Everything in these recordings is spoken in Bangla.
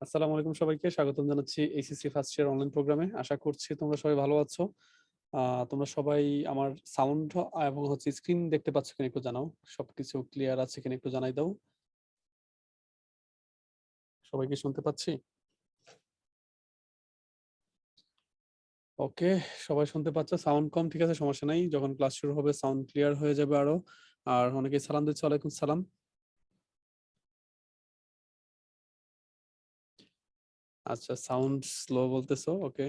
আসসালামু আলাইকুম সবাইকে স্বাগতম জানাচ্ছি এইচএসসি ফার্স্ট ইয়ার অনলাইন প্রোগ্রামে। আশা করছি তোমরা সবাই ভালো আছো। তোমরা সবাই আমার সাউন্ড এবং হচ্ছে স্ক্রিন দেখতে পাচ্ছ কিনা একটু জানাও। সবকিছু ক্লিয়ার আছে কিনা একটু জানাই দাও। সবাইকে শুনতে পাচ্ছি? ওকে, সবাই শুনতে পাচ্ছ। সাউন্ড কম, ঠিক আছে, সমস্যা নাই। যখন ক্লাস শুরু হবে সাউন্ড ক্লিয়ার হয়ে যাবে আরো। আর অনেকেই সালাম দিচ্ছে, ওয়ালাইকুম সালাম। আচ্ছা, সাউন্ড স্লো বলতেছো, ওকে।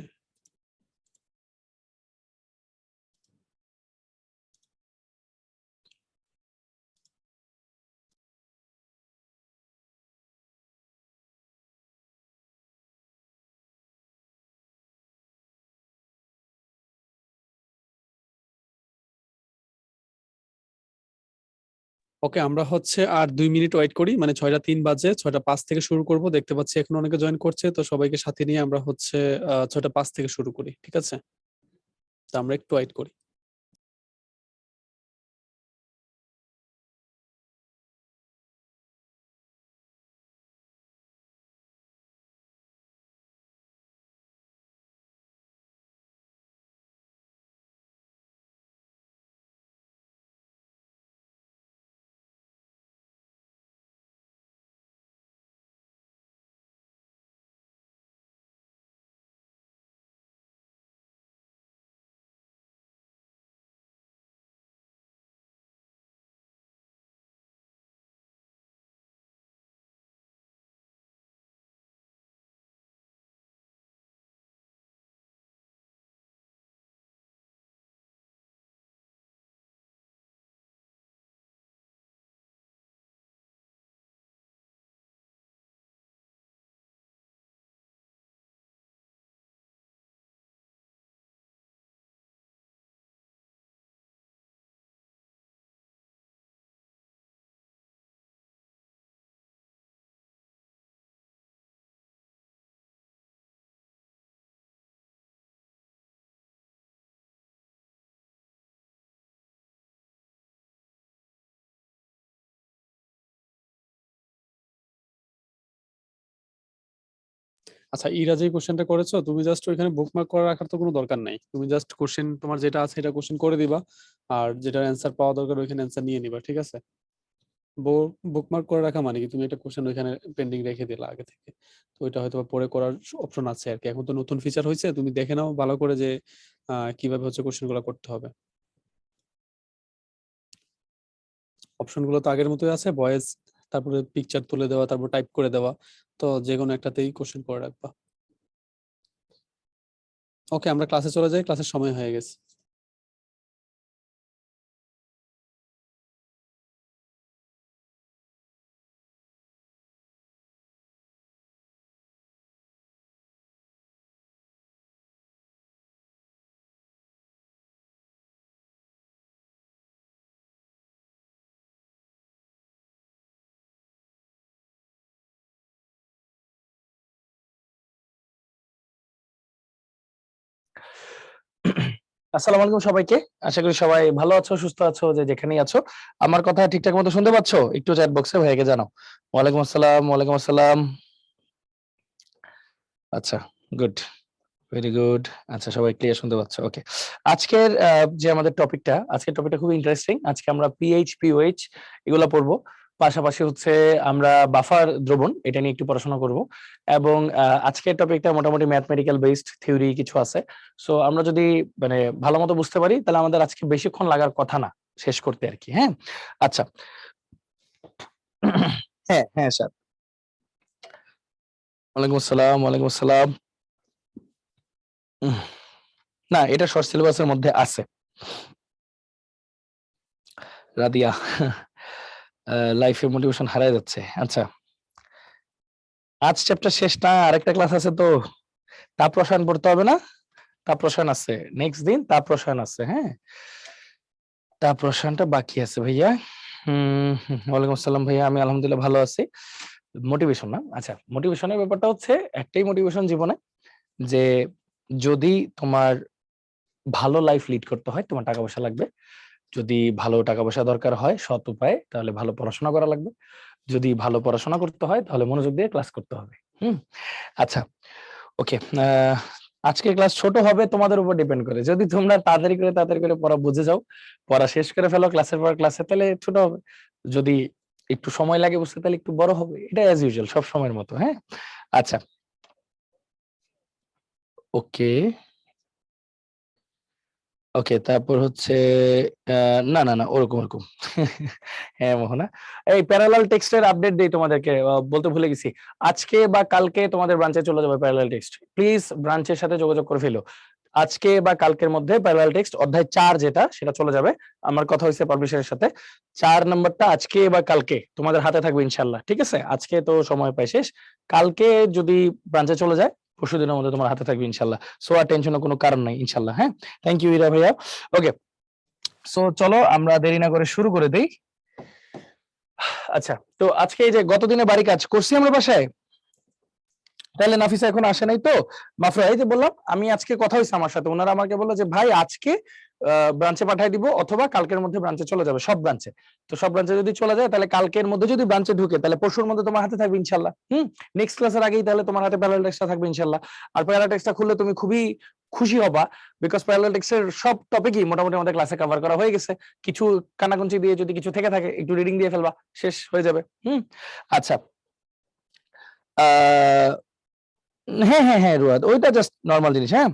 ওকে, আমরা হচ্ছে আর 2 মিনিট ওয়েট করি, মানে 6টা 3 বাজে, 6টা 5 থেকে শুরু করব। দেখতে পাচ্ছি এখন অনেকে জয়েন করছে, তো সবাইকে সাথে নিয়ে আমরা হচ্ছে 6টা 5 থেকে শুরু করি, ঠিক আছে? তো আমরা একটু ওয়েট করি। আচ্ছা, ইরা যে কোশ্চেনটা করেছো, তুমি জাস্ট ওইখানে বুকমার্ক করে রাখার তো কোনো দরকার নাই। তুমি জাস্ট কোশ্চেন তোমার যেটা আছে এটা কোশ্চেন করে দিবা, আর যেটা অ্যান্সার পাওয়া দরকার ওইখানে অ্যান্সার নিয়ে নিবা, ঠিক আছে? বুকমার্ক করে রাখা মানে কি, তুমি একটা কোশ্চেন ওইখানে পেন্ডিং রেখে দিলা আগে থেকে, তো ওইটা হয়তো বা পরে করার অপশন আছে আর কি। এখন তো নতুন ফিচার হয়েছে, তুমি দেখে নাও ভালো করে যে কিভাবে হচ্ছে কোশ্চেন গুলো করতে হবে। অপশন গুলো তো আগের মতোই আছে, ভয়েস, তারপরে পিকচার তুলে দেওয়া, তারপর টাইপ করে দেওয়া। তো যে কোনো একটাতেই কোশ্চেন করে রাখবা। ওকে, আমরা ক্লাসে চলে যাই, ক্লাসের সময় হয়ে গেছে। আসসালামু আলাইকুম সবাইকে। আশা করি সবাই ভালো আছো, সুস্থ আছো, যে যেখানেই আছো। আমার কথা ঠিকঠাক মতো শুনতে পাচ্ছো? একটু চ্যাট বক্সে ভাইয়াকে জানাও। ওয়ালাইকুম আসসালাম, ওয়ালাইকুম আসসালাম। আচ্ছা, গুড, ভেরি গুড। আচ্ছা, সবাই ক্লিয়ার শুনতে পাচ্ছ? ওকে। আজকের যে আমাদের টপিকটা, আজকের টপিকটা খুব ইন্টারেস্টিং। আজকে আমরা পিএইচ, পিওএইচ এগুলো পড়বো। পাশাপাশি হচ্ছে আমরা বাফার দ্রবণ এটা নিয়ে একটু পড়াশোনা করব। এবং আজকের টপিকটা মোটামুটি ম্যাথমেটিক্যাল বেসড, থিওরি কিছু আছে। সো আমরা যদি মানে ভালো মতো বুঝতে পারি তাহলে আমাদের আজকে বেশিক্ষণ লাগার কথা না শেষ করতে আর কি। হ্যাঁ, আচ্ছা। হ্যাঁ হ্যাঁ স্যার, ওয়ালাইকুম আসসালাম, ওয়ালাইকুম আসসালাম। উম, না, এটা শর্ট সিলেবাসের মধ্যে আছে। রাদিয়া, লাইফে মোটিভেশন হারায় যাচ্ছে। আচ্ছা, আজ চ্যাপ্টার শেষ না, আরেকটা ক্লাস আছে তো। তাপ রসায়ন পড়তে হবে না? তাপ রসায়ন আছে নেক্সট দিন, তাপ রসায়ন আছে। হ্যাঁ, তাপ রসায়নটা বাকি আছে ভাইয়া। ওয়ালাইকুম আসসালাম ভাইয়া, আমি আলহামদুলিল্লাহ ভালো আছি। মোটিভেশন না, আচ্ছা, মোটিভেশনের ব্যাপারটা হচ্ছে একটাই মোটিভেশন জীবনে, যে যদি তোমার ভালো লাইফ লিড করতে হয় তোমার টাকা পয়সা লাগবে। যদি ভালো টাকা পয়সা দরকার হয় সৎ উপায়ে, তাহলে ভালো পড়াশোনা করা লাগবে। যদি ভালো পড়াশোনা করতে হয় তাহলে মনোযোগ দিয়ে ক্লাস করতে হবে। আচ্ছা, ওকে। আজকের ক্লাস ছোট হবে তোমাদের উপর ডিপেন্ড করে। যদি তোমরা তাড়াতাড়ি করে পড়া বুঝে যাও, পড়া শেষ করে ফেলো ক্লাসের পর ক্লাসে, তাহলে ছোট হবে। যদি একটু সময় লাগে বুঝতে, তাহলে একটু বড় হবে। এটা অ্যাজ ইউজুয়াল সব সময়ের মতো। হ্যাঁ, আচ্ছা, ওকে ওকে। তারপর হচ্ছে না না না, ওরকম ওরকম হ্যাঁ মোহনা, এই প্যারালাল টেক্সটের আপডেট দেই তোমাদেরকে, বলতে ভুলে গেছি। আজকে বা কালকে তোমাদের ব্রাঞ্চে চলে যাবে প্যারালাল টেক্সট। প্লিজ ব্রাঞ্চের সাথে যোগাযোগ করে ফেলো। আজকে বা কালকের মধ্যে প্যারালাল টেক্সট অধ্যায় 4 যেটা, সেটা চলে যাবে। আমার কথা হয়েছে পাবলিশারের সাথে, 4 নম্বরটা আজকে বা কালকে তোমাদের হাতে থাকবে ইনশাল্লাহ। ঠিক আছে, আজকে তো সময় পাই শেষ, কালকে যদি ব্রাঞ্চে চলে যায় পরশু দিনের মধ্যে তোমার হাতে থাকবে ইনশাল্লাহ। সো আর টেনশনের কোনো কারণ নাই ইনশাল্লাহ। হ্যাঁ, থ্যাংক ইউ ইরা ভাইয়া। ওকে, সো চলো আমরা দেরি না করে শুরু করে দেই। আচ্ছা, তো আজকে এই যে গতদিনে বাড়ি কাজ করছি আমরা বাসায়, তাহলে নাফিসা এখন আসে নাই তো। মাফরা, এই যে বললাম আমি, আজকে কথা হয়েছে আমার সাথে, ওনারা আমাকে বললো যে ভাই আজকে ব্রাঞ্চে পাঠিয়ে দিব অথবা কালকের মধ্যে ব্রাঞ্চে চলে যাবে সব ব্রাঞ্চে। তো সব ব্রাঞ্চে যদি চলে যায় তাহলে কালকের মধ্যে যদি ব্রাঞ্চে ঢুকে তাহলে পরশুর মধ্যে তোমার হাতে থাকবে ইনশাল্লাহ। নেক্সট ক্লাসের আগেই তাহলে তোমার হাতে প্যারালাল টেক্সটটা থাকবে ইনশাল্লাহ। আর প্যারালাল টেক্সটটা খুললে তুমি খুবই খুশি হবা, বিকজ প্যারালাল টেক্সটের সব টপিকই মোটামুটি আমাদের ক্লাসে কভার করা হয়ে গেছে। কিছু কানাকুঞ্চি দিয়ে যদি কিছু থেকে থাকে একটু রিডিং দিয়ে ফেলবা, শেষ হয়ে যাবে। আচ্ছা, আহ হ্যাঁ হ্যাঁ হ্যাঁ রুয়াদ, ওইটা জাস্ট নর্মাল জিনিস। হ্যাঁ,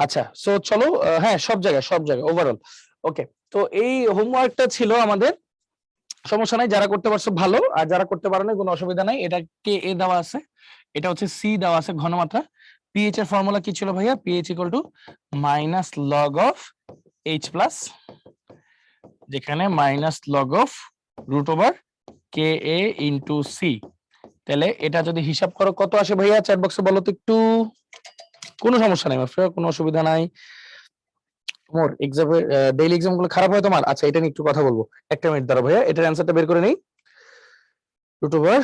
আচ্ছা, সো চলো, হ্যাঁ সব জায়গায় ওভারঅল ওকে। তো এই হোমওয়ার্কটা ছিল আমাদের, সমস্যা নাই, যারা করতে পারছো ভালো, আর যারা করতে পারো না কোনো অসুবিধা নাই। এটা কে এ দেওয়া আছে, এটা হচ্ছে সি দেওয়া আছে ঘনমাত্রা। পিএইচ এর ফর্মুলা কি ছিল ভাইয়া? PH equal to minus log of H plus, যেখানে minus log of root over K a into C. তাহলে এটা যদি হিসাব করো কত আসে ভাইয়া, চ্যাট বক্সে বলো তো একটু। কোনো সমস্যা নাই মাফিয়া, কোনো অসুবিধা নাই। তোমার এক্সামে ডেইলি এক্সাম গুলো খারাপ হয় তোমার? আচ্ছা, এটা নিয়ে একটু কথা বলবো, একটা মিনিট দাঁড়াও ভাইয়া, এটার অ্যান্সারটা বের করে নেই। Root over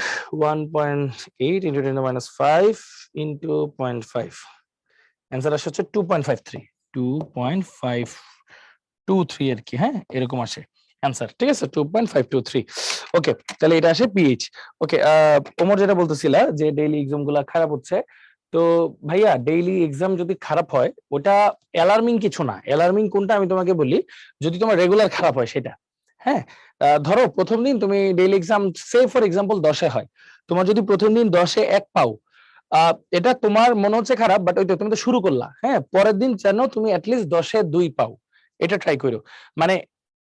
1.8 into 10 minus 5 into 0.5, answer আসে হচ্ছে 2.53, 2.523 আর কি। হ্যাঁ, এরকম আসে অ্যান্সার। ঠিক আছে, 2.523। ওকে, তাহলে এটা আসে পিএইচ। ওকে, ওমর যেটা বলতেছিলা যে ডেইলি এক্সাম গুলা খারাপ হচ্ছে, তো ভাইয়া ডেইলি এক্সাম যদি খারাপ হয় ওটা অ্যালার্মিং কিছু না। অ্যালার্মিং কোনটা আমি তোমাকে বলি, যদি তোমার রেগুলার খারাপ হয় সেটা। হ্যাঁ, ধরো প্রথম দিন তুমি daily exam say for example 10-এ হয়, তোমার যদি প্রথম দিন 10-এ 1 পাও, এটা তোমার মনে হচ্ছে খারাপ, বাট ওইটা তুমি তো শুরু করলা। হ্যাঁ, পরের দিন যেন তুমি অ্যাটলিস্ট 10-এ 2 পাও, এটা ট্রাই করো। মানে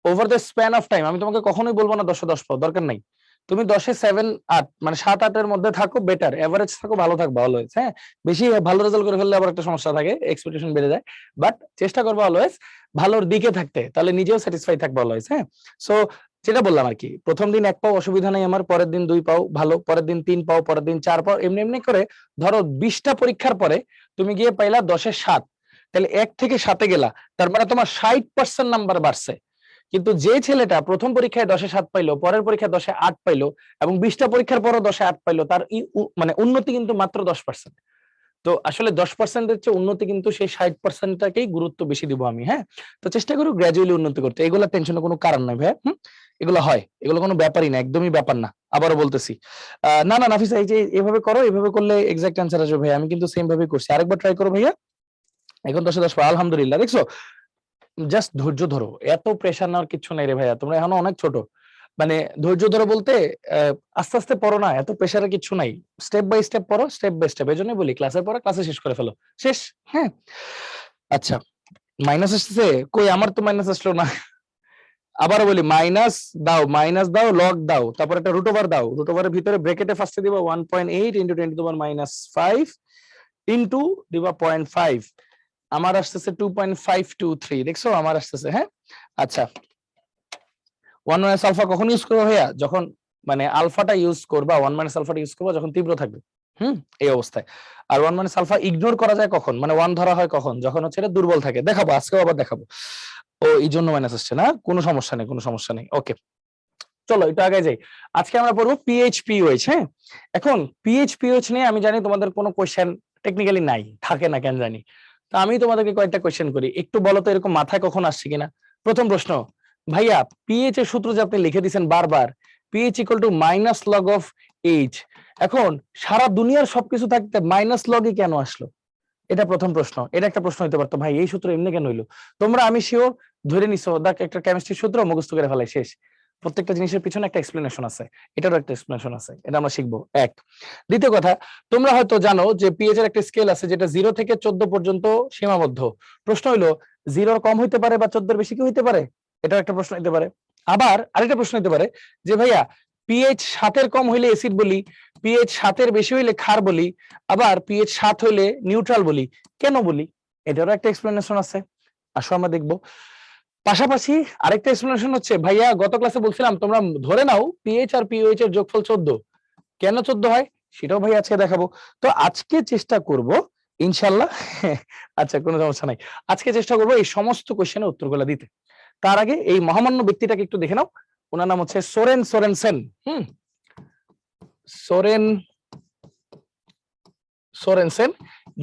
over the span of time, আমি তোমাকে কখনোই বলবো না 10-এ 10 পাও, দরকার নাই। তুমি 10-এ 7-8 মানে 7-8-এর মধ্যে থাকো, বেটার, এভারেজ থাকো, ভালো থাকবো অলওয়েজ। হ্যাঁ, বেশি ভালো রেজাল্ট করে ফেললে আবার একটা সমস্যা থাকে, এক্সপেকটেশন বেড়ে যায়। বাট চেষ্টা করবো অলওয়েজ ভালোর দিকে থাকতে, তাহলে নিজেও স্যাটিসফাই থাকবো অলওয়েজ। হ্যাঁ, সো যেটা বললাম আর কি, প্রথম দিন 1 পাও অসুবিধা নাই আমার, পরের দিন 2 পাও ভালো, পরের দিন 3 পাও, পরের দিন 4 পাও, এমনি এমনি করে ধরো 20টা পরীক্ষার পরে তুমি গিয়ে পাইলা 10-এ 7, তাহলে 1 থেকে 7-এ গেলা, তার মানে তোমার 60% নাম্বার বাড়ছে। কিন্তু যে ছেলেটা প্রথম পরীক্ষায় 10-এ 7 পাইলো, পরের পরীক্ষায় 10-এ 8 পাইলো, এবং 20টা পরীক্ষার পরও 10-এ 8 পাইলো, তার মানে উন্নতি কিন্তু মাত্র 10%। তো আসলে 10%-এর চেয়ে উন্নতি কিন্তু সেই 60%টাকেই গুরুত্ব বেশি দিব আমি। হ্যাঁ, তো চেষ্টা করো গ্র্যাজুয়ালি উন্নতি করতে, এগুলো টেনশনের কোনো কারণ নাই ভাই। এগুলো হয়, এগুলো কোনো ব্যাপারই না, একদমই ব্যাপার না। আবারও বলতেছি, না না নাফিসা, এই যে এভাবে করো, এভাবে করলে এক্সাক্ট অ্যান্সার আসবে ভাই, আমি কিন্তু সেম ভাবে করছি। আরেকবার ট্রাই করো ভাইয়া, এখন 10-এ 10 পাও, আলহামদুলিল্লাহ। দেখছো, জাস্ট ধৈর্য ধরো, এত প্রেশার নেওয়ার কিছু নাই রে ভাইয়া, তোমরা এখনো অনেক ছোট। মানে ধৈর্য ধরো বলতে আস্তে আস্তে পড়ো না, এত প্রেশারের কিছু নাই, স্টেপ বাই স্টেপ পড়ো, স্টেপ বাই স্টেপ। এই জন্যই বলি ক্লাসের পরে ক্লাসে শেষ করে ফেলো, শেষ। হ্যাঁ, আচ্ছা, মাইনাস আসতেছে কই? আমার তো মাইনাস আসলো না। আবারও বলি, মাইনাস দাও, মাইনাস দাও, লগ দাও, তারপর একটা রুট ওভার দাও, রুট ওভারের ভিতরে ব্র্যাকেটে ফার্স্টে দিবা 1.8 ইন্টু 10⁻⁵ ইন্টু দিবা 0.5, আমার আসতেছে 2.523, দেখছো আমার আসতেছে। হ্যাঁ, আচ্ছা, 1 - আলফা কখন ইউজ করবো ভাইয়া? যখন মানে আলফাটা ইউজ করবা, 1 - আলফাটা ইউজ করবা যখন তীব্র থাকবে, এই অবস্থায়। আর 1 - আলফা ইগনোর করা যায় কখন, মানে 1 ধরা হয় কখন, যখন হচ্ছে এটা দুর্বল থাকে। দেখাবো, আজকেও আবার দেখাবো। ও এই জন্য মাইনাস আসছে না, কোনো সমস্যা নেই, কোনো সমস্যা নেই। ওকে, চলো একটু আগে যাই। আজকে আমরা পড়বো পিএইচ। হ্যাঁ, এখন পিএইচ নিয়ে আমি জানি তোমাদের কোনো কোয়েশ্চেন টেকনিক্যালি নাই, থাকে না কেন জানি। তো আমি তোমাদেরকে কয়েকটা কোয়েশ্চেন করি, একটু বলো তো এরকম মাথায় কখন আসছে কিনা। প্রথম প্রশ্ন, ভাইয়া পিএইচ এর সূত্র যে আপনি লিখে দিয়েছেন বারবার, pH equal to minus log of H, এখন সারা দুনিয়ার সবকিছু থাকতে মাইনাস লগই কেন আসলো? এটা প্রথম প্রশ্ন। এটা একটা প্রশ্ন হইতে পারতো, ভাই এই সূত্র এমনি কেন হইলো? তোমরা আমি শিওর ধরে নিছো দেখ একটা কেমিস্ট্রি সূত্র মুখস্থ করে ফেলাই শেষ। প্রত্যেকটা জিনিসের পিছনে একটা এক্সপ্লেনেশন আছে, এটারও একটা এক্সপ্লেনেশন আছে, এটা আমরা শিখবো। এক। দ্বিতীয় কথা, তোমরা হয়তো জানো যে পিএইচ এর একটা স্কেল আছে যেটা 0 থেকে 14 পর্যন্ত সীমাবদ্ধ। প্রশ্ন হইলো 0 কম হইতে পারে বা 14 বেশি কি হইতে পারে? এটাও একটা প্রশ্ন হইতে পারে। আবার আরেকটা প্রশ্ন হইতে পারে যে ভাইয়া পিএইচ 7 কম হইলে অ্যাসিড বলি, পিএইচ 7 বেশি হইলে ক্ষার বলি, আবার পিএইচ 7 হইলে নিউট্রাল বলি, কেন বলি? এটারও একটা এক্সপ্লেনেশন আছে, আসো আমরা দেখবো। পাশাপাশি আরেকটা এক্সপ্লেনেশন হচ্ছে ভাইয়া গত ক্লাসে বলছিলাম তোমরা ধরে নাও পিএইচ আর পিওএইচ এর যোগফল 14, কেন 14 হয় সেটাও ভাই আজকে দেখাবো। তো আজকে চেষ্টা করব ইনশাল্লাহ আচ্ছা কোনো সমস্যা নাই, আজকে চেষ্টা করবো এই সমস্ত কোশ্চেনের উত্তরগুলো দিতে। তার আগে এই মহামান্য ব্যক্তিটাকে একটু দেখে নাও, ওনার নাম হচ্ছে সোরেন সোরেনসেন। সোরেন সোরেনসেন,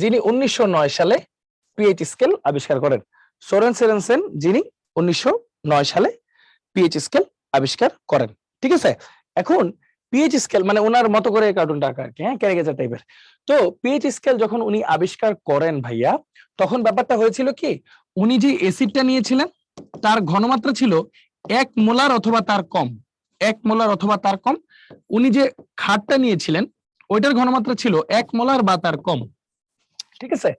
যিনি 1909 সালে পিএইচ স্কেল আবিষ্কার করেন। সোরেন সোরেনসেন যিনি 1909 সালে পিএইচ স্কেল আবিষ্কার করেন, ঠিক আছে। এখন পিএইচ স্কেল মানে ওনার মতো করে কার্টুনটা আঁকা আর কি, হ্যাঁ ক্যারিকেচার টাইপের। তো পিএইচ স্কেল যখন উনি আবিষ্কার করেন ভাইয়া, তখন ব্যাপারটা হয়েছিল কি, উনি যে অ্যাসিডটা নিয়েছিলেন তার ঘনমাত্রা ছিল 1 মোলার অথবা তার কম, 1 মোলার অথবা তার কম। উনি যে ক্ষারটা নিয়েছিলেন ওইটার ঘনমাত্রা ছিল 1 মোলার বা তার কম, ঠিক আছে,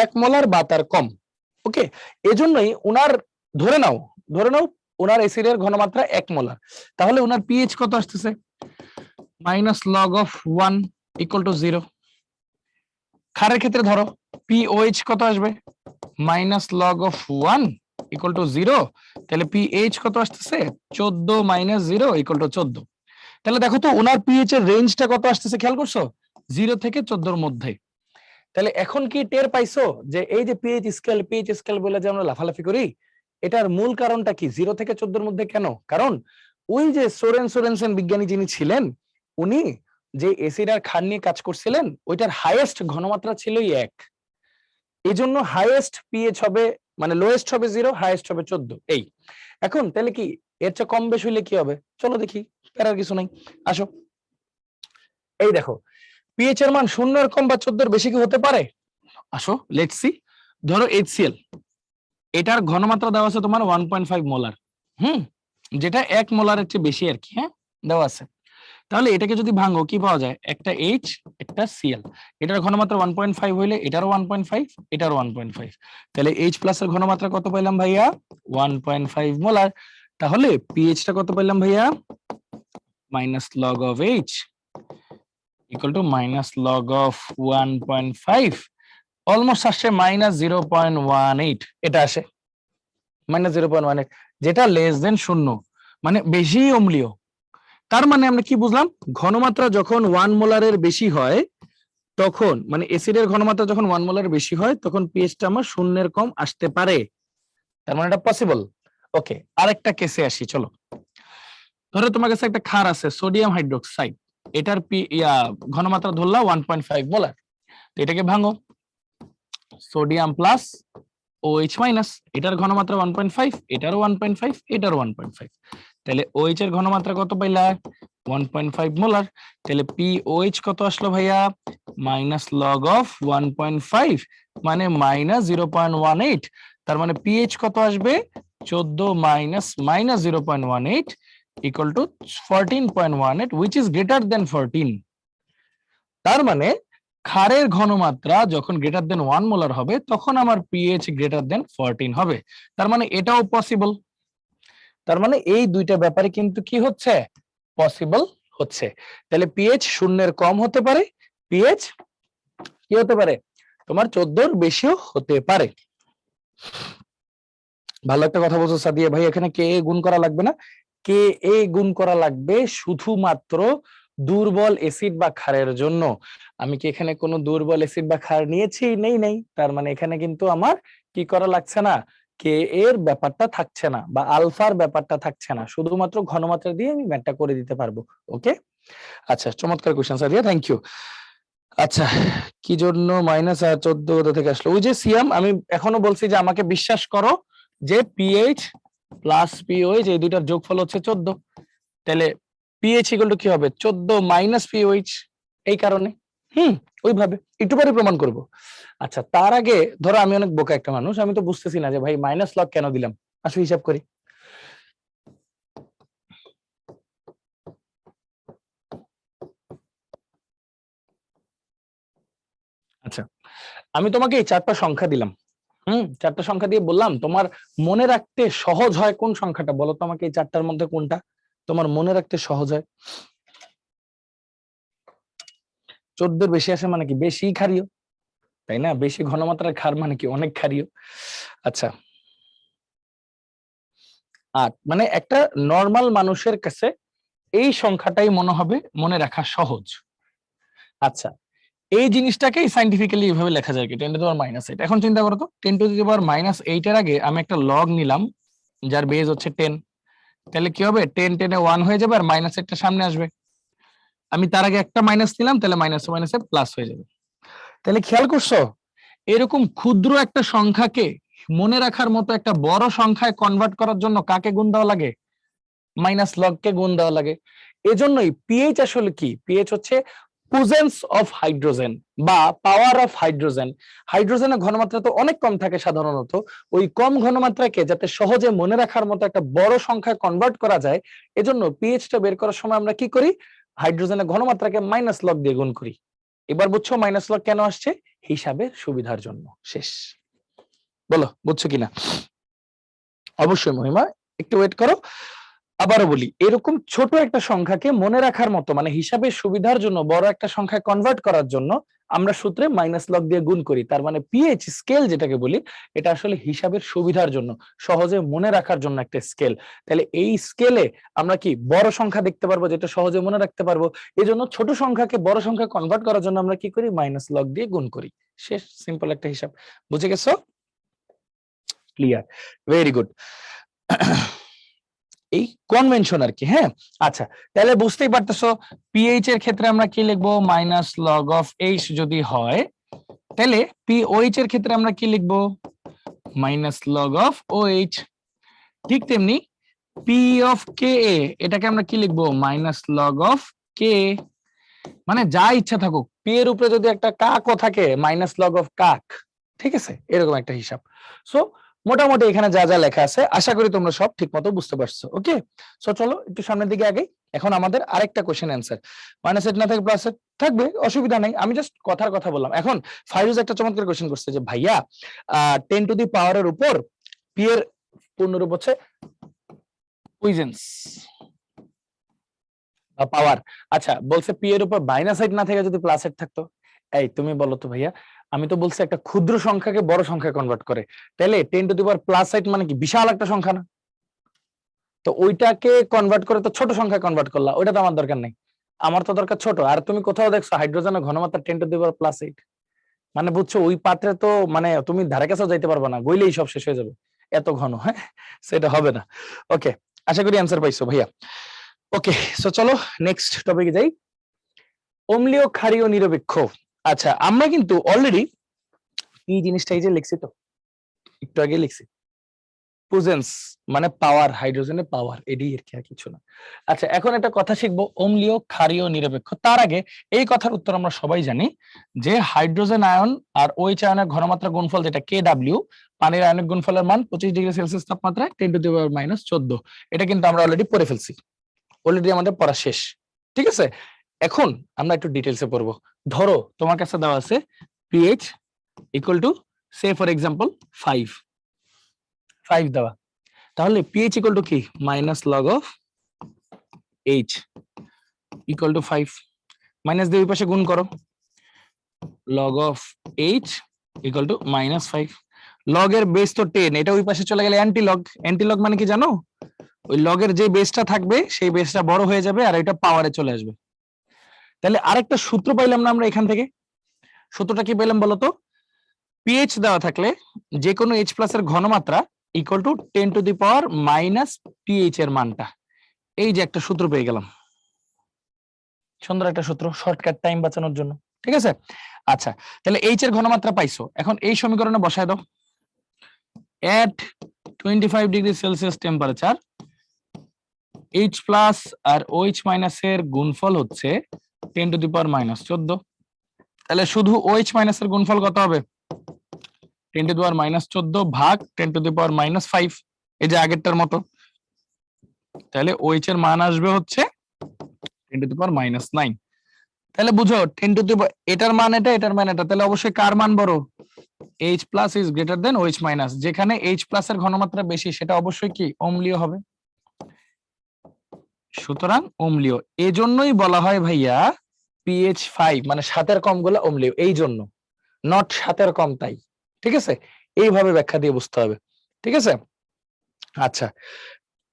1 মোলার বা তার কম। ওকে, এজন্যই উনার ধরে নাও ওনার অ্যাসিডের ঘনমাত্রা 1 মোলার, তাহলে ওনার পিএইচ কত আসতেছে? Minus log of 1 equal to 0। ক্ষারের ক্ষেত্রে ধরো পিওএইচ কত আসবে? Minus log of 1 equal to 0, তাহলে পিএইচ কত আসতেছে? 14 মাইনাস 0 ইকুয়াল টু 14। তাহলে দেখো তো ওনার পিএইচ এর রেঞ্জটা কত আসতেছে, খেয়াল করছো? 0 থেকে 14 এর মধ্যে। তাহলে এখন কি টের পাইছো যে এই যে পিএইচ স্কেল বলে যে আমরা লাফালাফি করি, এটার মূল কারণটা কি? 0 থেকে 14 এর মধ্যে কেন? কারণ ওই যে সোরেন সোরেনসেন বিজ্ঞানী যিনি ছিলেন, উনি যে এসিড আর ক্ষার নিয়ে কাজ করছিলেন ওইটার হাইয়েস্ট ঘনমাত্রা ছিলই 1, এজন্য হাইয়েস্ট পিএইচ হবে মানে লোয়েস্ট হবে 0, হাইয়েস্ট হবে 14। এই এখন তাহলে কি এর চেয়ে কম বেশি হইলে কি হবে? চলো দেখি, প্যারার কিছু নাই, আসো। এই দেখো পিএইচ এর মান 0 এর কম বা 14 এর বেশি কি হতে পারে? আসো লেটস সি। ধরো HCl, এটার ঘনমাত্রা দেওয়া আছে তোমার 1.5 মোলার, যেটা 1 মোলারের চেয়ে বেশি আর কি, হ্যাঁ দেওয়া আছে। তাহলে এটাকে যদি ভাঙো কি পাওয়া যায়? একটা H একটা Cl, এটার ঘনমাত্রা 1.5 হইলে এটারও 1.5 এটারও 1.5, তাহলে H প্লাস এর ঘনমাত্রা কত পাইলাম ভাইয়া? 1.5 মোলার। তাহলে পিএইচটা কত পাইলাম ভাইয়া? Minus log of H equal to minus log of 1.5, almost আসছে মাইনাস 0.18, এটা আসে মাইনাস 0.18, যেটা লেস দেন 0 মানে বেশি অম্লীয়। তার মানে আমরা কি বুঝলাম? ঘনমাত্রা যখন 1 মোলারের বেশি হয় তখন মানে অ্যাসিডের ঘনমাত্রা যখন 1 মোলারের বেশি হয় তখন পিএইচটা আমার 0 এর কম আসতে পারে, তার মানে এটা পসিবল। ওকে, আরেকটা কেসে আসি চলো। ধরো তোমার কাছে একটা ক্ষার আছে সোডিয়াম হাইড্রোক্সাইড, এটার ঘনমাত্রা ধরলা 1.5 মোলার, তো এটাকে ভাঙো, সোডিয়াম প্লাস OH মাইনাস, এটার ঘনমাত্রা 1.5 এটারও 1.5 এটারও 1.5, তাহলে OH এর ঘনমাত্রা কত পাইলা? 1.5 মোলার। তাহলে POH কত আসলো ভাইয়া? মাইনাস লগ অফ 1.5 মানে মাইনাস 0.18, তার মানে পিএইচ কত আসবে? 14 minus minus 0.18 equal to 14.18 which is greater দেন 14। তার মানে ক্ষারের ঘনমাত্রা যখন গ্রেটার দেন 1 মোলার হবে তখন আমার পিএইচ গ্রেটার দেন 14 হবে, তার মানে এটাও পসিবল। তার মানে এই দুইটা ব্যাপারে কিন্তু কি হচ্ছে? পসিবল হচ্ছে। তাহলে পিএইচ 0 এর কম হতে পারে, পিএইচ কি হতে পারে? তোমার 14 এর বেশিও হতে পারে। ভালো একটা কথা বলছো সাদিয়া ভাই, এখানে কে গুণ করা লাগবে না, কে এ গুণ করা লাগবে শুধুমাত্র দুর্বল অ্যাসিড বা ক্ষারের জন্য। আমি কি এখানে কোনো দুর্বল অ্যাসিড বা ক্ষার নিয়েছি? নেই। তার মানে এখানে কিন্তু আমার কি করা লাগছে না, কে এর ব্যাপারটা থাকছে না বা আলফার ব্যাপারটা থাকছে না, শুধুমাত্র ঘনমাত্রা দিয়ে আমি ম্যাথটা করে দিতে পারবো। ওকে, আচ্ছা চমৎকার কোশ্চেন সাদিয়া, থ্যাংক ইউ। আচ্ছা কি জন্য মাইনাস 14 কোথা থেকে আসলো? ওই যে সিয়াম, আমি এখনো বলছি যে আমাকে বিশ্বাস করো যে পিএইচ প্লাস পিওএইচ এই দুইটার যোগফল হচ্ছে 14, তাহলে পিএইচ ইকুয়াল টু কি হবে? 14 মাইনাস পিওএইচ, এই কারণে ওইভাবে একটু পরে প্রমাণ করব। আচ্ছা, তার আগে ধরো আমি অনেক বোকা একটা মানুষ, আমি তো বুঝতেছি না যে ভাই মাইনাস লগ কেন দিলাম। আসো হিসাব করি। আচ্ছা, আমি তোমাকে এই 4টা সংখ্যা দিলাম। 4টা সংখ্যা দিয়ে বললাম তোমার মনে রাখতে সহজ হয় কোন সংখ্যাটা, বলো তো আমাকে এই 4টার মধ্যে কোনটা তোমার মনে রাখতে সহজ হয়? 14 বেশি আসে মানে কি বেশি ক্ষারীয়, তাই না? বেশি ঘনমাত্রার ক্ষার মানে কি অনেক ক্ষারীয়। আচ্ছা, 8 মানে একটা নর্মাল মানুষের কাছে এই সংখ্যাটাই মনে হবে মনে রাখা সহজ। আচ্ছা, এই জিনিসটাকেই সাইন্টিফিক্যালি এইভাবে লেখা যায় কি 10 টু দি পাওয়ার -8। এখন চিন্তা করো তো 10 টু দি পাওয়ার -8 এর আগে আমি একটা লগ নিলাম যার বেজ হচ্ছে 10, তাহলে কি হবে 10 10 এ 1 হয়ে যাবে আর মাইনাস একটা সামনে আসবে। আমি তার আগে একটা মাইনাস নিলাম, তাহলে মাইনাসে মাইনাসে প্লাস হয়ে যাবে। তাহলে খেয়াল করছো এরকম ক্ষুদ্র একটা সংখ্যাকে মনে রাখার মতো একটা বড় সংখ্যায় কনভার্ট করার জন্য কাকে গুণ দেওয়া লাগে? মাইনাস লগকে গুণ দেওয়া লাগে। এজন্যই পিএইচ আসলে কি? পিএইচ হচ্ছে প্রেজেন্স অফ হাইড্রোজেন বা পাওয়ার অফ হাইড্রোজেন। হাইড্রোজেনের ঘনমাত্রা তো অনেক কম থাকে সাধারণত, ওই কম ঘনমাত্রাকে যাতে সহজে মনে রাখার মতো একটা বড় সংখ্যায় কনভার্ট করা যায়, এজন্য পিএইচটা বের করার সময় আমরা কি করি? হাইড্রোজেনের ঘনমাত্রাকে মাইনাস লগ দিয়ে গুণ করি। এবার বুঝছো মাইনাস লগ কেন আসছে? হিসাবের সুবিধার জন্য। শেষ। বলো বুঝছো কিনা? অবশ্যই মহিমা, একটু ওয়েট করো। আবারও বলি, এরকম ছোট একটা সংখ্যাকে মনে রাখার মতো মানে হিসাবের সুবিধার জন্য বড় একটা সংখ্যায় কনভার্ট করার জন্য আমরা সূত্রে মাইনাস লগ দিয়ে গুণ করি। তার মানে পিএইচ স্কেল যেটাকে বলি, এটা আসলে হিসাবের সুবিধার জন্য, সহজে মনে রাখার জন্য একটা স্কেল। তাহলে এই স্কেলে আমরা কি বড় সংখ্যা দেখতে পারবো যেটা সহজে মনে রাখতে পারবো, এই জন্য ছোট সংখ্যাকে বড় সংখ্যা কনভার্ট করার জন্য আমরা কি করি? মাইনাস লগ দিয়ে গুণ করি। শেষ, সিম্পল একটা হিসাব। বুঝে গেছো? Clear, very good. এই কনভেনশন আর কি। হ্যাঁ, আচ্ছা, তাহলে বুঝতেই পারতেছো পিএইচ এর ক্ষেত্রে আমরা কি লিখবো? মাইনাস লগ অফ এইচ যদি হয়, তাহলে পিওএইচ এর ক্ষেত্রে আমরা কি লিখবো? Minus log of OH. ঠিক তেমনি পি অফ কে এ, এটাকে আমরা কি লিখবো? মাইনাস লগ অফ কে। মানে যা ইচ্ছা থাকুক, পি এর উপরে যদি একটা কাকও থাকে, মাইনাস লগ অফ কাক। ঠিক আছে, এরকম একটা হিসাব। সো মোটামুটি এখানে যা যা লেখা আছে আশা করি তোমরা সব ঠিক মতো বুঝতে পারছো। ওকে, সো চলো একটু সামনের দিকে আগে। এখন আমাদের আরেকটা কোশ্চেন অ্যান্সার। মাইনাস এট না থাকে প্লাস এট থাকবে, অসুবিধা নাই, আমি জাস্ট কথার কথা বললাম। এখন ফাইরুজ একটা চমৎকার কোশ্চেন করছে যে ভাইয়া 10 টু দি পাওয়ারের উপর পি এর পূর্ণরূপ হচ্ছে পুইজেন্স বা পাওয়ার। আচ্ছা, বলছে পি এর উপর মাইনাস এট না থেকে যদি প্লাস এট থাকতো। এই তুমি বলো তো ভাইয়া, আমি তো বলছি একটা ক্ষুদ্র সংখ্যাকে বড় সংখ্যায় কনভার্ট করে, তাহলে 10 টু দি পাওয়ার প্লাস এট মানে কি বিশাল একটা সংখ্যা না? তো ওইটাকে কনভার্ট করে তো ছোট সংখ্যায় কনভার্ট করলা, ওইটা তো আমার দরকার নেই। আমার তো দরকার ছোট। আর তুমি কোথাও দেখছো হাইড্রোজেনের ঘনমাত্রা 10 টু দি পাওয়ার প্লাস 8? মানে বুঝছো ওই পাত্রে তো মানে তুমি ধারে কাছেও যাইতে পারবে না, গইলেই সব শেষ হয়ে যাবে, এত ঘন। হ্যাঁ, সেটা হবে না। ওকে, আশা করি অ্যান্সার পাইছো ভাইয়া। ওকে, সো চলো নেক্সট টপিকে যাই। অম্লীয় ক্ষারীয় নিরপেক্ষ। আচ্ছা, আমরা কিন্তু অলরেডি এই জিনিসটা এই যে লিখছি, তো একটু আগে লিখছি, প্রেজেন্স মানে পাওয়ার, হাইড্রোজেনের পাওয়ার, এডি এর কি আর কিছু না। আচ্ছা, এখন একটা কথা শিখবো, অম্লীয় ক্ষারীয় নিরপেক্ষ। তার আগে এই কথার উত্তর আমরা সবাই জানি যে হাইড্রোজেন আয়ন আর OH আয়নের ঘনমাত্রা গুণফল যেটা KW, পানির আয়নিক গুণফলের মান 25°C তাপমাত্রায় 10 টু দি পাওয়ার -14। এটা কিন্তু আমরা অলরেডি পড়ে ফেলছি, অলরেডি আমাদের পড়া শেষ। ঠিক আছে, এখন আমরা একটু ডিটেইলসে পড়বো। ধরো তোমার কাছে দেওয়া আছে pH equal to say for example 5 দেওয়া, তাহলে pH ইকুয়াল টু কি? Minus log of H equal to 5, minus দিয়ে ওই পাশে গুণ করো, log of H equal to -5। Log এর বেস তো 10, এটা ওই পাশে চলে গেলে অ্যান্টি লগ। অ্যান্টি লগ মানে কি জানো? ওই লগের যে বেসটা থাকবে সেই বেসটা বড় হয়ে যাবে আর এটা পাওয়ারে চলে আসবে। তাহলে আরেকটা সূত্র পাইলাম না আমরা এখান থেকে? সূত্রটা কি পেলাম বলতো? পিএইচ দেওয়া থাকলে যে কোনো H প্লাস এর ঘনমাত্রা equal to 10 to the power minus pH এর মানটা। এই যে একটা সূত্র পেয়ে গেলাম, সুন্দর একটা সূত্র, শর্টকাট টাইম বাঁচানোর জন্য। ঠিক আছে, আচ্ছা, তাহলে H এর ঘনমাত্রা পাইছো, এখন এই সমীকরণে বসায় দাও। এট 25°C টেম্পারেচার H প্লাস আর OH মাইনাস এর গুণফল হচ্ছে 10⁻14। তাহলে শুধু OH মাইনাস এর গুণফল কত হবে? 10⁻14 ভাগ 10⁻5, এই যে আগেরটার মতো। তাহলে OH এর মান আসবে হচ্ছে 10⁻9। তাহলে বুঝো 10 এটার মান এটা, এটার মান এটা, তাহলে অবশ্যই কার মান বড়? H plus is greater then OH minus. যেখানে H প্লাস এর ঘনমাত্রা বেশি সেটা অবশ্যই কি অম্লীয় হবে। সুতরাং অম্লীয়, এজন্যই বলা হয় ভাইয়া pH 5 মানে 7 কম গুলো অম্লীয়, এই জন্য, নট 7 কম তাই। ঠিক আছে, এইভাবে ব্যাখ্যা দিয়ে বুঝতে হবে। ঠিক আছে, আচ্ছা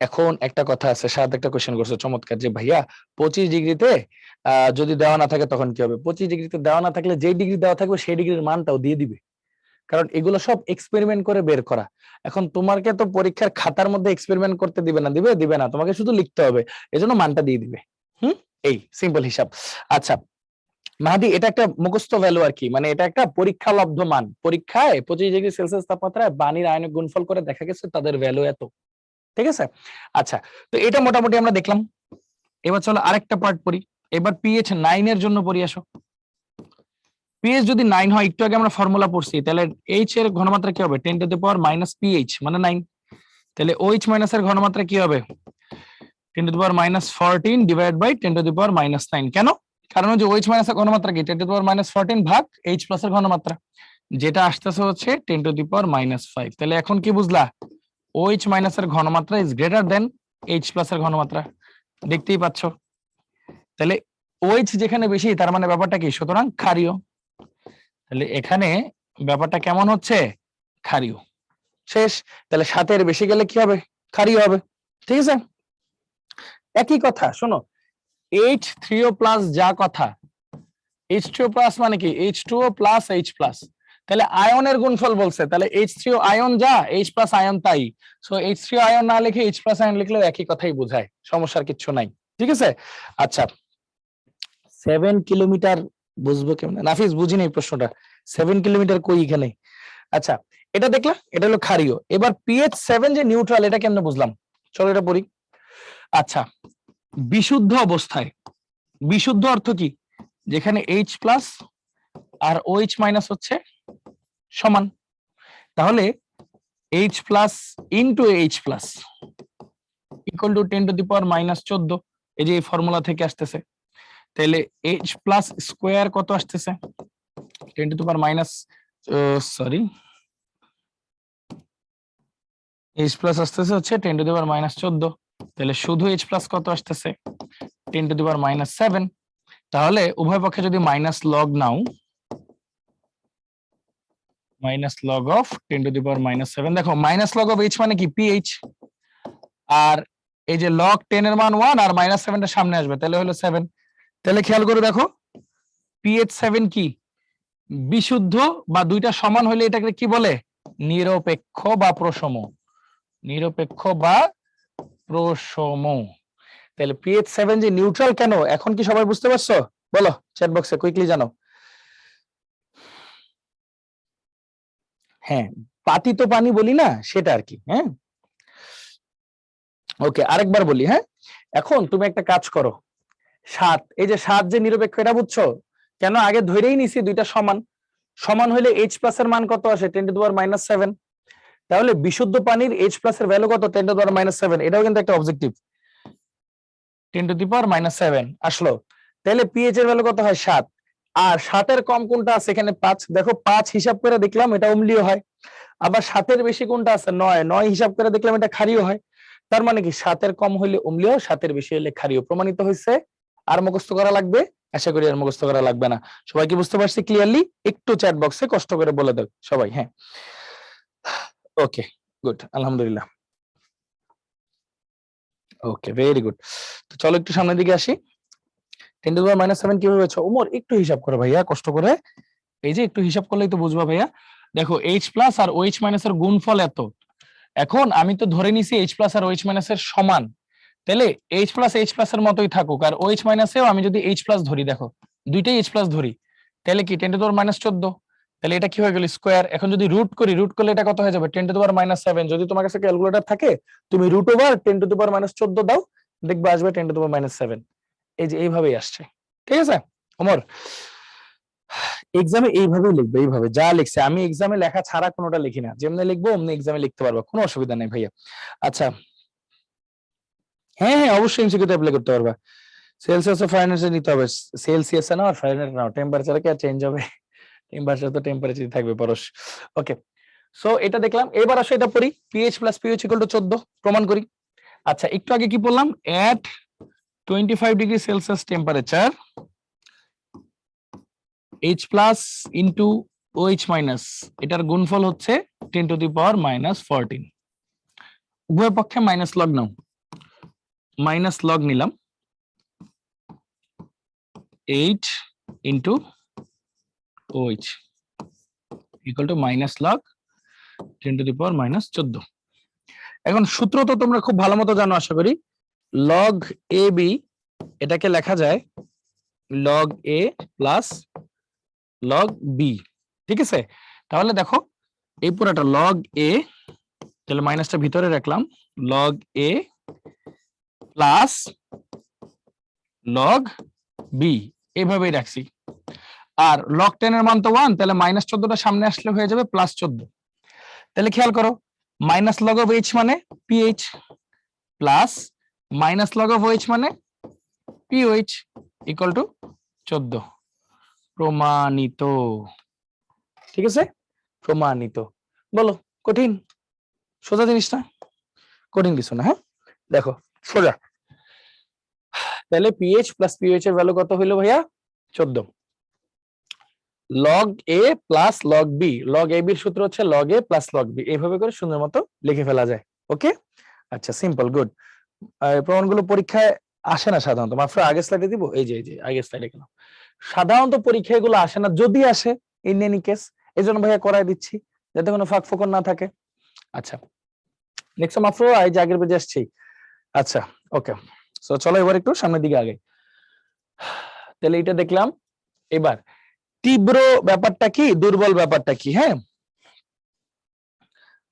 এখন একটা কথা আছে, সাথে একটা কোশ্চেন করছে চমৎকার, যে ভাইয়া 25 ডিগ্রিতে যদি দেওয়া না থাকে তখন কি হবে? 25 ডিগ্রিতে দেওয়া না থাকলে যেই ডিগ্রি দেওয়া থাকবে সেই ডিগ্রির মানটাও দিয়ে দিবে, কারণ এগুলো সব এক্সপেরিমেন্ট করে বের করা। এখন তোমাকে তো পরীক্ষার খাতার মধ্যে এক্সপেরিমেন্ট করতে দিবে না, দিবে না, তোমাকে শুধু লিখতে হবে, এজন্য মানটা দিয়ে দিবে। এই সিম্পল হিসাব। আচ্ছা মাহাদি, এটা একটা মুখস্থ ভ্যালু আর কি, মানে এটা একটা পরীক্ষালব্ধ মান। পরীক্ষায় 25 ডিগ্রি সেলসিয়াস তাপমাত্রায় পানির আয়নিক গুণফল করে দেখা গেছে তাদের ভ্যালু এত। ঠিক আছে, আচ্ছা তো এটা মোটামুটি আমরা দেখলাম। এবার চলো আরেকটা পার্ট পড়ি। এবার pH 9 এর জন্য পড়ি আসো। pH যদি 9 হয়, একটু আগে আমরা ফর্মুলা পড়ছি, তাহলে H এর ঘনমাত্রা কি হবে? 10⁻⁻pH মানে 9। তাহলে OH মাইনাস এর ঘনমাত্রা কি হবে? 10⁻14 ডিভাইড বাই 10⁻9। কেন? কারণ যে OH মাইনাস এর ঘনমাত্রা কি 10⁻14 ভাগ H প্লাস এর ঘনমাত্রা, যেটা আসতেছে হচ্ছে 10⁻5। তাহলে এখন কি বুঝলা? OH মাইনাস এর ঘনমাত্রা is greater then H plus এর ঘনমাত্রা, দেখতেই পাচ্ছ। তাহলে OH যেখানে বেশি তার মানে ব্যাপারটা কি? সুতরাং ক্ষারীয়। তাহলে এখানে ব্যাপারটা কেমন হচ্ছে? ক্ষারীয়। শেষ। তাহলে 7 বেশি গেলে কি হবে? ক্ষারীয় হবে। ঠিক আছে, একই কথা শোনো, H3O প্লাস যা কথা, H2O প্লাস মানে কি? H2O plus H plus. তাহলে আয়নের গুণফল বলছে, তাহলে H3O আয়ন যা, H প্লাস আয়ন তাই। সো H3O আয়ন না লিখে H প্লাস আয়ন লিখলেও একই কথাই বোঝায়, সমস্যার কিছু নাই। ঠিক আছে, আচ্ছা 7 কিলোমিটার বুঝবো কেমন? নাফিস বুঝিনি এই প্রশ্নটা, 7 কিলোমিটার কই এখানে? আচ্ছা এটা দেখলাম, এটা হলো ক্ষারীয়। এবার pH 7 যে নিউট্রাল, এটা কেমনে বুঝলাম? চলো এটা পড়ি। আচ্ছা বিশুদ্ধ অবস্থায়, বিশুদ্ধ অর্থ কি? যেখানে H প্লাস আর OH মাইনাস হচ্ছে সমান, তাহলে H plus into H plus equal to 10⁻14, এই যে এই ফর্মুলা থেকে আসতেছে। তাহলে H প্লাস স্কোয়ার কত আসতেছে? 10⁻, H প্লাস আসতেছে হচ্ছে 10⁻14। তাহলে শুধু H প্লাস কত আসতেছে? 10⁻7। তাহলে উভয় পক্ষে যদি minus log now, minus log of 10⁻7, দেখো মাইনাস লগ অফ H মানে কি? pH। আর এই যে লগ 10 এর মান 1 আর -7টা সামনে আসবে, তাহলে হলো 7। তাহলে খেয়াল করে দেখো pH 7 কি? বিশুদ্ধ, বা দুইটা সমান হলে এটাকে কি বলে? নিরপেক্ষ বা প্রশম। নিরপেক্ষ বা প্রশম। তাহলে pH 7 যে নিউট্রাল কেন, এখন কি সবাই বুঝতে পারছো? বলো চ্যাট বক্সে কুইকলি জানো। হ্যাঁ পাতিত পানি বলি না, সেটা আর কি। হ্যাঁ ওকে, আরেকবার বলি। হ্যাঁ এখন তুমি একটা কাজ করো, 7, এই যে 7 যে নিরপেক্ষ, এটা বুঝছো কেন? আগে ধরেই নিছি দুইটা সমান, সমান হইলে H প্লাস এর মান কত আসে? 10⁻7। তাহলে বিশুদ্ধ পানির H প্লাস এর ভ্যালু কত? 10⁻7। এটাও কিন্তু একটা অবজেক্টিভ, 10⁻7 আসলো। তাহলে pH এর ভ্যালু কত হয়? 7। আর 7 এর কম কোনটা আছে? এখানে 5। দেখো 5 হিসাব করে দেখলাম এটা অম্লীয় হয়। আবার 7 এর বেশি কোনটা আছে? 9। 9 হিসাব করে দেখলাম এটা ক্ষারীয় হয়। তার মানে কি 7 এর কম হইলে অম্লীয়, 7 এর বেশি হইলে ক্ষারীয়। প্রমাণিত হয়েছে। আর মুখস্থ করা লাগবে? আশা করি আর মুখস্থ করা লাগবে না। সবাই কি বুঝতে পারছি ক্লিয়ারলি? একটু চ্যাট বক্সে কষ্ট করে বলে দাও সবাই। হ্যাঁ ওকে গুড, আলহামদুলিল্লাহ। Okay very good. তো চলো একটু সামনের দিকে আসি। 10⁻7 কিভাবে হয়েছে? ওমর একটু হিসাব করো ভাইয়া কষ্ট করে, এই যে একটু হিসাব করলেই তো বুঝবা ভাইয়া। দেখো H প্লাস আর OH মাইনাস এর গুণফল এত। এখন আমি তো ধরে নিছি H প্লাস আর OH মাইনাস এর সমান, তাহলে H প্লাস এর মতোই থাকুক। আর OH মাইনাসেও আমি যদি H প্লাস ধরি, দেখো দুইটাই H প্লাস ধরি, তাহলে কি 10⁻14। তাহলে এটা কি হয়ে গেল? স্কোয়ার। এখন যদি রুট করি, রুট করলে এটা কত হয়ে যাবে? 10⁻7। যদি তোমার কাছে ক্যালকুলেটর থাকে তুমি রুট ওভার 10⁻14 দাও, দেখবে আসবে 10⁻7। এই যে এইভাবেই আসছে। ঠিক আছে, ওমর এক্সামে এইভাবেই লিখবে, এইভাবে যা লিখছে আমি এক্সামে লেখা ছাড়া কোনোটা লিখি না, যেমনি লিখবো অমনি এক্সামে লিখতে পারবো, কোনো অসুবিধা নেই ভাইয়া। আচ্ছা হ্যাঁ হ্যাঁ অবশ্যই এমসিকিউতে অ্যাপ্লাই করতে পারবা। সেলসিয়াস ও ফারেনহাইটে নিতে হবে, সেলসিয়াসে না আর ফারেনহাইটে না, টেম্পারেচার কি আর চেঞ্জ হবে? টেম্পারেচার তো টেম্পারেচারই থাকবে পরশ। ওকে সো এটা দেখলাম, এবার আসো এটা পড়ি, pH plus pH equal to 14 প্রমাণ করি। আচ্ছা একটু আগে কি বললাম, এট 25 degree Celsius temperature H plus into OH minus, এটার গুণফল হচ্ছে 10 টু দি পাওয়ার মাইনাস 14। উভয় পক্ষে মাইনাস লগ নাও, মাইনাস লগ নিলাম 8 into OH equal to minus log 10 to the power minus 14। এখন সূত্র তো তোমরা খুব ভালো মতো জানো আশা করি, লগ এ বি এটাকে লেখা যায় লগ এ প্লাস লগ বি, ঠিক আছে? তাহলে দেখো এই পুরাটা লগ এ, তাহলে মাইনাসটা ভিতরে রাখলাম, লগ এ প্লাস লগ বি এইভাবেই রাখছি। আর লগ 10 এর মান তো 1, তাহলে মাইনাস 14টা সামনে আসলে হয়ে যাবে প্লাস 14। তাহলে খেয়াল করো, মাইনাস লগ অফ এইচ মানে pH plus minus log of OH মানে পিওএইচ ইকুয়াল টু 14। প্রমাণিত, ঠিক আছে? প্রমাণিত। বলো কঠিন? সোজা জিনিস না, কঠিন কিছু না। হ্যাঁ দেখো সোজা, তাহলে পিএইচ প্লাস পিওএইচ এর ভ্যালু কত হইলো ভাইয়া? 14। লগ এ প্লাস লগ বি, লগ এ বির সূত্র হচ্ছে লগ এ প্লাস লগ বি, এইভাবে করে সুন্দর মতো লিখে ফেলা যায়। ওকে আচ্ছা সিম্পল গুড। প্রমাণগুলো পরীক্ষায় আসে না সাধারণত, মাত্র আগের স্লাইডে দিব, এই যে আগের স্লাইডে গেলাম। সাধারণত পরীক্ষায় এগুলো আসে না, যদি আসে ইন এনি কেস, এই জন্য ভাইয়া করাই দিচ্ছি যাতে কোনো ফাঁক ফোকর না থাকে। আচ্ছা নেক্সট মাত্র এই যে আগের পেজে আসছি। আচ্ছা ওকে সো চলো এবার একটু সামনের দিকে আগে। তাহলে এটা দেখলাম, এবার তীব্র ব্যাপারটা কি, দুর্বল ব্যাপারটা কি? হ্যাঁ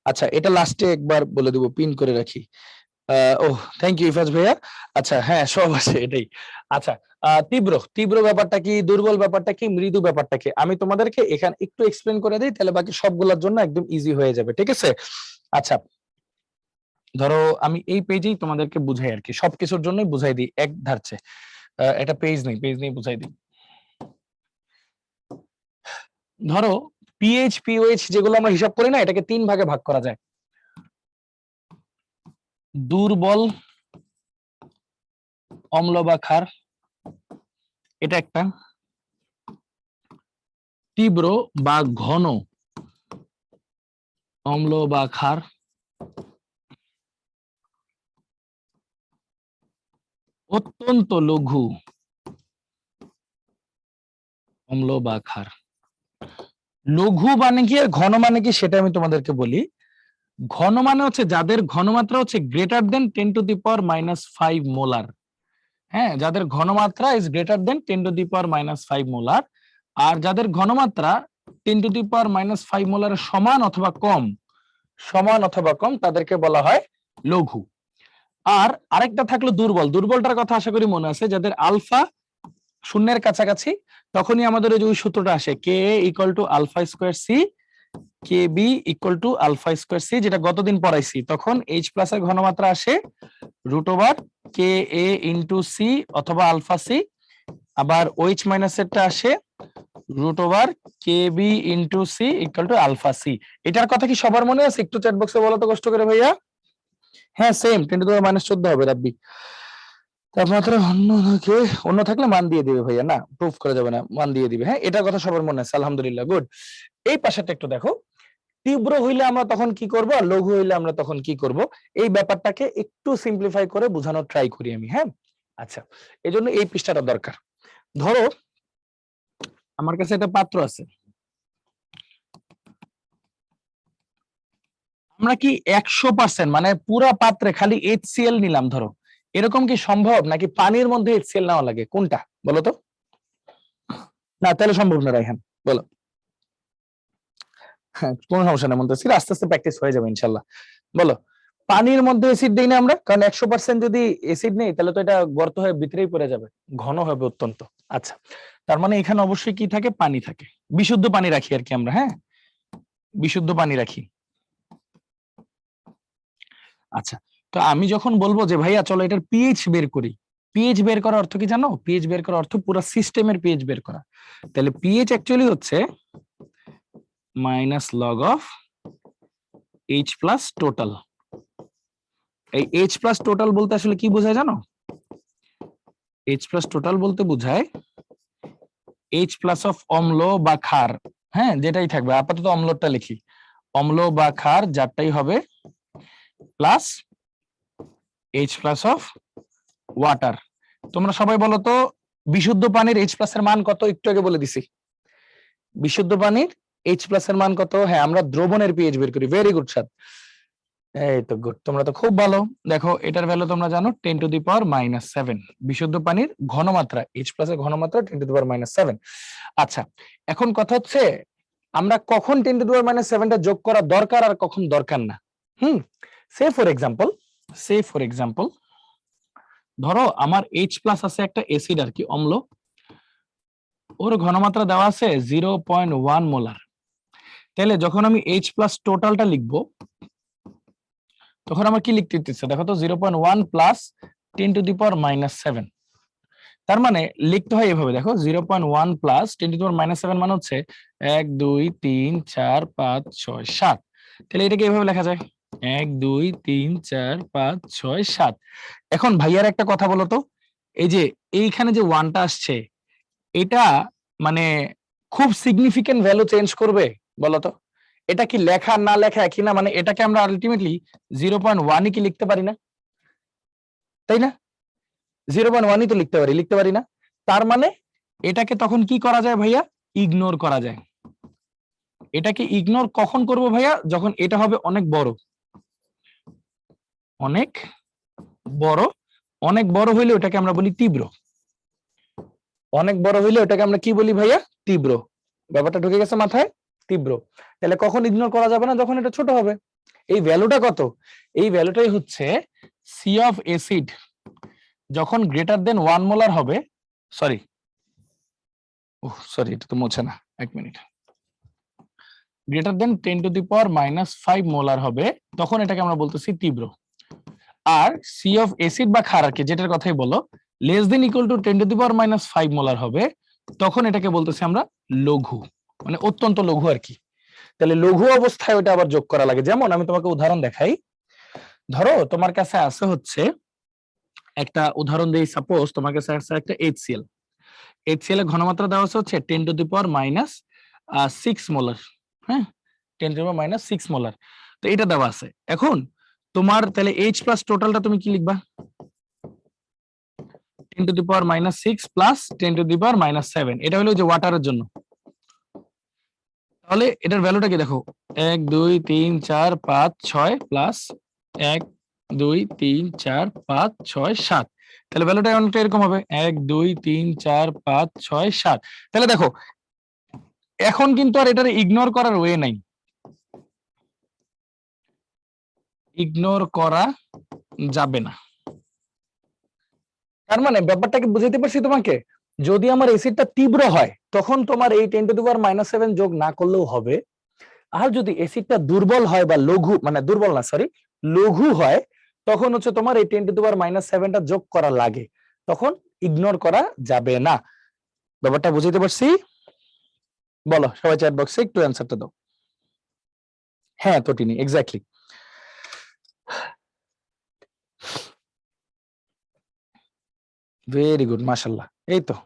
আচ্ছা এটা লাস্টে একবার বলে দিব, পিন করে রাখি। ও থ্যাংক ইউ ইফাজ ভাইয়া। আচ্ছা হ্যাঁ সব আছে এটাই। আচ্ছা তীব্র, তীব্র ব্যাপারটা কি, দুর্বল ব্যাপারটা কি, মৃদু ব্যাপারটা কি, আমি তোমাদেরকে এখানে একটু এক্সপ্লেন করে দিই, তাহলে বাকি সবগুলোর জন্য একদম ইজি হয়ে যাবে, ঠিক আছে? আচ্ছা ধরো আমি এই পেজেই তোমাদেরকে বুঝাই আর কি, সবকিছুর জন্যই বুঝাই দিই এক ধারছে, এটা পেজ নেই বুঝাই দিই। ধরো পিএইচ পিওএইচ যেগুলো আমরা হিসাব করি না, এটাকে 3 ভাগে ভাগ করা যায়। দুর্বল অম্ল বা ক্ষার এটা একটা, তীব্র বা ঘন অম্ল বা ক্ষার, অত্যন্ত লঘু অম্ল বা ক্ষার। লঘু মানে কি আর ঘন মানে কি সেটা আমি তোমাদেরকে বলি। ঘন মানে হচ্ছে যাদের ঘনমাত্রা হচ্ছে greater than 10 to the power minus 5 molar. হ্যাঁ যাদের ঘনমাত্রা is greater than 10 to the power minus 5 molar, আর যাদের ঘনমাত্রা 10 টু দি পাওয়ার মাইনাস 5 মোলারের সমান অথবা কম তাদেরকে বলা হয় লঘু। আর আরেকটা থাকলো দুর্বল, দুর্বলটার কথা আশা করি মনে আছে, যাদের আলফা শূন্যের কাছাকাছি, তখনই আমাদের ওই সূত্রটা আসে K equal to alpha square C, K b equal to alpha square C, যেটা গতদিন পড়াইছি। তখন এইচ প্লাস এর ঘনমাত্রা আসে root over K a into C অথবা আলফা সি, আবার ওইচ মাইনাস এরটা আসে root over K b into C equal to alpha C. এটার কথা কি সবার মনে আছে? একটু চ্যাট বক্সে বলো তো কষ্ট করে ভাইয়া। হ্যাঁ same 10 to the power minus 14 হবে রাব্বি। তাপমাত্রা অন্য থাকলে মান দিয়ে দিবে ভাইয়া, না প্রুফ করা যাবে না, মান দিয়ে দিবে। হ্যাঁ এটার কথা সবার মনে আছে আলহামদুলিল্লাহ গুড। এই পাশেটা একটু দেখো, তীব্র হইলে আমরা তখন কি করব আর লঘু হইলে আমরা তখন কি করব, এই ব্যাপারটাকে একটু সিম্পলিফাই করে বোঝানোর ট্রাই করি আমি। হ্যাঁ আচ্ছা এই জন্য এই পৃষ্ঠাটা দরকার। ধরো আমার কাছে একটা পাত্র আছে, আমরা কি 100% মানে পুরা পাত্রে খালি HCl নিলাম ধরো, এরকম কি সম্ভব? নাকি পানির মধ্যে HCl নেওয়া লাগে? কোনটা বলো তো? না তাহলে সম্ভব না রাইহান, বলো। হ্যাঁ কোনো সমস্যা নেই, মনে হচ্ছে আস্তে আস্তে প্র্যাকটিস হয়ে যাবে ইনশাল্লাহ। বলো পানির মধ্যে অ্যাসিড দেই না আমরা, কারণ 100% যদি অ্যাসিড নেই তাহলে তো এটা গর্ত হয়ে ভিতরেই পড়ে যাবে, ঘন হবে অত্যন্ত। আচ্ছা তার মানে এখানে অবশ্যই কি থাকে, পানি থাকে, বিশুদ্ধ পানি রাখি আর কি আমরা, হ্যাঁ বিশুদ্ধ পানি রাখি। আচ্ছা, তো আমি যখন বলবো যে ভাইয়া চলো এটার পিএইচ বের করি, পিএইচ বের করার অর্থ কি জানো? পিএইচ বের করার অর্থ পুরো সিস্টেমের পিএইচ বের করা। তাহলে পিএইচ অ্যাকচুয়ালি হচ্ছে minus log of H plus total. এই এইচ প্লাস টোটাল বলতে আসলে কি বোঝায় জানো? এইচ প্লাস টোটাল বলতে বোঝায় এইচ প্লাস অফ অম্ল বা ক্ষার, হ্যাঁ যেটাই থাকবে, আপাতত অম্লটা লিখি, অম্ল বা ক্ষার যারটাই হবে, plus H plus of water. তোমরা সবাই বলো তো বিশুদ্ধ পানির এইচ প্লাস এর মান কত? একটু আগে বলে দিছি, বিশুদ্ধ পানির এইচ প্লাস এর মান কত? হ্যাঁ আমরা দ্রবণের পিএইচ বের করি। ভেরি গুড স্যার, এই তো গুড, তোমরা তো খুব ভালো। দেখো এটার ভ্যালু তোমরা জানো 10⁻⁻7, বিশুদ্ধ পানির ঘনমাত্রা, এইচ প্লাস এর ঘনমাত্রা 10⁻⁷। আচ্ছা, এখন কথা হচ্ছে আমরা কখন 10⁻⁷ যোগ করা দরকার আর কখন দরকার না। সে ফর এক্সাম্পল ধরো আমার এইচ প্লাস আছে একটা অ্যাসিড আর কি, অম্ল, ওর ঘনমাত্রা দেওয়া আছে 0.1 মোলার। তাহলে যখন আমি এইচ প্লাস টোটালটা লিখবো তখন আমার কি লিখতে দিচ্ছে দেখো তো, 0.1 প্লাস 10⁻⁷। তার মানে লিখতে হয় এভাবে, দেখো 0.1 প্লাস 10⁻⁷ মানে হচ্ছে 1 2 3 4 5 6 7। তাহলে এটাকে এভাবে লেখা যায় 1 2 3 4 5 6 7। এখন ভাইয়ার একটা কথা বলো তো, এই যে এইখানে যে ওয়ানটা আসছে এটা মানে খুব সিগনিফিকেন্ট ভ্যালু চেঞ্জ করবে বলো তো? এটা কি লেখা না লেখা একই না? মানে এটাকে আমরা আলটিমেটলি 0.1 কি লিখতে পারি না, তাই না? 0.1 তো লিখতে পারি না? তার মানে এটাকে তখন কি করা যায় ভাইয়া? ইগনোর করা যায়। এটাকে ইগনোর কখন করব ভাইয়া? যখন এটা হবে অনেক বড়, অনেক বড়, অনেক বড় হইলে ওটাকে আমরা বলি তীব্র, অনেক বড় হইলে ওটাকে আমরা কি বলি ভাইয়া? তীব্র। ব্যাপারটা ঢুকে গেছে মাথায়? তীব্র। তাহলে কখন ইগনোর করা যাবে না? যখন এটা ছোট হবে। এই ভ্যালুটা কত? এই ভ্যালুটাই হচ্ছে সি অফ অ্যাসিড যখন গ্রেটার দেন 1 মোলার হবে, সরি এটা তো মোছে না, এক মিনিট, গ্রেটার দেন 10⁻⁻5 মোলার হবে, তখন এটাকে আমরা বলতেছি তীব্র। আর সি অফ অ্যাসিড বা ক্ষার আর কি, যেটার কথাই বলো, less than equal to 10⁻⁵ molar হবে, তখন এটাকে বলতেছি আমরা লঘু, মানে অত্যন্ত লঘু আর কি। তাহলে লঘু অবস্থায় ওটা আবার যোগ করা লাগে। যেমন আমি তোমাকে উদাহরণ দেখাই, ধরো তোমার কাছে আছে হচ্ছে একটা উদাহরণ দেই, সাপোজ তোমার কাছে আছে একটা HCl, HCl এর ঘনমাত্রা দেওয়া হচ্ছে 10⁻⁻6 মোলার, হ্যাঁ 10⁻⁻6 মোলার, তো এটা দেওয়া আছে। এখন তোমার তাহলে H প্লাস টোটালটা তুমি কি লিখবা? 10⁻⁻6 প্লাস 10⁻⁻7, এটা হলো যে ওয়াটারের জন্য। তাহলে এটার ভ্যালুটা কি দেখো, 1 2 3 4 5 6 প্লাস 1 2 3 4 5 6 7। তাহলে ভ্যালুটা অনেকটা এরকম হবে 1 2 3 4 5 6 7। তাহলে দেখো এখন কিন্তু আর এটার ইগনোর করার ওয়ে নাই, ইগনোর করা যাবে না। তার মানে ব্যাপারটা কি বুঝাইতে পারছি তোমাকে? যদি আমার অ্যাসিডটা তীব্র হয় তখন তোমার এই 10⁻⁻7 যোগ না করলেও হবে। আর যদি অ্যাসিডটা দুর্বল হয় বা লঘু, মানে দুর্বল না সরি লঘু হয়, তখন হচ্ছে তোমার এই 10⁻⁷ যোগ করা লাগে, তখন ইগনোর করা যাবে না। ব্যাপারটা বুঝাইতে পারছি? বলো সবাই চ্যাট বক্সে একটু অ্যানসারটা দাও। হ্যাঁ তটিনি, এক্স্যাক্টলি। ভেরি গুড, মাশাআল্লাহ। এই তো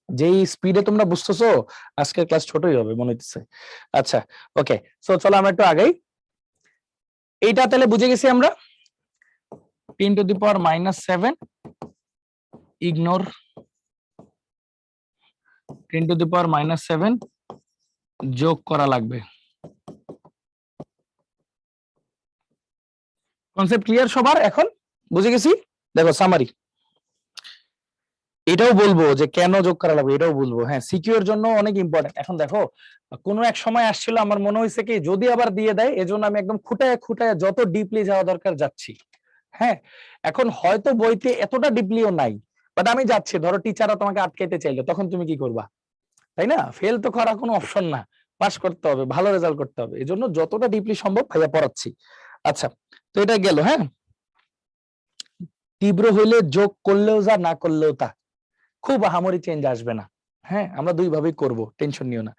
যেই স্পিডে তোমরা বুঝতেছো আজকের ক্লাস ছোটই হবে মনে হচ্ছে। আচ্ছা ওকে, সো চলো আমরা একটু আগাই। এইটা তাহলে বুঝে গেছি আমরা, 10⁻⁷ ইগনোর, 10⁻⁷ যোগ করা লাগবে। কনসেপ্ট ক্লিয়ার সবার? এখন বুঝে গেছি। দেখো সামারি, এটাও বলবো যে কেন যোগ করা লাগবে, এটাও বলবো। হ্যাঁ সিকিউর জন্য অনেক ইম্পর্টেন্ট। এখন দেখো কোনো এক সময় আসছিল, আমার মনে হয়েছে কি যদি আবার দিয়ে দেয়, এজন্য আমি একদম খুঁটায় খুঁটায় যত ডিপলি যাওয়া দরকার যাচ্ছি। হ্যাঁ এখন হয়তো বইতে এতটা ডিপলিও নাই, বাট আমি যাচ্ছি, ধরো টিচাররা তোমাকে আটকাইতে চাইলো, তখন তুমি কি করবা? তাই না? ফেল তো করা কোনো অপশন না, পাস করতে হবে, ভালো রেজাল্ট করতে হবে, এই জন্য যতটা ডিপলি সম্ভব ভাইয়া পড়াচ্ছি। আচ্ছা, তো এটা গেল। হ্যাঁ, তীব্র হইলে যোগ করলেও যা, না করলেও তা, খুব আহামরি চেঞ্জ আসবে না। হ্যাঁ, আমরা দুই ভাবেই করব, টেনশন নিও না।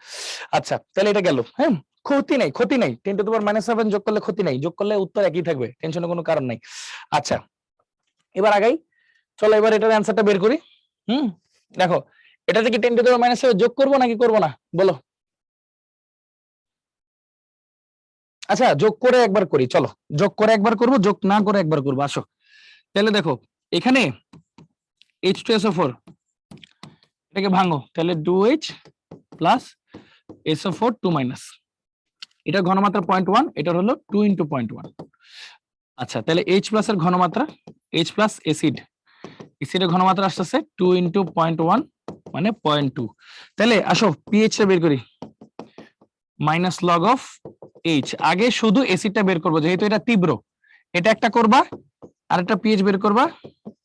আচ্ছা, তাহলে এটা গেল। হ্যাঁ, ক্ষতি নাই, ক্ষতি নাই, 10⁻⁻7 যোগ করলে ক্ষতি নাই, যোগ করলে উত্তর একই থাকবে, টেনশনের কোনো কারণ নাই। আচ্ছা, এবার আগাই, চলো এবার এটার অ্যান্সারটা বের করি। দেখো, এটাতে কি 10⁻⁻7 যোগ করবো নাকি করবো না, বলো? আচ্ছা, যোগ করে একবার করি, চলো যোগ করে একবার করবো, যোগ না করে একবার করবো, আসো। তাহলে দেখো, এখানে H2SO4 এটাকে ভাঙো, তাহলে 2H প্লাস SO4 2 এটা ঘনমাত্রা 0.1, এটার হলো 2 × 0.1। আচ্ছা, তাহলে H প্লাস এর ঘনমাত্রা, H প্লাস এসিডের ঘনমাত্রা আসতেছে 2 × 0.1 মানে 0.2। তাহলে আসো পিএইচ টা বের করি, মাইনাস লগ অফ এইচ। আগে শুধু এসিডটা বের করবো, যেহেতু এটা তীব্র, এটা একটা করবা, আর একটা পিএইচ বের করবা,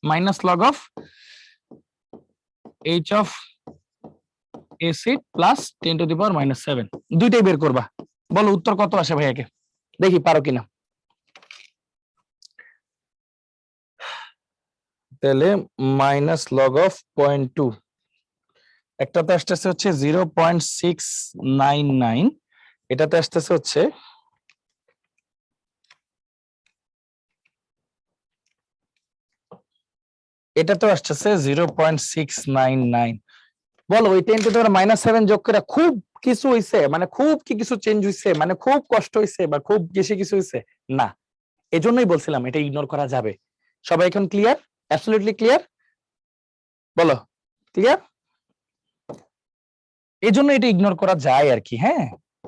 minus log of H of acid plus 10⁻⁻7, দুইটাই বের করবা। বলো উত্তর কত আসে ভাইয়াকে, দেখি পারো কিনা। তাহলে মাইনাস লগ অফ 0.2, একটাতে আসতেছে হচ্ছে 0.699, এটাতে আসতেছে হচ্ছে এটাতেও আসতেছে 0.699। বলো ওই 10⁻⁻7 যোগ করে খুব কিছু হইছে, মানে খুব কি কিছু চেঞ্জ হইছে, মানে খুব কষ্ট হইছে, বা খুব বেশি কিছু হইছে না। এজন্যই বলছিলাম এটা ইগনোর করা যাবে। সবাই এখন ক্লিয়ার? Absolutely clear? বলো ক্লিয়ার? এই জন্য এটা ইগনোর করা যায় আর কি। হ্যাঁ,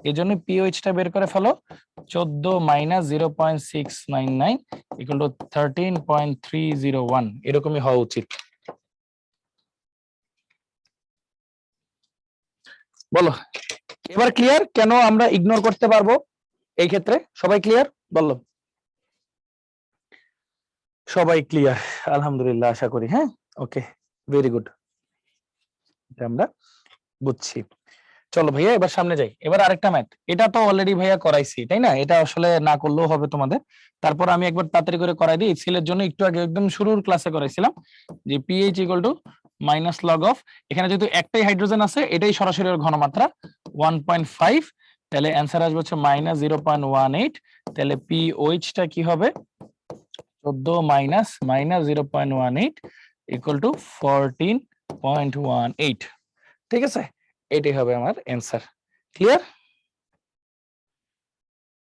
এই জন্য পিওএইচ টা বের করে ফেলো, 14 - 0.699 = 13.301, এরকমই হওয়া উচিত। বলো এবার ক্লিয়ার কেন আমরা ইগনোর করতে পারবো এই ক্ষেত্রে? সবাই ক্লিয়ার? বললো সবাই ক্লিয়ার? আলহামদুলিল্লাহ, আশা করি। হ্যাঁ, ওকে, ভেরি গুড, এটা আমরা বুঝছি। চলো ভাইয়া এবার সামনে যাই। এবার আরেকটা ম্যাথ, এটা তো অলরেডি ভাইয়া করাইছি, তাই না? এটা আসলে না করলেও হবে তোমাদের, তারপর আমি একবার তাড়াতাড়ি করে করাই দিই। সেলের জন্য একটু আগে একদম শুরুর ক্লাসে করাইছিলাম যে পিএইচ = মাইনাস লগ অফ, এখানে যেহেতু একটাই হাইড্রোজেন আছে, এটাই সরাসরি ওর ঘনমাত্রা 1.5, তাহলে অ্যান্সার আসবে হচ্ছে -0.18। তাহলে পিওএইচ টা কি হবে? 14 - -0.18 = 14.18। ঠিক আছে, এটাই হবে আমার অ্যান্সার। ক্লিয়ার?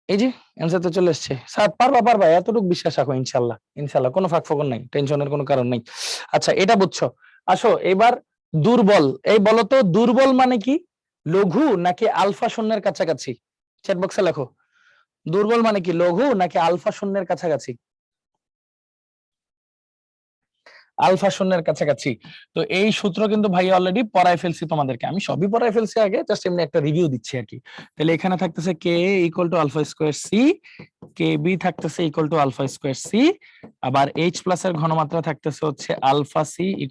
এই যে অ্যান্সার তো চলে এসেছে। স্যার পারবা পারবা, এতটুকু বিশ্বাস রাখো, ইনশাআল্লাহ ইনশাআল্লাহ, কোনো ফাঁক ফোকর নাই, টেনশনের কোনো কারণ নাই। আচ্ছা, এটা বুঝছো। আসো এবার দুর্বল, এই বলো তো দুর্বল মানে কি, লঘু নাকি আলফা শূন্যের কাছাকাছি? চ্যাট বক্সে লেখো, দুর্বল মানে কি, লঘু নাকি আলফা শূন্যের কাছাকাছি? আলফা শূন্যের কাছাকাছি। তো এই সূত্র কিন্তু ভাই অলরেডি পড়ায় ফেলছি তোমাদেরকে, আমি সবই পড়ায় ফেলছি আগে, জাস্ট এমনি একটা রিভিউ দিচ্ছি আর কি। তাহলে এখানে থাকতেছে কে = α² সি, কে বি থাকতেছে = α² সি, আবার এইচ প্লাস এর ঘনমাত্রা থাকতেছে হচ্ছে আলফা সি √,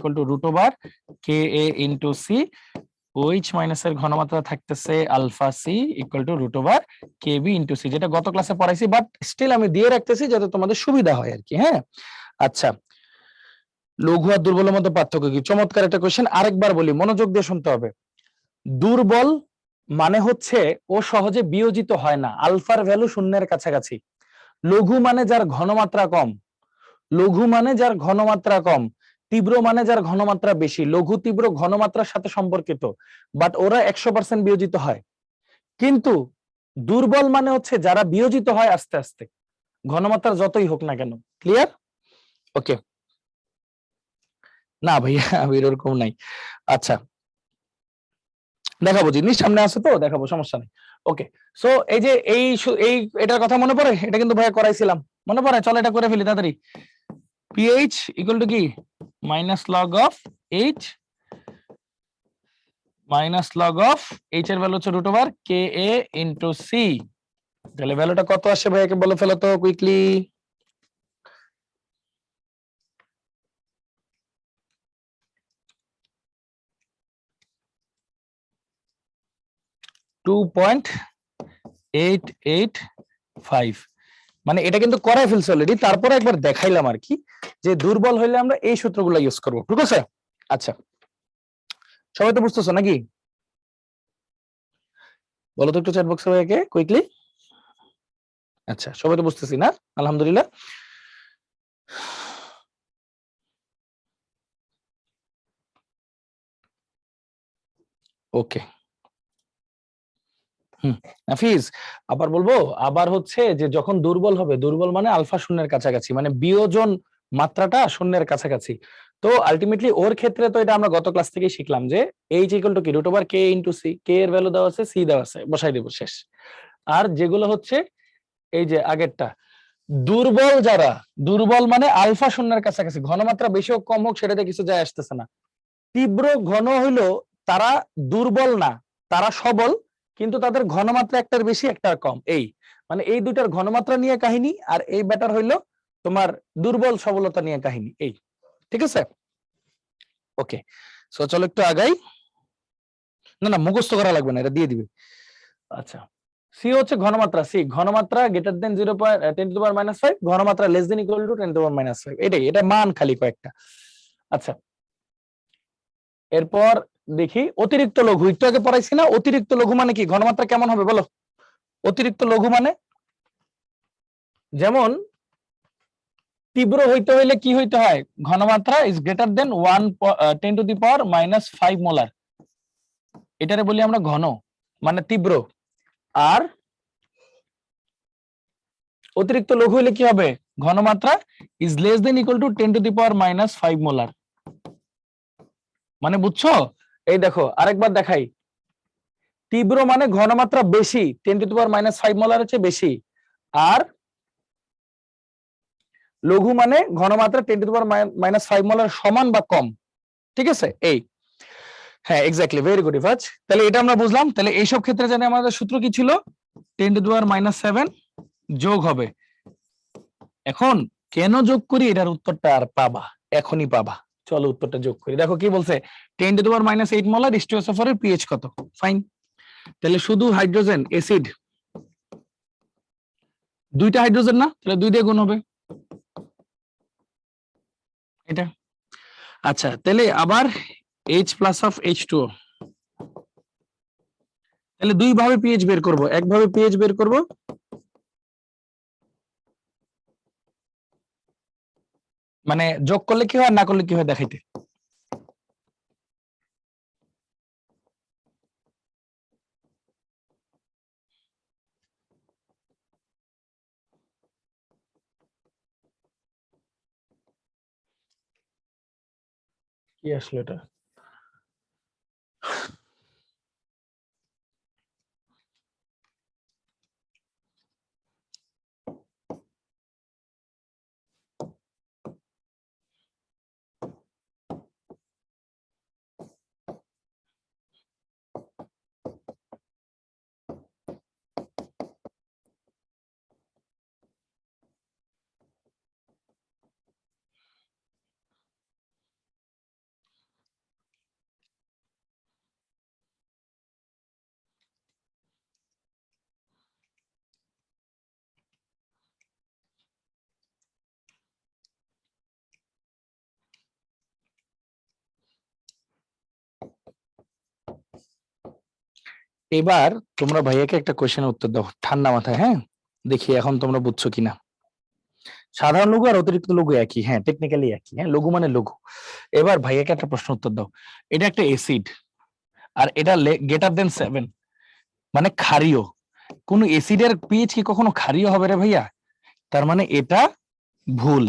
কে এ ইনটু সি, ওইচ মাইনাস এর ঘনমাত্রা থাকতেছে alpha C √, K B into C, যেটা গত ক্লাসে পড়াইছি, বাট স্টিল আমি দিয়ে রাখতেছি যাতে তোমাদের সুবিধা হয় আর কি। হ্যাঁ, আচ্ছা, লঘু আর দুর্বলের মধ্যে পার্থক্য কি? চমৎকার একটা কোশ্চেন, আরেকবার বলি, মনোযোগ দিয়ে শুনতে হবে। দুর্বল মানে হচ্ছে ও সহজে বিয়োজিত হয় না, আলফার ভ্যালু শূন্যের কাছাকাছি। লঘু মানে যার ঘনমাত্রা কম, লঘু মানে যার ঘনমাত্রা কম, তীব্র মানে যার ঘনমাত্রা বেশি। লঘু তীব্র ঘনমাত্রার সাথে সম্পর্কিত, বাট ওরা 100% বিয়োজিত হয়। কিন্তু দুর্বল মানে হচ্ছে যারা বিয়োজিত হয় আস্তে আস্তে, ঘনমাত্রা যতই হোক না কেন। ক্লিয়ার? ওকে, না ভাইয়া এরকম নাই। আচ্ছা, দেখাবো, জিনিস সামনে আছে তো দেখাবো, সমস্যা নেই। ওকে, সো এই যে এই এটার কথা মনে পড়ে, এটা কিন্তু ভাইয়া করাইছিলাম, মনে পড়ে? চলো এটা করে ফেলি তাড়াতাড়ি। পিএইচ = কি, minus log of H, minus log of H এর ভ্যালু হচ্ছে √, কে এ ইনটু সি। তাহলে ভ্যালুটা কত আসে ভাইয়াকে বলে ফেলো তো কুইকলি। 2.885, মানে এটা কিন্তু করাই ফেলছে অলরেডি, তারপরে একবার দেখাইলাম আর কি যে দুর্বল হইলে আমরা এই সূত্রগুলো ইউজ করব, ঠিক আছে? আচ্ছা, সবাই তো বুঝতেছো নাকি? বলো তো একটু চ্যাট বক্সে ভাইয়াকে কুইকলি। আচ্ছা, সবাই তো বুঝতেছি না? আলহামদুলিল্লাহ। ওকে, নাফিজ আবার বলবো, আবার হচ্ছে যে যখন দুর্বল হবে, দুর্বল মানে আলফা শূন্যের কাছাকাছি, মানে বিয়োজন মাত্রাটা শূন্যের কাছাকাছি। তো আলটিমেটলি ওর ক্ষেত্রে তো এটা আমরা গত ক্লাস থেকেই শিখলাম যে এইচ ইকুয়াল টু কি root over K into C, K এর ভ্যালু দেওয়া আছে, সি দেওয়া আছে, বসাই দেবো, শেষ। আর যেগুলো হচ্ছে এই যে আগেরটা, দুর্বল যারা, দুর্বল মানে আলফা শূন্যের কাছাকাছি, ঘনমাত্রা বেশি হোক কম হোক সেটাতে কিছু যায় আসতেছে না। তীব্র ঘন হইলো তারা দুর্বল না, তারা সবল, কিন্তু তাদের ঘনমাত্রা একটার বেশি একটার কম, এই মানে এই দুইটার ঘনমাত্রা নিয়ে কাহিনী, আর এই ব্যাটার হইলো তোমার দুর্বল সবলতা নিয়ে কাহিনী, এই, ঠিক আছে? ওকে, সো চলো একটু আগাই। না না, মুখস্থ করা লাগবে না, এটা দিয়ে দিবে। আচ্ছা, সি হচ্ছে ঘনমাত্রা, সি ঘনমাত্রা গ্রেটার দেন 0.10⁻⁵, ঘনমাত্রা লেস দেন ইকুয়াল টু 10⁻⁵, এটাই, এটা মান খালি কয়েকটা। আচ্ছা, এরপর দেখি অতিরিক্ত লঘু, একটু আগে পড়াইছি না, অতিরিক্ত লঘু মানে কি, ঘনমাত্রা কেমন হবে বলো? অতিরিক্ত লঘু মানে যেমন তীব্র হইতে হইলে কি হইতে হয়, ঘনমাত্রা ইজ গ্রেটার দেন 10⁻⁵ মোলার, এটারে বলি আমরা ঘন, মানে তীব্র। আর অতিরিক্ত লঘু হইলে কি হবে, ঘনমাত্রা is less than equal to 10⁻⁵ molar. মানে বুঝছো? এই দেখো আরেকবার দেখাই, তীব্র মানে ঘনমাত্রা বেশি, 10⁻⁵ মোলারের চেয়ে বেশি, আর লঘু মানে ঘনমাত্রা 10⁻⁵ মোলার সমান বা কম, ঠিক আছে? এই, হ্যাঁ এক্স্যাক্টলি, ভেরি গুড ইফাজ। তাহলে এটা আমরা বুঝলাম। তাহলে এইসব ক্ষেত্রে জানি আমাদের সূত্র কি ছিল, 10⁻⁷ যোগ হবে। এখন কেন যোগ করি এটার উত্তরটা আর পাবা, এখনই পাবা। চলো উত্তরটা যোগ করি। দেখো কি বলছে, 10⁻⁸ মোলার H2SO4 এর পিএইচ কত, ফাইন। তাহলে শুধু হাইড্রোজেন অ্যাসিড, দুইটা হাইড্রোজেন না, তাহলে 2 দিয়ে গুণ হবে এটা। আচ্ছা, তাহলে আবার H প্লাস অফ H2O, তাহলে দুই ভাবে পিএইচ বের করব, একভাবে পিএইচ বের করব, মানে যোগ করলে কি হয় না করলে কি হয় দেখাইতে। কি আসলে এটা, এবার তোমরা ভাইয়াকে একটা কোশ্চেনের উত্তর দাও ঠান্ডা মাথায়, হ্যাঁ দেখি এখন তোমরা বুঝছো কিনা। সাধারণ লঘু আর অতিরিক্ত লঘু একই, হ্যাঁ টেকনিক্যালি একই, হ্যাঁ লঘু মানে লঘু। এবার ভাইয়াকে একটা প্রশ্ন উত্তর দাও, এটা একটা অ্যাসিড আর এটা গ্রেটার দেন 7, মানে ক্ষারীয়। কোন অ্যাসিডের পিএইচ কি কখনো ক্ষারীয় হবে রে ভাইয়া? তার মানে এটা ভুল।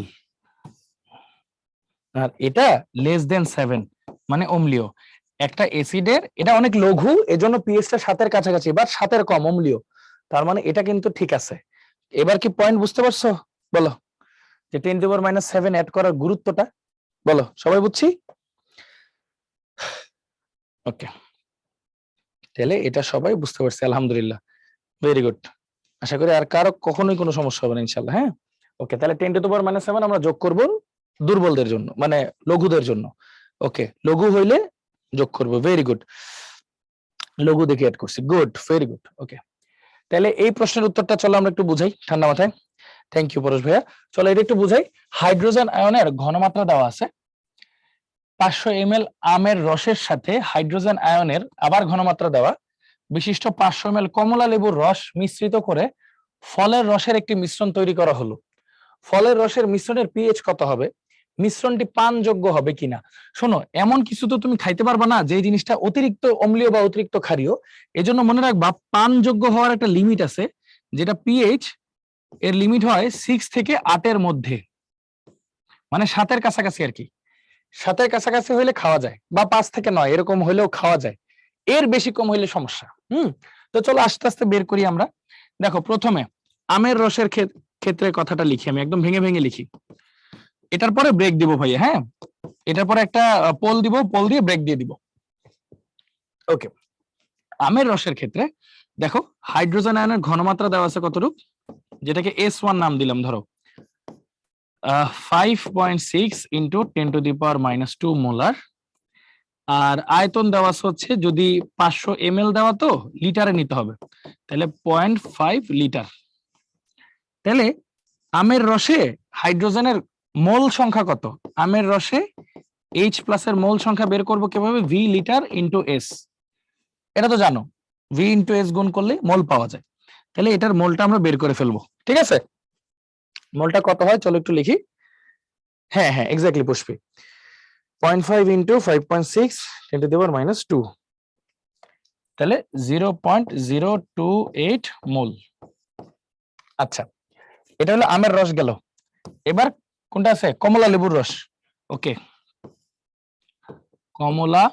আর এটা লেস দেন 7 মানে অম্লীয়। একটা অ্যাসিডের এটা অনেক লঘু, এজন্য পিএইচটা 7-এর কাছাকাছি, বাট 7-এর কম, অম্লীয়। তার মানে এটা কিন্তু ঠিক আছে। এবার কি পয়েন্ট বুঝতে পারছো বলো, যে 10⁻⁷ অ্যাড করার গুরুত্বটা বলো, সবাই বুঝছি? ওকে, তাহলে এটা সবাই বুঝতে পারছে, আলহামদুলিল্লাহ, ভেরি গুড। আশা করি আর কারো কখনোই কোনো সমস্যা হবে না ইনশাল্লাহ, হ্যাঁ। ওকে, তাহলে 10⁻⁷ আমরা যোগ করব দুর্বলদের জন্য, মানে লঘুদের জন্য। ওকে, লঘু হইলে যোগ করব, ভেরি গুড। লঘু দেখে অ্যাড করছি, গুড, ভেরি গুড, ওকে। তাহলে এই প্রশ্নের উত্তরটা চলো আমরা একটু বুঝাই ঠান্ডা মাথায়। থ্যাংক ইউ পরশ ভাইয়া। চলো এটা একটু বুঝাই। হাইড্রোজেন আয়নের ঘনমাত্রা দেওয়া আছে 500 ml আমের রসের সাথে হাইড্রোজেন আয়নের আবার ঘনমাত্রা দেওয়া বিশিষ্ট 500 ml কমলা লেবুর রস মিশ্রিত করে ফলের রসের একটি মিশ্রণ তৈরি করা হলো। ফলের রসের মিশ্রণের পিএইচ কত হবে, মিশ্রণটি পানযোগ্য হবে কিনা। শোনো, এমন কিছু তো তুমি খাইতে পারবা না যে জিনিসটা অতিরিক্ত অম্লীয় বা অতিরিক্ত ক্ষারীয়। এজন্য মনে রাখবা পানযোগ্য হওয়ার একটা লিমিট আছে, যেটা পিএইচ এর লিমিট হয় 6 থেকে 8 এর মধ্যে, মানে 7 এর কাছাকাছি আর কি। 7 এর কাছাকাছি হইলে খাওয়া যায়, বা 5 থেকে 9 এরকম হইলেও খাওয়া যায়, এর বেশি কম হইলে সমস্যা। তো চলো আস্তে আস্তে বের করি আমরা। দেখো, প্রথমে আমের রসের ক্ষেত্রে কথাটা লিখি, আমি একদম ভেঙে ভেঙে লিখি। এটার পরে ব্রেক দিব ভাইয়া, হ্যাঁ, এটার পরে একটা পোল দিব, পোল দিয়ে ব্রেক দিয়ে দিব। ওকে, আমের রসের ক্ষেত্রে দেখো হাইড্রোজেন আয়নের ঘনমাত্রা দেওয়া আছে কতটুকু, যেটাকে S1 নাম দিলাম ধরো, 5.6 ইন্টু 10⁻² মোলার। আর আয়তন দেওয়া হচ্ছে, যদি 500 ml দেওয়া তো লিটারে নিতে হবে, তাহলে 0.5 লিটার। তাহলে আমের রসে হাইড্রোজেনের মোল সংখ্যা কত, আমের রসে H প্লাস এর মোল সংখ্যা বের করব কিভাবে, V লিটার ইন্টু S। এটা তো জানো, V ইন্টু S গুণ করলে মোল পাওয়া যায়। তাহলে এটার মোলটা আমরা বের করে ফেলবো, ঠিক আছে। মোলটা কত হয় চলো একটু লিখি। হ্যাঁ হ্যাঁ, এক্স্যাক্টলি পুষ্পি, 0.5 ইন্টু 5.6 10⁻², তাহলে 0.028 মোল। আচ্ছা, এটা হলো আমের রস গেল। এবার কোনটা আছে, কমলা লেবুর রস। ওকে, কমলা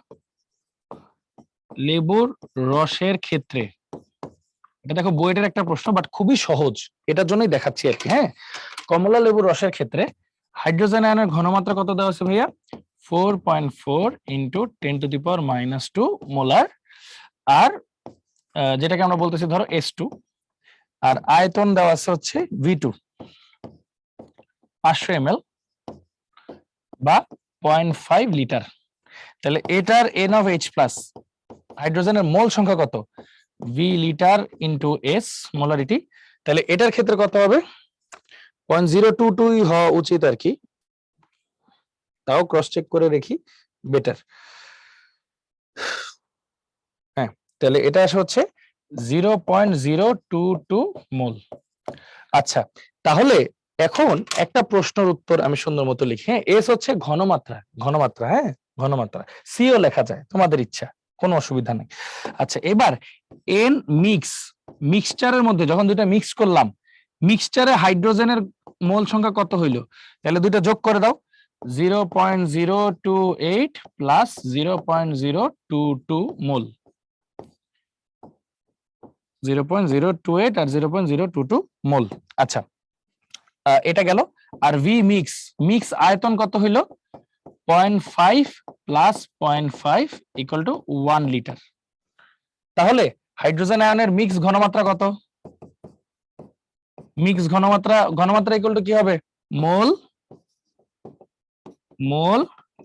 লেবুর রসের ক্ষেত্রে, এটা দেখো বইয়ের একটা প্রশ্ন, বাট খুবই সহজ, এটার জন্যই দেখাচ্ছি আর কি। হ্যাঁ, কমলা লেবুর রসের ক্ষেত্রে হাইড্রোজেন আয়নের ঘনমাত্রা কত দেওয়া আছে ভাইয়া, 4.4 ইন্টু 10⁻² মোলার। আর যেটাকে আমরা বলতেছি ধরো S2, আর আয়তন দেওয়া আছে হচ্ছে V2 500 ml বা 0.5 লিটার। তাহলে এটার N অফ H প্লাস হাইড্রোজেনের মোল সংখ্যা কত, V litre into S molarity. তাহলে এটার ক্ষেত্রে কত হবে, 0.022 হওয়া উচিত আর কি, তাও ক্রস চেক করে রেখি বেটার। হ্যাঁ, তাহলে এটা হচ্ছে 0.022 মোল। আচ্ছা, তাহলে এখন একটা প্রশ্নের উত্তর আমি সুন্দর মতো লিখি। হ্যাঁ, এস হচ্ছে ঘনমাত্রা, ঘনমাত্রা, হ্যাঁ ঘনমাত্রা, সিও লেখা যায় তোমাদের ইচ্ছা, কোনো অসুবিধা নেই। আচ্ছা, এবার এন মিক্সচারের মধ্যে যখন দুটা মিক্স করলাম, মিক্সচারে হাইড্রোজেনের মোল সংখ্যা কত হইলো, তাহলে দুইটা যোগ করে দাও, 0.028 প্লাস 0.022 মোল, 0.028 আর 0.022 মোল। আচ্ছা, এটা গেল। আর ভি মিক্স আয়তন কত হইল, 0.5 প্লাস 0.5 ইকুয়াল টু 1 লিটার। তাহলে হাইড্রোজেন আয়নের মিক্স ঘনমাত্রা কত, মিক্স ঘনমাত্রা ইকুয়াল টু কি হবে, মোল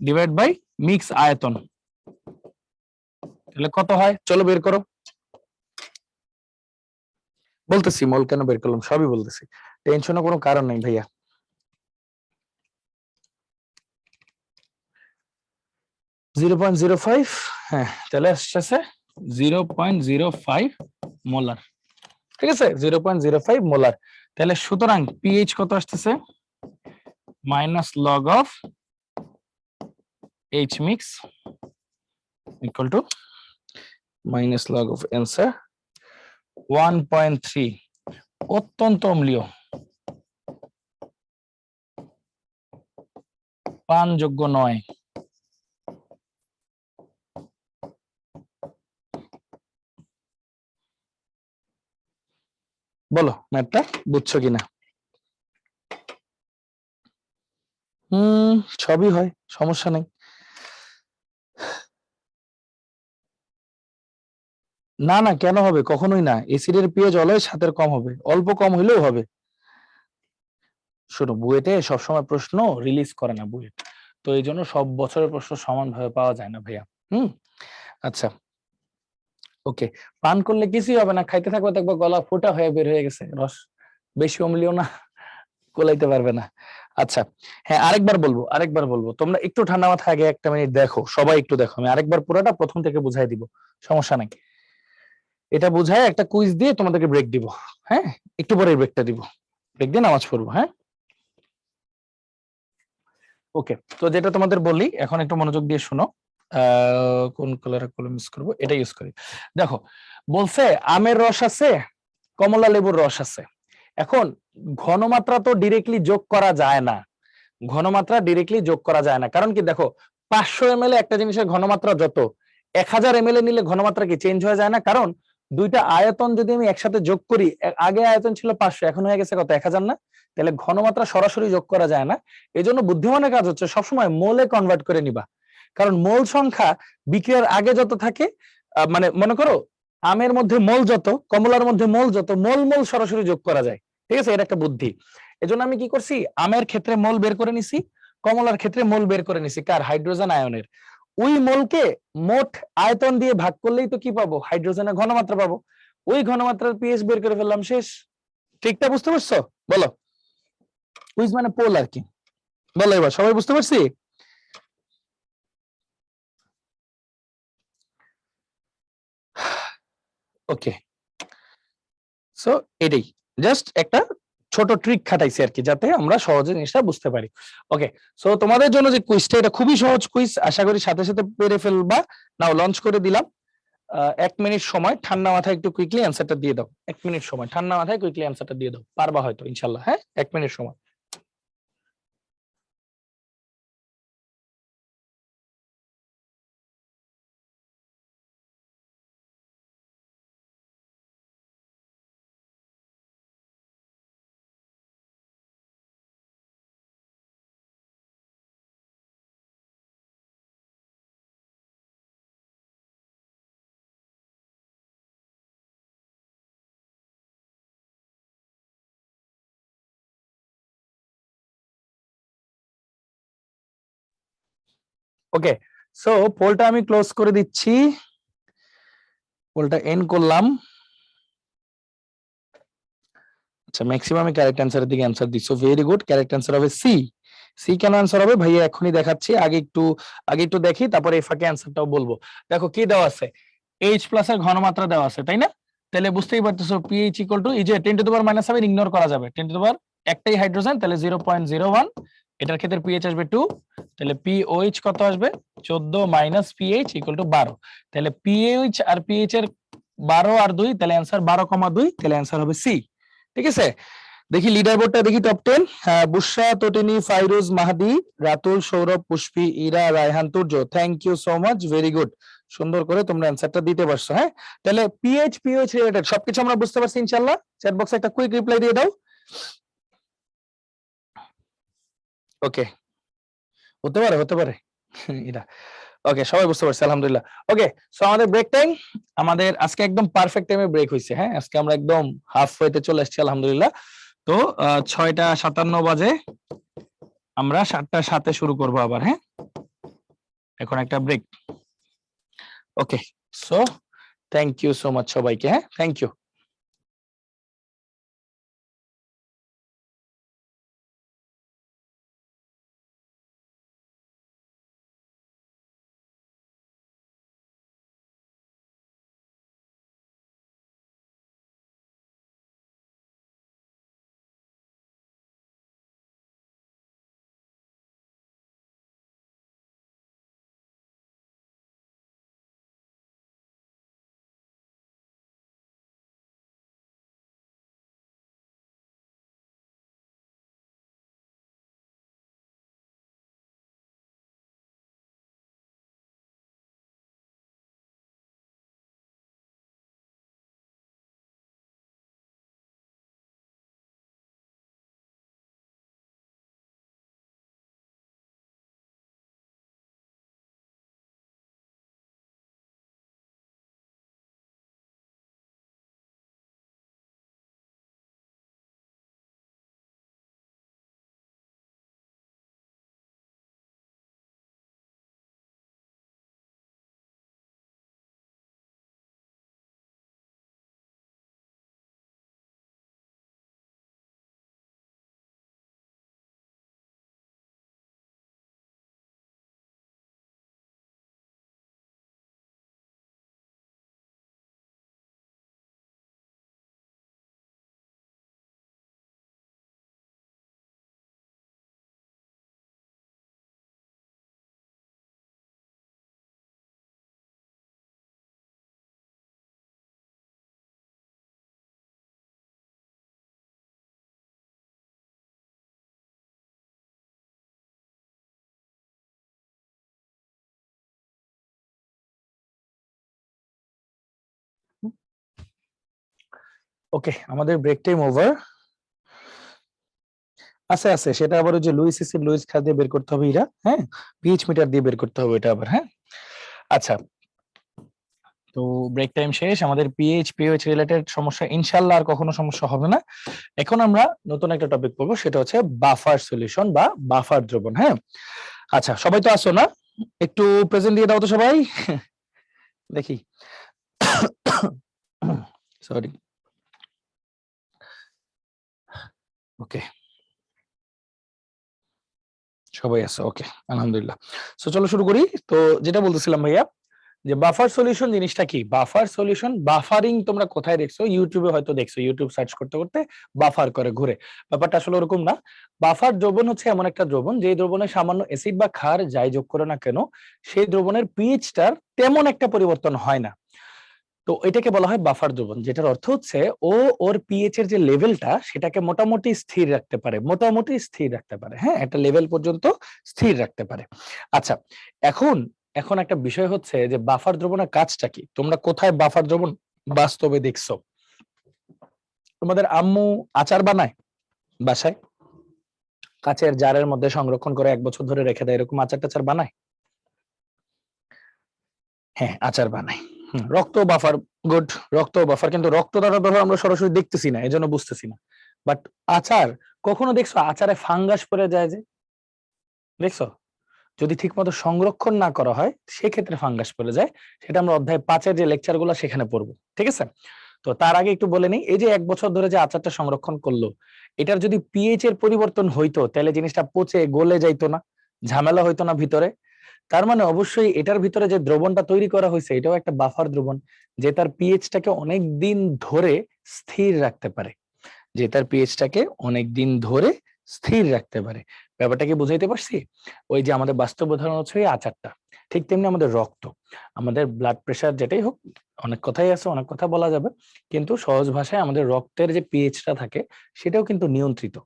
ডিভাইড বাই মিক্স আয়তন। তাহলে কত হয় চলো বের করো। বলতেছি মোল কেন বের করলাম সবই বলতেছি, টেনশনের কোনো কারণ নেই ভাইয়া। .05, হ্যাঁ, তাহলে আসছে 0.05 মোলার, ঠিক আছে, 0.05 মোলার। তাহলে সুতরাং পিএইচ কত আসতেছে, minus log of H mix equal to minus log of answer 1.3, অত্যন্ত অম্লীয়, পানযোগ্য নয়। বলো ম্যাথটা বুঝছো কিনা। সবই হয়, সমস্যা নেই। না না, কেন হবে, কখনোই না, এসিডের পিএইচ অলওয়েজ 7 এর কম হবে, অল্প কম হইলেও হবে। শোনো, বুয়েটে সবসময় প্রশ্ন রিলিজ করে না বুয়েট, তো এই জন্য সব বছরের প্রশ্ন সমানভাবে পাওয়া যায় না ভাইয়া। আচ্ছা, ওকে, পান করলে কিছুই হবে না, খাইতে থাকবে দেখবো গলা ফোটা হয়ে বের হয়ে গেছে রস, বেশি অম্লীয় না, কোলাইতে পারবে না। আচ্ছা, হ্যাঁ আরেকবার বলবো, তোমরা একটু ঠান্ডা মাথায় আগে একটা মিনিট দেখো, সবাই একটু দেখো, আমি আরেকবার পুরোটা প্রথম থেকে বুঝাই দিব, সমস্যা নাই। এটা বুঝায় একটা কুইজ দিয়ে তোমাদেরকে ব্রেক দিব। হ্যাঁ, একটু পরে ব্রেকটা দিব, ব্রেক দিয়ে নামাজ পড়বো। হ্যাঁ, ওকে। তো যেটা তোমাদের বলি, এখন একটু মনোযোগ দিয়ে শোনো। কোন কালার কলম ইউজ করবো, এটা ইউজ করি। দেখো, বলছে আমের রস আছে, কমলা লেবুর রস আছে। এখন ঘনমাত্রা তো ডিরেক্টলি যোগ করা যায় না, ঘনমাত্রা ডিরেক্টলি যোগ করা যায় না, কারণ কি দেখো, 500 ml একটা জিনিসের ঘনমাত্রা যত, 1000 ml নিলে ঘনমাত্রা কি চেঞ্জ হয়ে যায় না? কারণ দুইটা আয়তন যদি আমি একসাথে যোগ করি, আগে আয়তন ছিল 500, এখন হয়ে গেছে কত, 1000 না? তাহলে ঘনমাত্রা সরাসরি যোগ করা যায় না। এই জন্য বুদ্ধিমানের কাজ হচ্ছে সবসময় মোলে কনভার্ট করে নিবা, কারণ মোল সংখ্যা বিক্রিয়ার আগে যত থাকে, মানে মনে করো আমের মধ্যে মোল যত, কমলার মধ্যে মোল যত, মোল মোল সরাসরি যোগ করা যায়। ঠিক আছে, এটা একটা বুদ্ধি। এজন্য আমি কি করছি, আমের ক্ষেত্রে মোল বের করে নিছি, কমলার ক্ষেত্রে মোল বের করে নিছি, কার, হাইড্রোজেন আয়নের। ওই মোলকে মোট আয়তন দিয়ে ভাগ করলেই তো কি পাবো, হাইড্রোজেনের ঘনমাত্রা পাবো। ওই ঘনমাত্রার পিএইচ বের করে ফেললাম, শেষ। ঠিকটা বুঝতে পারছো? বলো, কুইজ মানে পোল আর কি। বলো এবার, সবাই বুঝতে পারছি? ওকে, সো এটাই জাস্ট একটা ছোট ট্রিক খাটাইছি আর কি, যাতে আমরা সহজে জিনিসটা বুঝতে পারি। ওকে, সো তোমাদের জন্য যে কুইজটা, এটা খুবই সহজ কুইজ, আশা করি সাথে সাথে পেরে ফেলবা। নাও লঞ্চ করে দিলাম। 1 মিনিট সময়, ঠান্ডা মাথায় একটু কুইকলি অ্যান্সারটা দিয়ে দাও। 1 মিনিট সময়, ঠান্ডা মাথায় কুইকলি অ্যান্সারটা দিয়ে দাও, পারবা হয়তো ইনশাল্লাহ। হ্যাঁ, 1 মিনিট সময়। ওকে, সো পোলটা আমি ক্লোজ করে দিচ্ছি, পোলটা এন্ড করলাম। আচ্ছা, ম্যাক্সিমাম কারেক্ট অ্যান্সারের দিকে অ্যান্সার দিছো, ভেরি গুড। কারেক্ট অ্যান্সার হবে সি। সি কেন অ্যান্সার হবে ভাইয়া এখনই দেখাচ্ছি, আগে একটু দেখি, তারপরে এই ফাঁকে অ্যান্সারটাও বলবো। দেখো কি দেওয়া আছে, এইচ প্লাস এর ঘনমাত্রা দেওয়া আছে, তাই না? তাহলে বুঝতেই পারতেছো পিএইচ ইকুয়াল টু, এই যে 10⁻⁻7 ইগনোর করা যাবে, 10 একটাই হাইড্রোজেন, তাহলে 0.01, এটার ক্ষেত্রে পিএইচ আসবে 2, তাহলে পিওএইচ কত আসবে, 14 মাইনাস পিএইচ ইকুয়াল টু 12। তাহলে পিএইচ আর পিএইচ এর 12 আর 2, তাহলে অ্যান্সার 12,2, তাহলে অ্যান্সার হবে সি। ঠিক আছে, দেখি লিডার বোর্ডটা, দেখি টপ 10। হ্যাঁ, Bushra, Tatini, Fairuz, Mahadi, Ratul, Sourav, Pushpi, Ira, Raihan, Turjo, thank you so much, very good. সুন্দর করে তোমরা অ্যান্সারটা দিতে পারছো। হ্যাঁ, তাহলে পিএইচ রিলেটেড সবকিছু আমরা বুঝতে পারছি ইনশাআল্লাহ। চ্যাট বক্সে একটা কুইক রিপ্লাই দিয়ে দাও। ওকে, হতে পারে এটা। ওকে, সবাই বুঝতে পারছি, আলহামদুলিল্লাহ। ওকে, সো আমাদের ব্রেক টাইম, আমাদের আজকে একদম পারফেক্ট টাইমে ব্রেক হয়েছে। হ্যাঁ, আজকে আমরা একদম হাফ ওয়েতে চলে এসেছি, আলহামদুলিল্লাহ। তো 6টা 57 বাজে, আমরা 7টা 7-এ শুরু করবো আবার। হ্যাঁ, এখন একটা break. Okay, so thank you so much সবাইকে। হ্যাঁ, থ্যাংক ইউ। ওকে, আমাদের ব্রেক টাইম ওভার। আছে সেটা আবার ওই যে লুইস এসিড লুইস ক্ষার দিয়ে বের করতে হবে এরা, হ্যাঁ, পিএইচ মিটার দিয়ে বের করতে হবে এটা আবার, হ্যাঁ। আচ্ছা, তো ব্রেক টাইম শেষ, আমাদের পিএইচ রিলেটেড সমস্যা ইনশাআল্লাহ আর কখনো সমস্যা হবে না। এখন আমরা নতুন একটা টপিক পড়বো, সেটা হচ্ছে বাফার সলিউশন বা বাফার দ্রবণ, হ্যাঁ। আচ্ছা, সবাই তো আসো না? একটু প্রেজেন্ট দিয়ে দাও তো সবাই। দেখি, সরি, ওকে, সবাই আছে, ওকে, আলহামদুলিল্লাহ। সো চলো শুরু করি। তো যেটা বলতেছিলাম ভাইয়া, যে বাফার সলিউশন জিনিসটা কি, বাফার সলিউশন, বাফারিং তোমরা কোথায় দেখছো? ইউটিউবে হয়তো দেখছো, ইউটিউব সার্চ করতে করতে বাফার করে ঘুরে। ব্যাপারটা আসলে ওরকম না। বাফার দ্রবণ হচ্ছে এমন একটা দ্রবণ, যে দ্রবণে সামান্য অ্যাসিড বা ক্ষার যাই যোগ করে না কেন, সেই দ্রবণের পিএইচটার তেমন একটা পরিবর্তন হয় না। তো এটাকে বলা হয় বাফার দ্রবণ, যেটার অর্থ হচ্ছে ও ওর পিএইচ এর যে লেভেলটা সেটাকে মোটামুটি স্থির রাখতে পারে, মোটামুটি স্থির রাখতে পারে, হ্যাঁ, একটা লেভেল পর্যন্ত স্থির রাখতে পারে। আচ্ছা, এখন এখন একটা বিষয় হচ্ছে যে বাফার দ্রবণের কাজটা কি, তোমরা কোথায় বাফার দ্রবণ বাস্তবে দেখছো? তোমাদের আম্মু আচার বানায় বাসায়, কাচের জারের মধ্যে সংরক্ষণ করে 1 বছর ধরে রেখে দেয়, এরকম আচার টাচার বানায়? হ্যাঁ, আচার বানায়। রক্ত বাফার, গুড, রক্ত বাফার, কিন্তু রক্ত দ্বারা ধরো আমরা সরাসরি দেখতেছি না, এজন্য বুঝতেছি না। বাট আচার, কখনো দেখছো আচারে ফাঙ্গাস পড়ে যায় যে, দেখছো? যদি ঠিকমতো সংরক্ষণ না করা হয় সেক্ষেত্রে ফাঙ্গাস পড়ে যায়। সেটা আমরা অধ্যায় 5-এর যে লেকচার গুলো সেখানে পড়বো, ঠিক আছে? তো তার আগে একটু বলে নিই, এই যে 1 বছর ধরে যে আচারটা সংরক্ষণ করলো, এটার যদি পিএইচ এর পরিবর্তন হইতো তাহলে জিনিসটা পচে গলে যাইতো না, ঝামেলা হইতো না ভিতরে। তার মানে অবশ্যই এটার ভিতরে যে দ্রবণটা তৈরি করা হয়েছে এটাও একটা বাফার দ্রবণ, যে তার পিএইচটাকে অনেক দিন ধরে স্থির রাখতে পারে, যে তার পিএইচটাকে অনেক দিন ধরে স্থির রাখতে পারে। ব্যাপারটা কি বুঝাইতে পারছি? ওই যে আমাদের বাস্তব উদাহরণ হচ্ছে এই আচারটা, ঠিক তেমনি আমাদের রক্ত, আমাদের ব্লাড প্রেশার যেটাই হোক, অনেক কথাই আছে, অনেক কথা বলা যাবে, কিন্তু সহজ ভাষায় আমাদের রক্তের যে পিএইচটা থাকে সেটাও কিন্তু নিয়ন্ত্রিত।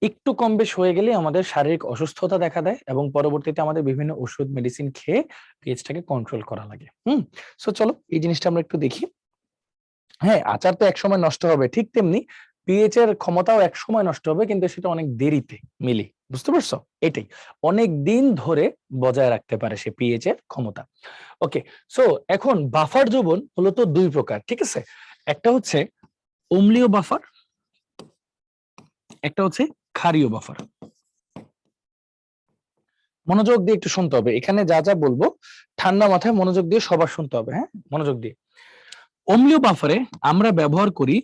একটু কম বেশ হয়ে গেলে আমাদের শারীরিক অসুস্থতা দেখা দেয় এবং পরবর্তীতে আমাদের বিভিন্ন ওষুধ মেডিসিন খেয়ে পিএইচটাকে কন্ট্রোল করা লাগে। সো চলো এই জিনিসটা আমরা একটু দেখি। হ্যাঁ, আচার তো একসময় নষ্ট হবে, ঠিক তেমনি পিএইচ এর ক্ষমতাও একসময় নষ্ট হবে, কিন্তু সেটা অনেক দেরিতে মিলি, বুঝতে পারছো? এটাই অনেক দিন ধরে বজায় রাখতে পারে সে পিএইচ এর ক্ষমতা। ওকে, সো এখন বাফার দ্রবণ মূলত 2 প্রকার, ঠিক আছে? একটা হচ্ছে অম্লীয় বাফার, একটা হচ্ছে ক্ষারীয় বাফার। মনোযোগ দিয়ে একটু শুনতে হবে, এখানে যা যা বলবো ঠান্ডা মাথায় মনোযোগ দিয়ে সবার শুনতে হবে, হ্যাঁ, মনোযোগ দিয়ে। অম্লীয় বাফারে আমরা ব্যবহার করি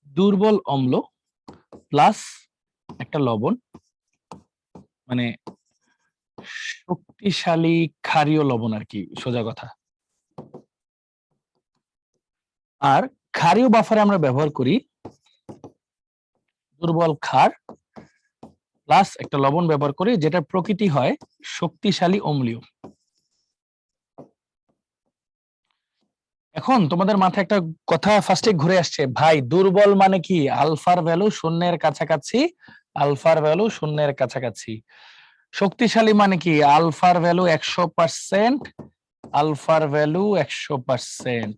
দুর্বল অম্ল প্লাস একটা লবণ, মানে শক্তিশালী ক্ষারীয় লবণ আর কি, সোজা কথা। আর ক্ষারীয় বাফারে আমরা ব্যবহার করি দুর্বল ক্ষার প্লাস একটা লবণ ব্যবহার করি, যেটা প্রকৃতি হয় শক্তিশালী অম্লীয়। এখন তোমাদের মাথায় একটা কথা ফার্স্টে ঘুরে আসছে, ভাই দুর্বল মানে কি? আলফার ভ্যালু শূন্যের কাছাকাছি, আলফার ভ্যালু শূন্যের কাছাকাছি। শক্তিশালী মানে কি? আলফার ভ্যালু 100%, আলফার ভ্যালু 100%,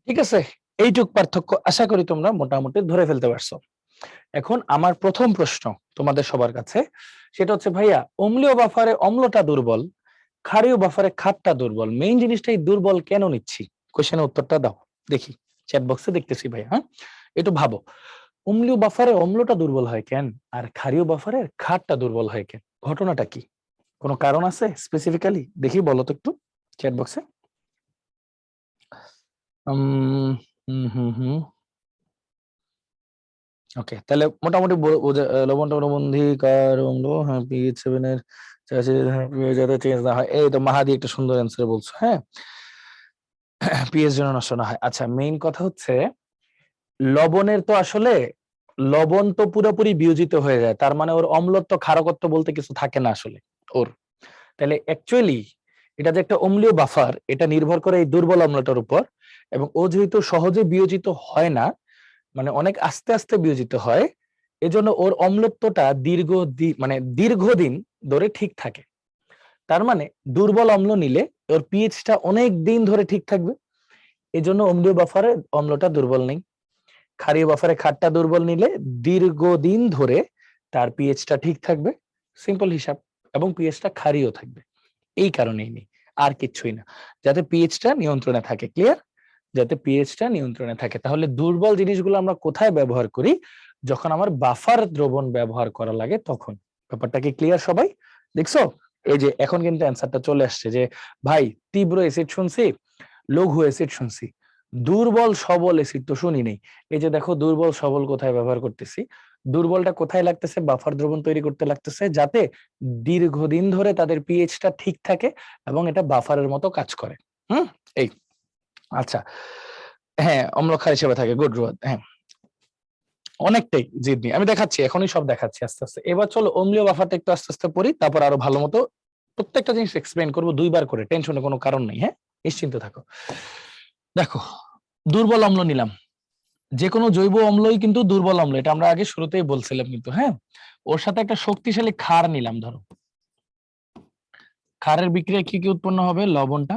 ঠিক আছে? এইটুক পার্থক্য আশা করি তোমরা মোটামুটি ধরে ফেলতে পারছো। এখন আমার প্রথম প্রশ্ন তোমাদের সবার কাছে, সেটা হচ্ছে ভাইয়া অম্লীয় বাফারে অম্লটা দুর্বল, ক্ষারীয় বাফারে ক্ষারটা দুর্বল, মেইন জিনিসটাই দুর্বল কেন নিচ্ছি? কোশ্চেনের উত্তরটা দাও দেখি, চ্যাট বক্সে দেখতেছি ভাই, হ্যাঁ, একটু ভাবো। অম্লীয় বাফারে অম্লটা দুর্বল হয় কেন আর ক্ষারীয় বাফারে ক্ষারটা দুর্বল হয় কেন? ঘটনাটা কি? কোনো কারণ আছে স্পেসিফিক্যালি? দেখি বলো তো একটু চ্যাট বক্সে। ওকে, তাহলে মোটামুটি লবণটা অনুবন্ধীকার অম্ল, হ্যাঁ, পিএইচ 7 এর যাতে চেঞ্জ না হয়, এই তো মাহাদি একটা সুন্দর অ্যান্সার বলছো, হ্যাঁ, পিএইচ যেন নষ্ট না হয়। আচ্ছা, মেইন কথা হচ্ছে লবণের তো আসলে লবণ তো পুরোপুরি বিয়োজিত হয়ে যায়, তার মানে ওর অম্লত্ব ক্ষারকত্ব বলতে কিছু থাকে না আসলে ওর। তাহলে অ্যাকচুয়ালি এটা যে একটা অম্লীয় বাফার, এটা নির্ভর করে এই দুর্বল অম্লটার উপর, এবং ও যেহেতু সহজে বিয়োজিত হয় না, মানে অনেক আস্তে আস্তে বিয়োজিত হয়, এজন্য ওর অম্লত্বটা মানে দীর্ঘদিন ধরে ঠিক থাকে। তার মানে দুর্বল অম্ল নিলে ওর পিএইচটা অনেক দিন ধরে ঠিক থাকবে, এই জন্য অম্লীয় বাফারে অম্লটা দুর্বল নেই, ক্ষারীয় বাফারে ক্ষারটা দুর্বল নিলে দীর্ঘদিন ধরে তার পিএইচটা ঠিক থাকবে, সিম্পল হিসাব, এবং পিএইচটা ক্ষারীয় থাকবে। এই কারণেই নেই, আর কিছুই না, যাতে পিএইচটা নিয়ন্ত্রণে থাকে। ক্লিয়ার? যাতে পিএইচটা নিয়ন্ত্রণে থাকে। তাহলে দুর্বল জিনিসগুলো আমরা কোথায় ব্যবহার করি? যখন আমার বাফার দ্রবণ ব্যবহার করা লাগে তখন। ব্যাপারটা কি ক্লিয়ার সবাই? দেখছো, এই যে এখন কিন্তু অ্যান্সারটা চলে আসছে যে ভাই তীব্র অ্যাসিড শুনছি, লঘু অ্যাসিড শুনছি, দুর্বল সবল অ্যাসিড তো শুনি নেই। এই যে দেখো দুর্বল সবল কোথায় ব্যবহার করতেছি, দুর্বলটা কোথায় লাগতেছে? বাফার দ্রবণ তৈরি করতে লাগতেছে, যাতে দীর্ঘদিন ধরে তাদের পিএইচটা ঠিক থাকে এবং এটা বাফারের মতো কাজ করে। এই আচ্ছা, হ্যাঁ অম্লক্ষার হিসেবে থাকে। গুড রোদ, হ্যাঁ অনেকটাই জিদ আমি দেখাচ্ছি, এখনই সব দেখাচ্ছি আস্তে আস্তে। এবার চলো অম্লীয় বাফারটা একটু আস্তে আস্তে পড়ি, তারপর আরো ভালো মতো প্রত্যেকটা জিনিস এক্সপ্লেইন করবো 2বার করে, টেনশনের কোনো কারণ নেই। হ্যাঁ নিশ্চিন্ত থাকো। দেখো দুর্বল অম্ল নিলাম, যে কোনো জৈব অম্লই কিন্তু দুর্বল অম্ল, এটা আমরা আগে শুরুতেই বলছিলাম কিন্তু। হ্যাঁ, ওর সাথে একটা শক্তিশালী ক্ষার নিলাম। ধরো ক্ষারের বিক্রিয়া কি কি উৎপন্ন হবে? লবণটা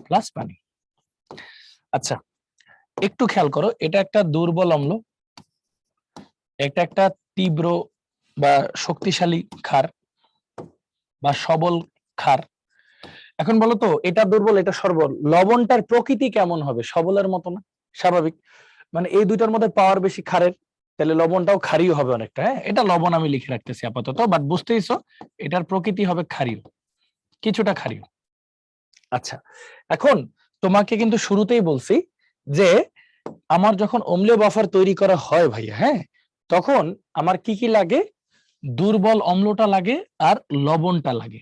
প্লাস পানি। আচ্ছা একটু খেয়াল করো, এটা একটা দুর্বল অম্ল, এটা একটা তীব্র বা শক্তিশালী ক্ষার বা সবল ক্ষার। এখন বলো তো, এটা দুর্বল এটা সবল, লবণটার প্রকৃতি কেমন হবে? সবলের মতো না? স্বাভাবিক, মানে এই দুইটার মধ্যে পাওয়ার বেশি ক্ষারের, তাহলে লবণটাও ক্ষারীয় হবে অনেকটা। হ্যাঁ, এটা লবণ আমি লিখে রাখতেছি আপাতত, বাট বুঝতেইছো এটার প্রকৃতি হবে ক্ষারীয়, কিছুটা ক্ষারীয়। আচ্ছা এখন তোমাকে কিন্তু শুরুতেই বলছি যে আমার যখন অম্লীয় বাফার তৈরি করা হয় ভাইয়া, হ্যাঁ তখন আমার কি কি লাগে? দুর্বল অম্লটা লাগে আর লবণটা লাগে।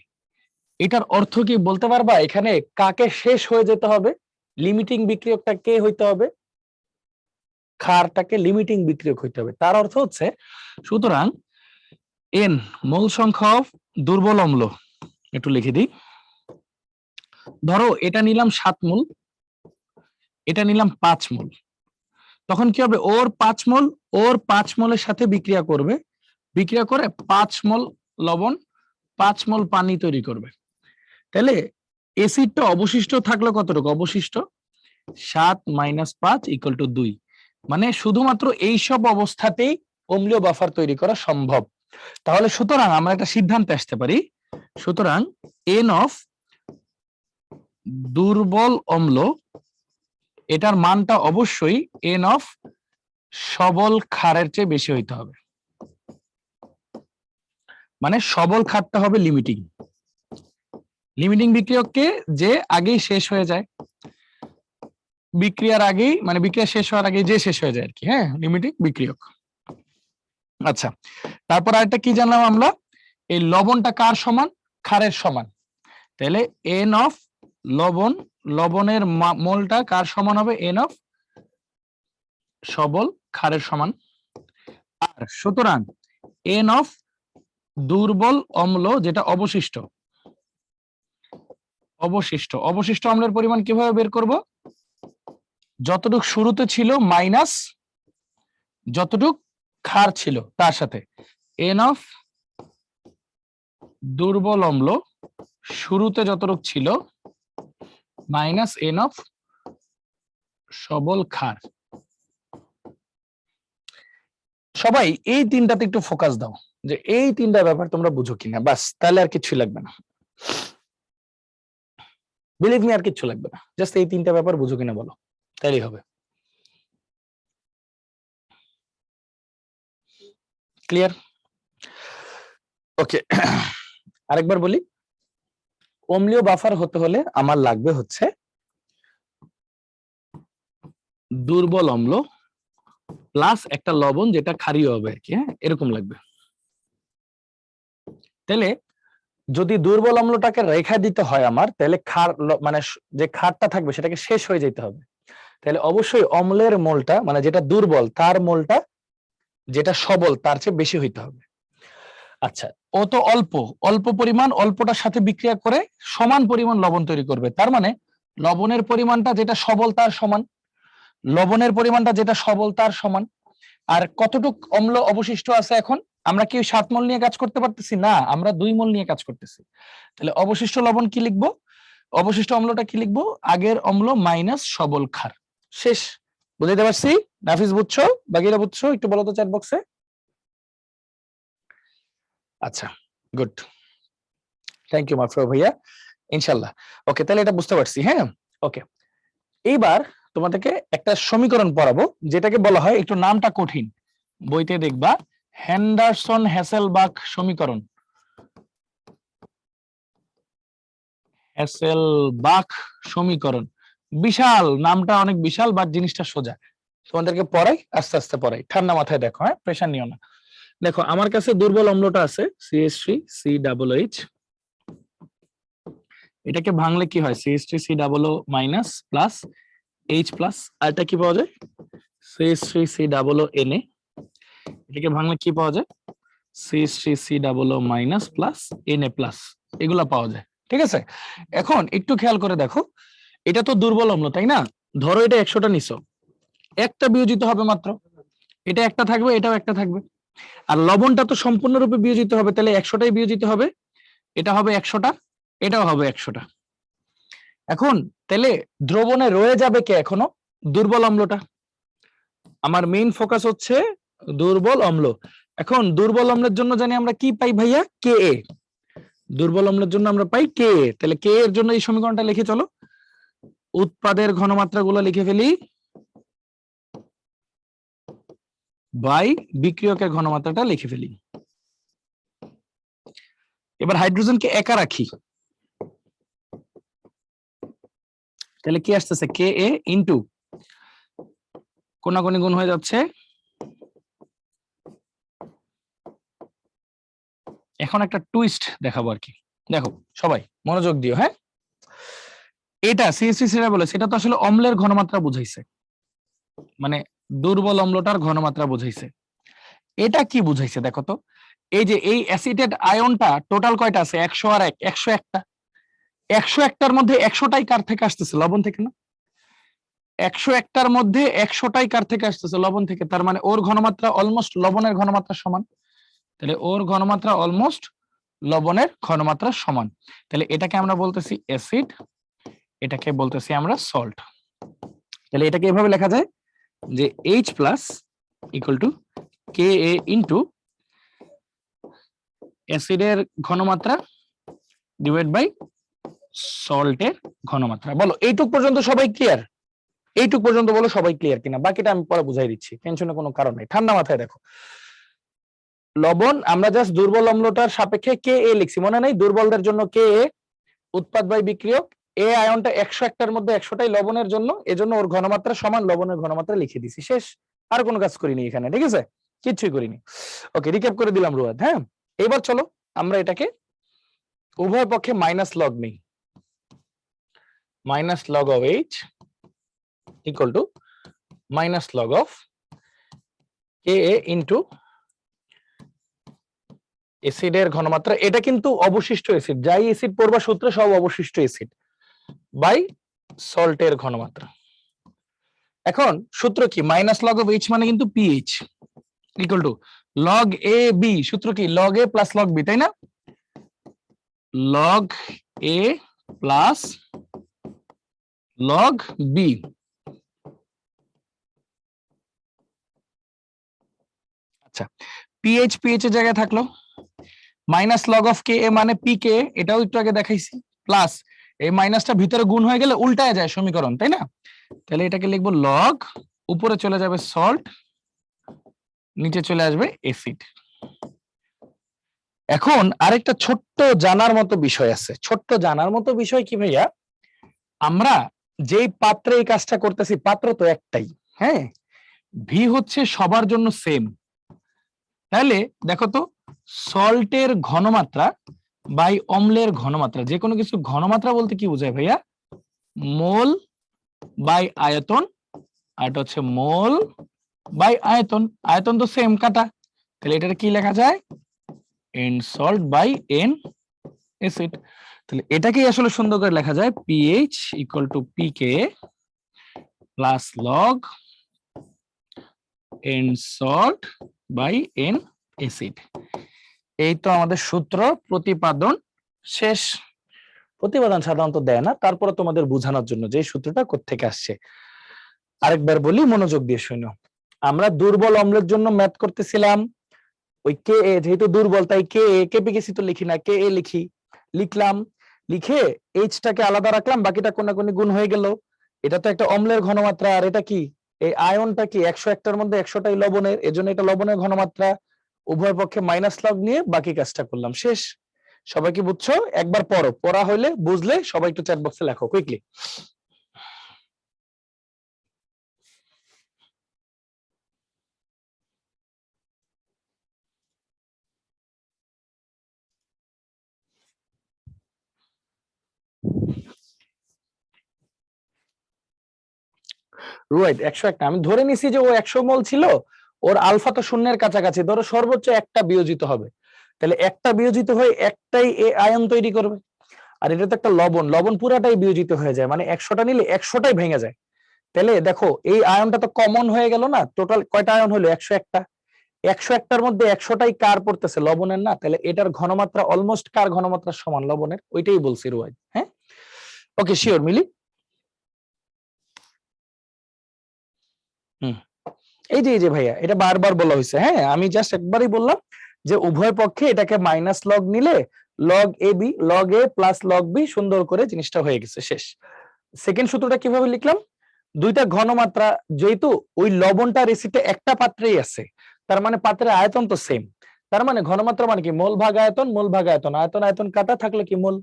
এটার অর্থ কি বলতে পারবা? এখানে কাকে শেষ হয়ে যেতে হবে? লিমিটিং বিক্রিয়কটা কে হইতে হবে? ক্ষারটাকে লিমিটিং বিক্রিয়ক হইতে হবে। তার অর্থ হচ্ছে, সুতরাং এন মোল সংখ্যা অফ দুর্বল অম্ল, একটু লিখে দিই। ধরো এটা নিলাম 7 মোল, এটা নিলাম 5 মোল, তখন কি হবে? ওর 5 মোল ওর 5 মোলের সাথে বিক্রিয়া করবে, বিক্রিয়া করে 5 মোল লবণ 5 মোল পানি তৈরি করবে। তাহলে এসিডটা অবশিষ্ট থাকলো কতটুকু? অবশিষ্ট 7 - 5 = 2। মানে শুধুমাত্র এইসব অবস্থাতেই অম্লীয় বাফার তৈরি করা সম্ভব। তাহলে সুতরাং আমরা একটা সিদ্ধান্তে আসতে পারি, সুতরাং এন অফ দুর্বল অম্ল, এটার মানটা অবশ্যই এন অফ সবল ক্ষারের চেয়ে বেশি হইতে হবে। মানে সবল ক্ষারটা হবে লিমিটিং, লিমিটিং বিক্রিয়ককে যে আগেই শেষ হয়ে যায়, বিক্রিয়ার আগেই, মানে বিক্রিয়া শেষ হওয়ার আগে যে শেষ হয়ে যায় আর কি। হ্যাঁ, লিমিটিং বিক্রিয়ক। আচ্ছা তারপর আরেকটা কি জানলাম আমরা? এই লবণটা কার সমান? ক্ষারের সমান। তাহলে এন অফ লবণ, লবণের মোলটা কার সমান হবে? এন অফ সবল ক্ষারের সমান। আর সুতরাং এন অফ দুর্বল অম্ল, যেটা অবশিষ্ট, অবশিষ্ট অম্লের পরিমাণ কিভাবে বের করব? যতটুক শুরুতে ছিল মাইনাস যতটুক ক্ষার ছিল তার সাথে, এন অফ দুর্বল অম্ল শুরুতে যতটুক ছিল মাইনাস এন অফ সবল ক্ষার। সবাই এই তিনটাতে একটু ফোকাস দাও, যে এই তিনটা ব্যাপার তোমরা বুঝো কিনা, বাস তাহলে আর কিছু লাগবে না। বিলিভ মি, আর কিছু লাগবে না, জাস্ট এই তিনটা ব্যাপার বুঝো কিনা বলো, তাইলেই হবে। ক্লিয়ার? ওকে, আরেকবার বলি, অম্লীয় বাফার হতে হলে আমার লাগবে হচ্ছে দুর্বল অম্ল প্লাস একটা লবণ যেটা ক্ষারীয় হবে আর কি। হ্যাঁ, এরকম লাগবে। তাহলে যদি দুর্বল অম্লটাকে রেখা দিতে হয় আমার, তাহলে ক্ষার মানে যে ক্ষারটা থাকবে সেটাকে শেষ হয়ে যেতে হবে। তাহলে অবশ্যই অম্লের মোলটা, মানে যেটা দুর্বল তার মোলটা যেটা সবল তার চেয়ে বেশি হইতে হবে। আচ্ছা ও তো অল্প অল্প পরিমাণ, অল্পটার সাথে বিক্রিয়া করে সমান পরিমাণ লবণ তৈরি করবে। তার মানে লবণের পরিমাণটা যেটা সবল তার সমান, লবণের পরিমাণটা যেটা সবল তার সমান। আর কতটুক অম্ল অবশিষ্ট আছে এখন? আমরা কি 7 মোল নিয়ে কাজ করতে পারতেছি না, আমরা 2 মোল নিয়ে কাজ করতেছি। তাহলে অবশিষ্ট লবণ কি লিখবো, অবশিষ্ট অম্লটা কি লিখবো, আগের অম্ল মাইনাস সবল ক্ষার। শেষ। বুঝাইতে পারছি? নাফিস বুঝছো, বাকিরা বুঝছো? একটু বলো তো চ্যাট বক্সে। আচ্ছা, গুড, থ্যাংক ইউ মাফরো ভাইয়া, ইনশাল্লাহ। ওকে, তাহলে এটা বুঝতে পারছি। হ্যাঁ, ওকে, এইবার তোমাদেরকে একটা সমীকরণ পড়াবো যেটাকে বলা হয়, একটু নামটা কঠিন, বইতে দেখবা হেন্ডারসন হ্যাসেলবাখ সমীকরণ। হ্যাসেলবাখ সমীকরণ, বিশাল নামটা, অনেক বিশাল, বাট জিনিসটা সোজা। তোমাদেরকে পড়াই, আস্তে আস্তে পড়াই, ঠান্ডা মাথায় দেখো, হ্যাঁ, প্রেশার নিও না। দেখো আমার কাছে দুর্বল অম্লটা আছে CH3COH, এটাকে ভাঙলে কি হয়, CH3COO minus plus H plus, আর এটা কি পাওয়া যায়, CH3COO, এটাকে ভাঙলে কি পাওয়া যায়, CH3COO minus plus Na plus, এগুলা পাওয়া যায়। ঠিক আছে, এখন একটু খেয়াল করে দেখো, এটা তো দুর্বল অম্ল তাই না, ধরো এটা 100টা নিছো, একটা বিয়োজিত হবে মাত্র, এটা একটা থাকবে, এটাও একটা থাকবে, আর লবণটা তো সম্পূর্ণরূপে বিয়োজিত হবে, তাহলে 100টাই বিয়োজিত হবে, এটা হবে 100টা, এটাও হবে 100টা। এখন তাহলে দ্রবণে রয়ে যাবে কে এখনো, দুর্বল অম্লটা। আমার মেইন ফোকাস হচ্ছে দুর্বল অম্ল। এখন দুর্বল অম্লের জন্য জানি আমরা কি পাই ভাইয়া, Ka। দুর্বল অম্লের জন্য আমরা পাই Ka, তাহলে Ka এর জন্য এই সমীকরণটা লিখে চলো, উৎপাদের ঘনমাত্রা গুলো লিখে ফেলি বাই বিক্রিয়কের ঘনমাত্রাটা লিখে ফেলি। এবার হাইড্রোজেনকে একা রাখি, তাহলে কি আসতেছে, Ka ইন্টু কোনাকুনি গুণ হয়ে যাচ্ছে, এখন একটা টুইস্ট দেখাবো আর কি, দেখো সবাই মনোযোগ দিও, হ্যাঁ, এটা CH3 বলে, সেটা তো আসলে অম্লের ঘনমাত্রা বুঝাইছে, মানে দুর্বল অম্লটার ঘনমাত্রা বুঝাইছে। এটা কি বুঝাইছে দেখো তো, এই যে এই অ্যাসিটেড আয়নটা টোটাল কয়টা আছে, 100 আর 1, 101টা, 101টার মধ্যে 100টাই কার থেকে আসতেছে, লবণ থেকে না, 101টার মধ্যে 100টাই কার থেকে আসতেছে, লবণ থেকে, তার মানে ওর ঘনমাত্রা অলমোস্ট লবণের ঘনমাত্রা সমান, তাহলে ওর ঘনমাত্রা অলমোস্ট লবণের ঘনমাত্রা সমান, তাহলে এটাকে আমরা বলতেছি অ্যাসিড, এটাকে বলতেছি আমরা সল্ট। তাহলে এটাকে এভাবে লেখা যায় যে H plus equal to Ka into অ্যাসিডের ঘনমাত্রা ডিভাইড বাই সল্টের ঘনমাত্রা। বলো এইটুক পর্যন্ত সবাই ক্লিয়ার? এইটুক পর্যন্ত বলো সবাই ক্লিয়ার কিনা, বাকিটা আমি পরে বুঝাই দিচ্ছি, টেনশনের কোনো কারণ নেই, ঠান্ডা মাথায় দেখো। লবণ আমরা জাস্ট দুর্বল অম্লটার সাপেক্ষে Ka লিখছি, মনে নেই, দুর্বলদের জন্য Ka, উৎপাদ বাই বিক্রিয়ক, এ আয়নটা 101টার মধ্যে 100টাই লবণের জন্য, এজন্য ওর ঘনমাত্রা সমান, লবণের ঘনমাত্রা লিখে দিছি, শেষ। আর কোনো কাজ করিনি এখানে, ঠিক আছে, কিচ্ছুই করিনি। ওকে, রিক্যাপ করে দিলাম রুয়াদ। হ্যাঁ, এবার চলো আমরা এটাকে উভয় পক্ষে মাইনাস লগ নেই, minus log of H equal to minus log of Ka into অ্যাসিডের ঘনমাত্রা, এটা কিন্তু অবশিষ্ট অ্যাসিড, যাই অ্যাসিড পড়বা সূত্রে সব অবশিষ্ট অ্যাসিড, বাই সল্টের ঘনমাত্রা। এখন সূত্র কি, মাইনাস লগ অফ H মানে কিন্তু pH equal to log A B, সূত্র কি, লগ এ প্লাস লগ বি, তাই না, লগ এ প্লাস লগ বি। আচ্ছা, pH pH এর জায়গায় থাকলো, মাইনাস লগ অফ Ka মানে Pk, এটাও একটু আগে দেখাইছি, প্লাস এই মাইনাসটা ভিতরে গুণ হয়ে গেলে উল্টায় যায় সমীকরণ, তাই না, তাহলে এটাকে লিখবো লগ, উপরে চলে যাবে সল্ট, নিচে চলে আসবে অ্যাসিড। এখন আরেকটা ছোট্ট জানার মতো বিষয় আছে, ছোট্ট জানার মতো বিষয় কি ভাইয়া, আমরা যেই পাত্রে এই কাজটা করতেছি, পাত্র তো একটাই, হ্যাঁ, ভি হচ্ছে সবার জন্য সেম, তাহলে দেখো তো, সল্টের ঘনমাত্রা বাই অম্লের ঘনমাত্রা, যে কোনো কিছু ঘনমাত্রা বলতে কি বোঝায় ভাইয়া, মোল বাই আয়তন, আর এটা হচ্ছে মোল বাই আয়তন, আয়তন তো সেম কাটা, তাহলে এটা কি লেখা যায়, N salt by N acid. তাহলে এটাকেই আসলে সুন্দর করে লেখা যায় pH equal to Pk plus log N salt by N acid. এই তো আমাদের সূত্র, প্রতিপাদন শেষ। প্রতিপাদন সাধারণত দেয় না, তারপরে তোমাদের বোঝানোর জন্য যে সূত্রটা কোত্থেকে আসছে আরেকবার বলি, মনোযোগ দিয়ে শুনো। আমরা দুর্বল অম্লের জন্য ম্যাথ করতেছিলাম, ওই কে এ যেহেতু দুর্বল তাই কে এ কেপিকেসি তো লিখি না, কে এ লিখি, লিখলাম, লিখে এইচটাকে আলাদা রাখলাম, বাকিটা কোনাকুনি গুণ হয়ে গেল। এটা তো একটা অম্লের ঘনমাত্রা, আর এটা কি এই আয়নটা কি 101টার মধ্যে 100টাই লবণের, এজন্য এটা লবণের ঘনমাত্রা। উভয় পক্ষে মাইনাস লগ নিয়ে বাকি কাজটা করলাম, শেষ। সবাই কি বুঝছো? একবার পড়ো, পড়া হইলে বুঝলে সবাই একটু চ্যাট বক্সে লেখো কুইকলি। রাইট, 101টা আমি ধরে নিছি যে ও 100 মোল ছিল, ওর আলফা তো শূন্যের কাছাকাছি, ধরো সর্বোচ্চ একটা বিয়োজিত হবে, তাহলে একটা বিয়োজিত হয়ে একটাই এ আয়ন তৈরি করবে। আর এটা তো একটা লবণ, লবণ পুরাটাই বিয়োজিত হয়ে যায়, মানে 100টা নিলে 100টাই ভেঙে যায়। তাহলে দেখো এই আয়নটা তো কমন হয়ে গেল না, টোটাল কয়টা আয়ন হলো? 101টা। 101টার মধ্যে 100টাই কার পড়তেছে? লবণের না? তাহলে এটার ঘনমাত্রা অলমোস্ট কার ঘনমাত্রার সমান? লবণের। ওইটাই বলছি রুয়াই। হ্যাঁ, ওকে, শিওর মিলি। হুম, এই যে ভাইয়া, এটা বারবার বলা হয়েছে। হ্যাঁ, আমি জাস্ট একবারই বললাম যে উভয় পক্ষে এটাকে মাইনাস লগ নিলে log A B, log A plus log B, সুন্দর করে জিনিসটা হয়ে গেছে, শেষ। সেকেন্ড সূত্রটা কিভাবে লিখলাম? দুইটা ঘনমাত্রা, যেহেতু ওই লবণটা রেসিপে একটা পাত্রেই আছে, তার মানে পাত্রের আয়তন তো সেম, তার মানে ঘনমাত্রা মানে কি? মোল ভাগ আয়তন, মোল ভাগ আয়তন, আয়তন আয়তন কাটা থাকলে কি মোল,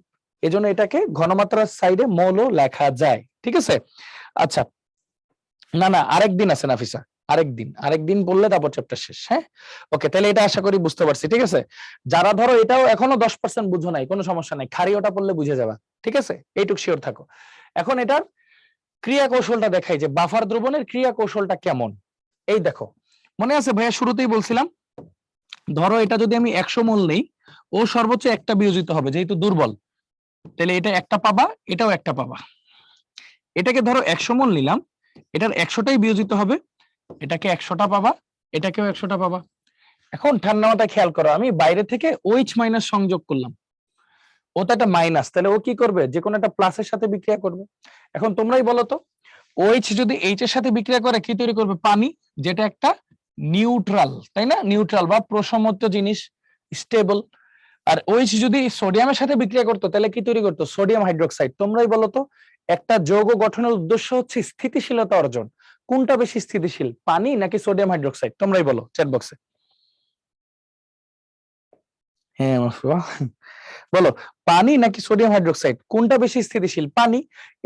এজন্য এটাকে ঘনমাত্রার সাইডে মোলও লেখা যায়। ঠিক আছে? আচ্ছা, না না, আরেকদিন আছে নাফিসা, আরেকদিন বললে তারপর চ্যাপ্টার শেষ। হ্যাঁ, ওকে, তাহলে এটা আশা করি বুঝতে পারছি। ঠিক আছে, যারা ধরো এটাও এখনো 10% বুঝো নাই, কোনো সমস্যা নাই, খারি ওটা পড়লে বুঝে যাবা। ঠিক আছে, এইটুক শিওর থাকো। এখন এটার ক্রিয়া কৌশলটা দেখাই যে বাফার দ্রবণের ক্রিয়া কৌশলটা কেমন। এই দেখো, মনে আছে ভাইয়া শুরুতেই বলছিলাম, ধরো এটা যদি আমি 100 মোল নেই, ও সর্বোচ্চ একটা বিয়োজিত হবে যেহেতু দুর্বল, তাহলে এটা একটা পাবা, এটাও একটা পাবা। এটাকে ধরো 100 মোল নিলাম, এটার 100টাই বিয়োজিত হবে, এটাকে 100টা পাবা, এটাকেও 100টা পাবা। এখন ঠান্ডা মাথায় খেয়াল করো, আমি বাইরে থেকে OH মাইনাস সংযোগ করলাম, ও তো একটা মাইনাস, তাহলে ও কি করবে? যে কোনো একটা প্লাসের সাথে বিক্রিয়া করবে। এখন তোমরাই বলো তো, OH যদি H এর সাথে বিক্রিয়া করে কি তৈরি করবে? পানি, যেটা একটা নিউট্রাল, তাই না? নিউট্রাল বা প্রশমত্ব জিনিস, স্টেবল। আর OH যদি সোডিয়ামের সাথে বিক্রিয়া করতো তাহলে কি তৈরি করতো? Sodium hydroxide. তোমরাই বলো তো, একটা যৌগ গঠনের উদ্দেশ্য হচ্ছে স্থিতিশীলতা অর্জন, কোনটা বেশি স্থিতিশীল, পানি নাকি সোডিয়াম হাইড্রোক্সাইড? তোমরাই বলো চ্যাট বক্সে। হ্যাঁ মাফুয়া, বলো, পানি নাকি সোডিয়াম হাইড্রোক্সাইড, কোনটা বেশি স্থিতিশীল? পানি।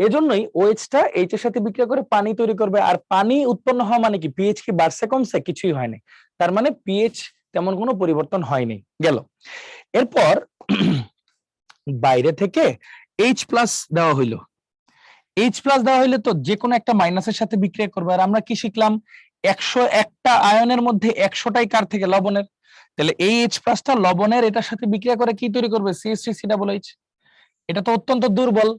এজন্যই OH-টা H এর সাথে বিক্রিয়া করে পানি তৈরি করবে। আর পানি উৎপন্ন হওয়া মানে কি? পিএইচ কি বাড়ছে কমছে? কিছুই হয়নি, তার মানে পিএইচ তেমন কোনো পরিবর্তন হয়নি। গেল। এরপর বাইরে থেকে H প্লাস দেওয়া হইলো, H প্লাস দেওয়া হইলে তো যে কোনো একটা মাইনাসের সাথে বিক্রিয়া করবে। আর আমরা কি শিখলাম? 101টা আয়নের মধ্যে 100টাই কার থেকে? লবণের। তাহলে এই H প্লাসটা লবণের এটার সাথে বিক্রিয়া করে কি তৈরি করবে? CH3COOH। এটা তো অত্যন্ত দুর্বল,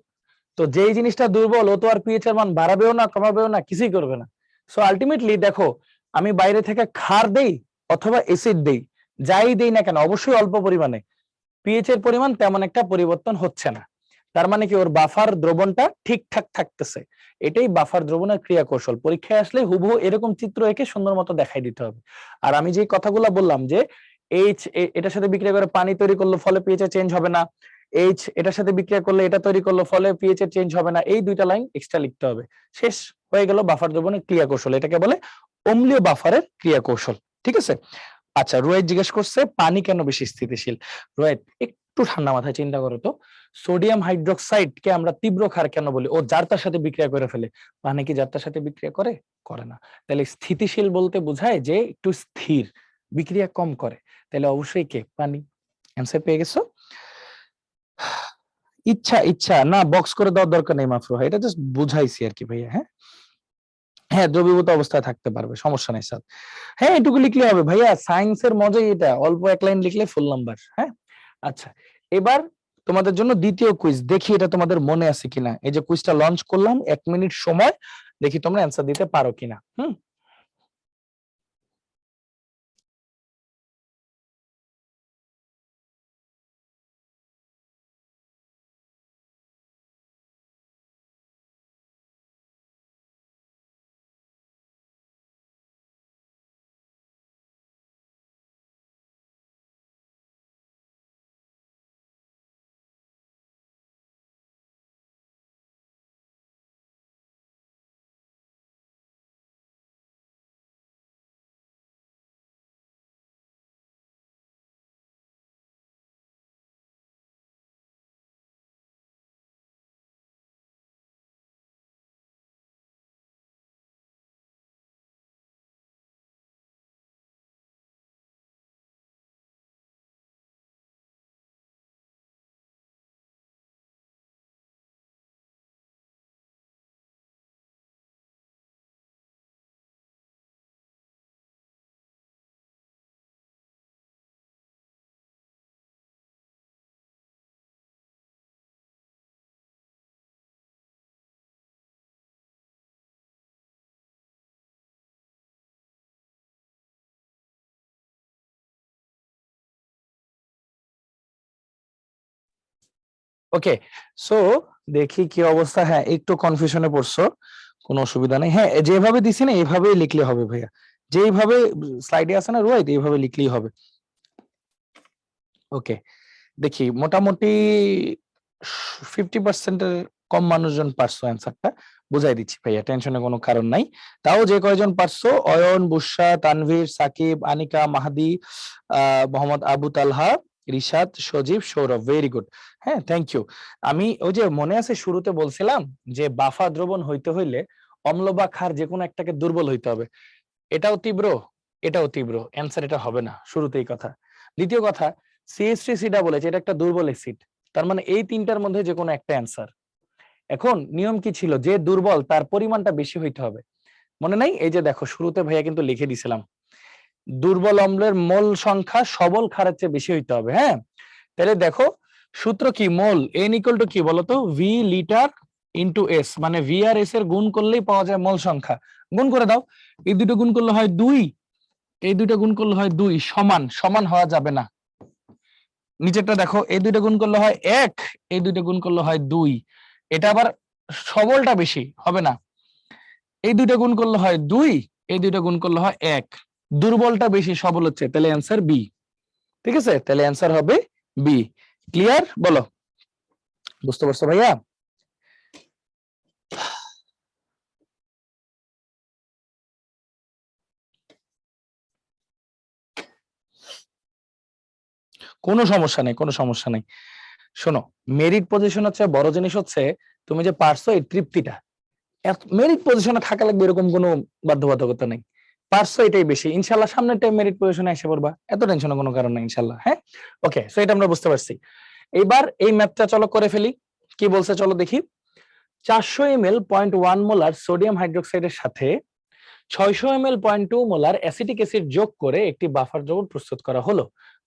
তো যেই জিনিসটা দুর্বল ও তো আর পিএইচ এর মান বাড়াবেও না কমাবেও না, কিছুই করবে না। সো আলটিমেটলি দেখো, আমি বাইরে থেকে ক্ষার দেই অথবা অ্যাসিড দেই, যাই দেই না কেন অবশ্যই অল্প পরিমাণে, পিএইচ এর পরিমাণ তেমন একটা পরিবর্তন হচ্ছে না। তার মানে কি? ওর বাফার দ্রবণটা ঠিকঠাক থাকতেছে। এটাই বাফার দ্রবণের ক্রিয়া কৌশল। পরীক্ষায় আসলে হুবহু এরকম চিত্র এঁকে সুন্দর মতো দেখাই দিতে হবে। আর আমি যে কথাগুলো বললাম যে এইচ এটার সাথে বিক্রিয়া করে পানি তৈরি করলো, ফলে পিএইচ এর চেঞ্জ হবে না, এইচ এটার সাথে বিক্রিয়া করলে এটা তৈরি করলো, ফলে পিএইচ এর চেঞ্জ হবে না, এই দুইটা লাইন এক্সট্রা লিখতে হবে। শেষ হয়ে গেল বাফার দ্রবণের ক্রিয়া কৌশল। এটাকে বলে অম্লীয় বাফারের ক্রিয়া কৌশল। ঠিক আছে? আচ্ছা, রোহিত জিজ্ঞেস করছে পানি কেন বেশি স্থিতিশীল। রোহিত, একটু ঠান্ডা মাথায় চিন্তা করো তো, সোডিয়াম হাইড্রোক্সাইড কে আমরা তীব্র ক্ষার কেন বলি? ও যার তার সাথে বিক্রিয়া করে ফেলে। পানি কি যার তার সাথে বিক্রিয়া করে? করে না। তাহলে স্থিতিশীল বলতে বোঝায় যে একটু স্থির, বিক্রিয়া কম করে। তাহলে অবশ্যই কে? পানি। অ্যান্সার পেয়ে গেছো? ইচ্ছা ইচ্ছা না, বক্স করে দেওয়ার দরকার নেই মাফরু ভাই, এটা জাস্ট বুঝাইছি আর কি ভাইয়া। হ্যাঁ হ্যাঁ, দ্রবীভূত অবস্থায় থাকতে পারবে, সমস্যা নাই স্যার। হ্যাঁ, এটুকু লিখলে হবে ভাইয়া, সায়েন্সের মজাই এটা, অল্প এক লাইন লিখলে ফুল নাম্বার। হ্যাঁ, আচ্ছা, এবার তোমাদের জন্য দ্বিতীয় কুইজ, দেখি এটা তোমাদের মনে আছে কিনা। এই যে কুইজটা লঞ্চ করলাম, 1 মিনিট সময়, দেখি তোমরা অ্যান্সার দিতে পারো কিনা। ওকে, সো দেখি কি অবস্থা। হ্যাঁ, একটু কনফিউশনে পড়ছো, কোনো অসুবিধা নেই। হ্যাঁ, যেভাবে দিছি না এইভাবেই লিখলে হবে ভাইয়া, যেইভাবে স্লাইডে আছে না রোহিত, এইভাবে লিখলেই হবে। ওকে, দেখি মোটামুটি 50%-এর কম মানুষজন পারছো অ্যান্সারটা, বুঝাই দিচ্ছি ভাইয়া, টেনশনের কোনো কারণ নাই। তাও যে কয়জন পারছো, অয়ন, বুশরা, তানভীর, সাকিব, আনিকা, মাহাদি, মোহাম্মদ আবু তালহা, রিশাদ, সজীব, সৌরভ, ভেরি গুড। হ্যাঁ, থ্যাংক ইউ। আমি ওই যে মনে আছে শুরুতে বলছিলাম যে বাফা দ্রবণ হইতে হইলে অম্ল বা ক্ষার যে কোনো একটাকে দুর্বল হইতে হবে। এটাও তীব্র, এটাও তীব্র, অ্যান্সার এটা হবে না, শুরুতেই কথা। দ্বিতীয় কথা, CH3 বলেছে এটা একটা দুর্বল অ্যাসিড, তার মানে এই তিনটার মধ্যে যে কোনো একটা অ্যান্সার। এখন নিয়ম কি ছিল, যে দুর্বল তার পরিমাণটা বেশি হইতে হবে, মনে নাই? এই যে দেখো শুরুতে ভাইয়া কিন্তু লিখে দিছিলাম, দুর্বল অম্লের মোল সংখ্যা সবল ক্ষারের চেয়ে বেশি হইতে হবে। হ্যাঁ, তাহলে দেখো সূত্র কি, মোল N ইকুয়াল টু কি বলতো, ভি লিটার ইন্টু এস, মানে ভি আর এস এর গুণ করলেই পাওয়া যায় মোল সংখ্যা। গুণ করে দাও, এই দুটো গুণ করলে হয় 2, এই দুটো গুণ করলে হয় 2, সমান সমান হওয়া যাবে না। নিচেরটা দেখো, এই দুটো গুণ করলে হয় 1, এই দুটো গুণ করলে হয় 2, এটা আবার সবলটা বেশি হবে না। এই দুটো গুণ করলে হয় 2, এই দুটো গুণ করলে হয় 1, দুর্বলটা বেশি সবল হচ্ছে, তাহলে অ্যান্সার বি। ঠিক আছে, তাহলে অ্যান্সার হবে বি। ক্লিয়ার? বলো, বুঝতে পারছো ভাইয়া? কোনো সমস্যা নেই, কোনো সমস্যা নেই। শোনো, মেরিট পজিশন হচ্ছে বড় জিনিস, হচ্ছে তুমি যে পারছো এই তৃপ্তিটা। মেরিট পজিশনে থাকা লাগবে এরকম কোনো বাধ্যবাধকতা নেই, পারছো এটাই বেশি। ইনশাল্লাহ সামনের টাইম মেরিট পজিশনে এসে পড়বা, এত টেনশনের কোনো কারণ নেই ইনশাল্লাহ। হ্যাঁ, ওকে, সো এটা আমরা বুঝতে পারছি। এইবার এই ম্যাথটা চলো করে ফেলি। কি বলছে চলো দেখি। 400 ml 0.1 মোলার সোডিয়াম হাইড্রোক্সাইডের সাথে 600 ml 0.2 মোলার অ্যাসিটিক অ্যাসিড যোগ করে একটি বাফার দ্রবণ প্রস্তুত করা হলো।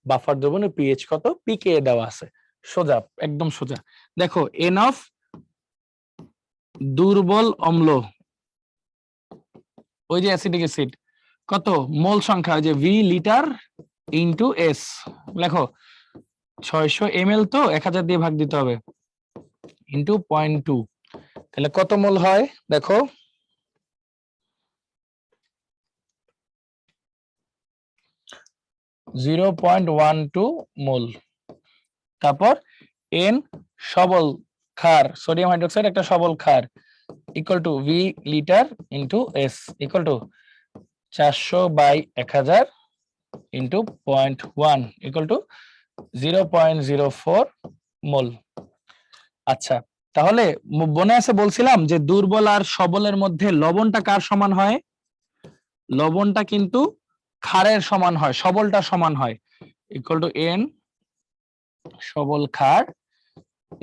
বাফার দ্রবণের পিএইচ কত, পিকে দেওয়া আছে। সোজা, একদম সোজা। দেখো, এন অফ দুর্বল অম্ল, ওই যে অ্যাসিটিক অ্যাসিড, কত মোল সংখ্যা, ওই যে ভি লিটার ইনটু এস। লেখো 600 ml তো 1000 দিয়ে ভাগ দিতে হবে, ইনটু 0.2, তাহলে কত মোল হয় দেখো, (0.12 মোল। তারপর এন সবল ক্ষার, সোডিয়াম হাইড্রোক্সাইড একটা সবল ক্ষার, equal to V litre into S, equal to 400/1000 into 0.1, equal to 0.04 মোল। আচ্ছা, তাহলে মনে আছে বলছিলাম যে দুর্বল আর সবলের মধ্যে লবণটা কার সমান হয়? লবণটা কিন্তু ক্ষারের সমান হয়, সবলটা সমান হয়, ইকুয়াল টু এন সবল ক্ষার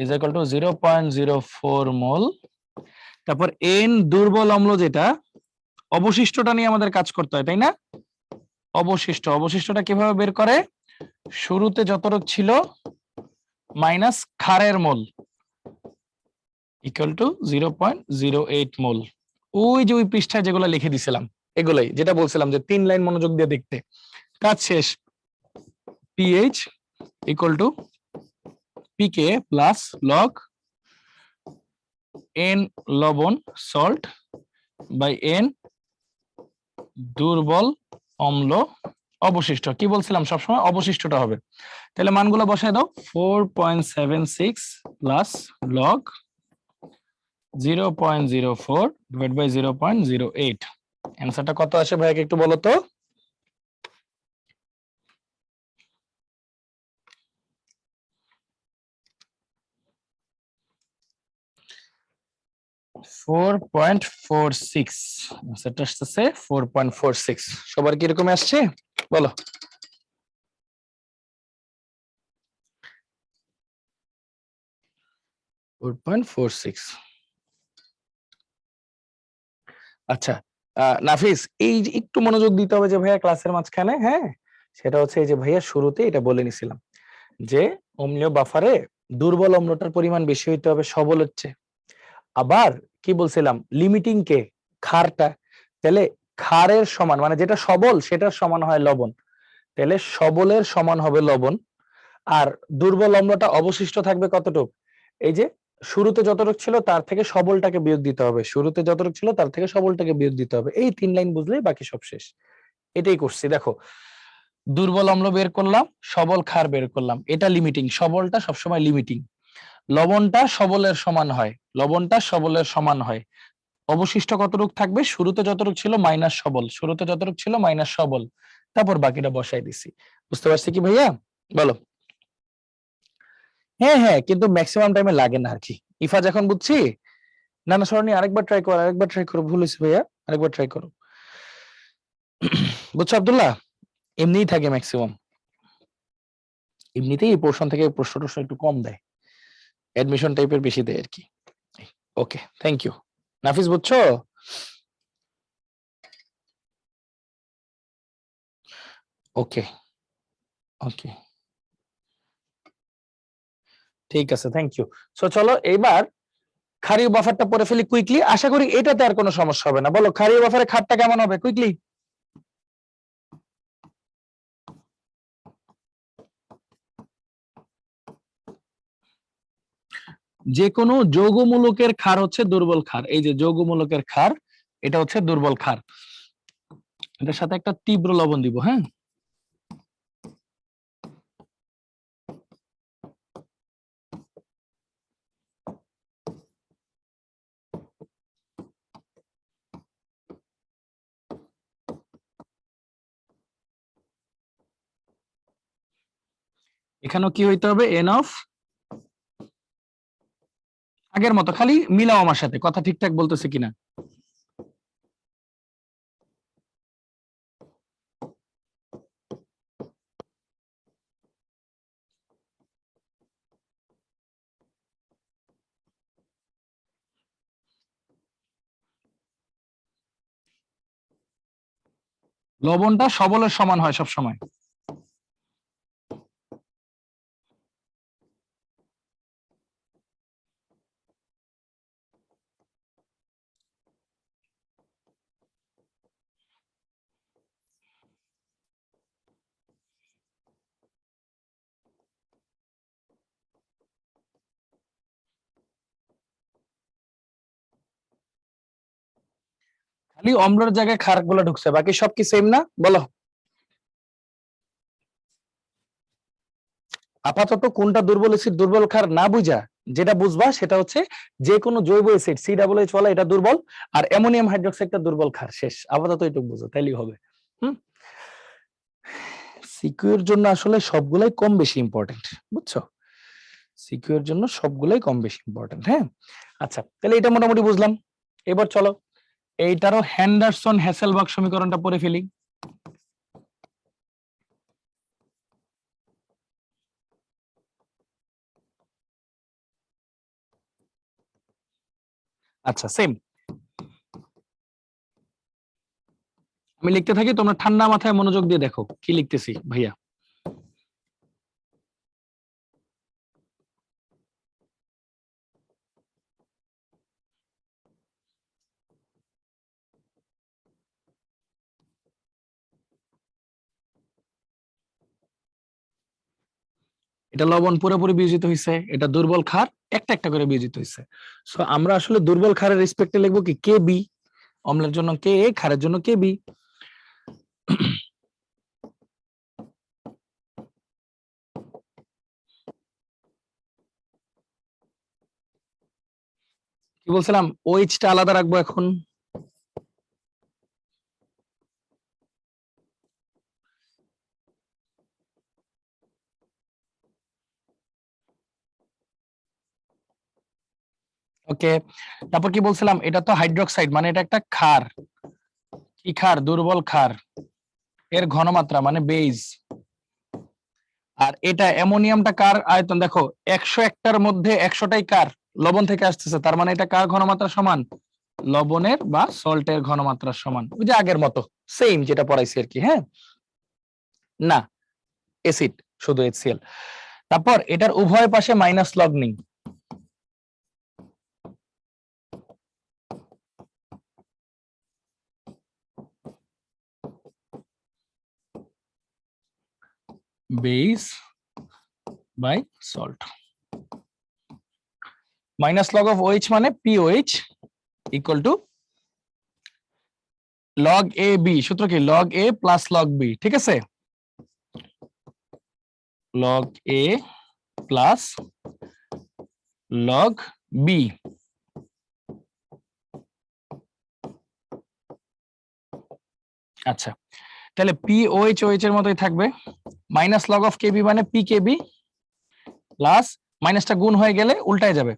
ইজ ইকুয়াল টু 0.04 মোল। তারপর এন দুর্বল অম্ল, যেটা অবশিষ্টটা নিয়ে আমাদের কাজ করতে হয়, তাই না? অবশিষ্টটা কিভাবে বের করে, শুরুতে যতটুক ছিল মাইনাস ক্ষারের মোল, ইকুয়াল টু 0.08 মোল। ওই যে ওই পৃষ্ঠায় যেগুলো লিখে দিছিলাম এগুলাই, যেটা বলছিলাম যে 3 লাইন মনোযোগ দিয়ে দেখতে। কাজ শেষ। PH equal to pK plus log N লবণ সল্ট বাই এন দুর্বল অম্ল অবশিষ্ট। কি বলছিলাম, সবসময় অবশিষ্টটা হবে। তাহলে মানগুলো বসায় দাও, 4.76 প্লাস লগ 0.04 ডিভাইড বাই 0.08। অ্যান্সারটা কত আসে ভাইকে একটু বলো তো। 4.46। আনসারটা আসছে 4.46। সবার কি এরকম আসছে বলো। আচ্ছা, নাফিস, এই যে একটু মনোযোগ দিতে হবে যে ভাইয়া ক্লাসের মাঝখানে। হ্যাঁ, সেটা হচ্ছে এই যে ভাইয়া শুরুতে এটা বলে নিছিলাম যে অম্লীয় বাফারে দুর্বল অম্লটার পরিমাণ বেশি হইতে হবে সবল হচ্ছে। আবার কি বলছিলাম, লিমিটিং কে, ক্ষারটা। তাহলে ক্ষারের সমান মানে যেটা সবল সেটার সমান হয় লবণ, তাহলে সবলের সমান হবে লবণ। আর দুর্বল অম্লটা অবশিষ্ট থাকবে কতটুক, এই যে শুরুতে যতটুক ছিল তার থেকে সবলটাকে বিয়োগ দিতে হবে, শুরুতে যতটুক ছিল তার থেকে সবলটাকে বিয়োগ দিতে হবে। এই 3 লাইন বুঝলেই বাকি সব শেষ। এটাই করছি। দেখো দুর্বল অম্ল বের করলাম, সবল ক্ষার বের করলাম, এটা লিমিটিং, সবলটা সবসময় লিমিটিং। লবণটা সবলের সমান হয়, লবণটা সবলের সমান হয়। অবশিষ্ট কতটুক থাকবে, শুরুতে যতটুক ছিল মাইনাস সবল, শুরুতে যতটুক ছিল মাইনাস সবল, তারপর বাকিটা বসাই দিছি। বুঝতে পারছি কি ভাইয়া? বলো। হ্যাঁ হ্যাঁ, কিন্তু ম্যাক্সিমাম টাইমে লাগে না আর কি। ইফাজ এখন বুঝছি। না না সরণি, আরেকবার ট্রাই করো, আরেকবার ট্রাই করো, ভুল হয়েছে ভাইয়া, আরেকবার ট্রাই করো। বুঝছো আব্দুল্লাহ? এমনিই থাকে ম্যাক্সিমাম, এমনিতেই এই পোর্শন থেকে প্রশ্ন টশ্ন একটু কম দেয়, অ্যাডমিশন টাইপের বেশি দেয় আর কি। ওকে, থ্যাংক ইউ। নাফিস বুঝছো? ওকে ওকে, ঠিক আছে, থ্যাংক ইউ। সো চলো এইবার ক্ষারীয় বাফারটা পড়ে ফেলি কুইকলি, আশা করি এটাতে আর কোনো সমস্যা হবে না। বলো ক্ষারীয় বাফারে খারটা কেমন হবে কুইকলি। যে কোনো যৌগমূলকের ক্ষার হচ্ছে দুর্বল ক্ষার। এই যে যৌগমূলকের ক্ষার, এটা হচ্ছে দুর্বল ক্ষার। এটার সাথে একটা তীব্র লবণ দিব, হ্যাঁ। এখানেও কি হইতে হবে, এন অফ, আগের মতো খালি মিলাও আমার সাথে, কথা ঠিকঠাক বলতেছে কিনা। লবণটা সবলের সমান হয় সব সময়। খালি অম্লের জায়গায় ক্ষার গুলো ঢুকছে, বাকি সব কি সেম না? বলো আপাতত কোনটা দুর্বল অ্যাসিড দুর্বল ক্ষার না বুঝা যেটা বুঝবা সেটা হচ্ছে যে কোনো জৈব অ্যাসিড COOH বলা এটা দুর্বল, আর অ্যামোনিয়াম হাইড্রোক্সাইডটা দুর্বল ক্ষার। শেষ, আপাতত এটুকু বুঝো, তাইলেই হবে। হুম, সিকিউ এর জন্য আসলে সবগুলাই কম বেশি ইম্পর্টেন্ট, বুঝছো? সিকিউ এর জন্য সবগুলাই কম বেশি ইম্পর্টেন্ট, হ্যাঁ। আচ্ছা, তাহলে এটা মোটামুটি বুঝলাম। এবার চলো এইটারও হ্যান্ডারসন হ্যাসেলবার্গ সমীকরণটা পড়ে ফেলি। আচ্ছা, সেম আমি লিখতে থাকি, তোমরা ঠান্ডা মাথায় মনোযোগ দিয়ে দেখো কি লিখতেছি ভাইয়া। এটা লবণ পুরোপুরি বিয়োজিত হয়েছে, এটা দুর্বল ক্ষার একটা একটা করে বিয়োজিত হয়েছে। সো আমরা আসলে দুর্বল ক্ষারের রেসপেক্টে লিখবো কি কে বি, অম্লের জন্য কে এ, ক্ষারের জন্য কে বি। কি বলছিলাম, OH টা আলাদা রাখবো এখন। ওকে, তারপর কি বলছিলাম, এটা তো হাইড্রোক্সাইড মানে এটা একটা ক্ষার। কি ক্ষার? দুর্বল ক্ষার। এর ঘনমাত্রা মানে বেজ। আর এটা অ্যামোনিয়ামটা কার আয়তন দেখো, 101টার মধ্যে 100টাই কার লবণ থেকে আসতেছে, তার মানে এটা কার ঘনমাত্রা সমান? লবণের বা সল্টের ঘনমাত্রার সমান। ওই যে আগের মতো সেম যেটা পড়াইছি আর কি, হ্যাঁ। না, অ্যাসিড, শুধু HCl। তারপর এটার উভয় পাশে মাইনাস লগ নিই। Base by salt. Minus log of OH মানে pOH equal to log A B, সূত্র কি লগ এ প্লাস লগ বি, ঠিক আছে, লগ এ প্লাস লগ বি। আচ্ছা, তাহলে পিওএইচ ওএইচ এর মতোই থাকবে, মাইনাস লগ অফ কেবি মানে পি কেবি প্লাস মাইনাসটা গুণ হয়ে গেলে উল্টায় যাবে,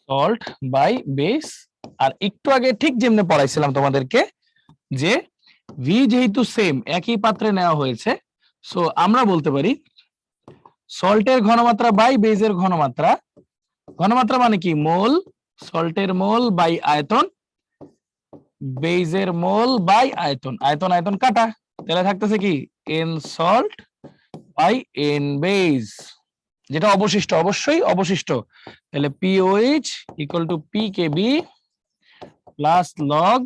সল্ট বাই বেস। আর একটু আগে ঠিক যেমনি পড়াইছিলাম তোমাদেরকে যে ভি যেহেতু সেম একই পাত্রে নেওয়া হয়েছে, সো আমরা বলতে পারি সল্টের ঘনমাত্রা বাই বেজের ঘনমাত্রা, ঘনমাত্রা মানে কি মোল, সল্টের মোল বাই আয়তন, বেজের মোল বাই আয়তন, আয়তন আয়তন কাটা, তাহলে থাকতেছে কি n salt by n base, যেটা অবশিষ্ট, অবশ্যই অবশিষ্ট। তাহলে pOH equal to p Kb plus log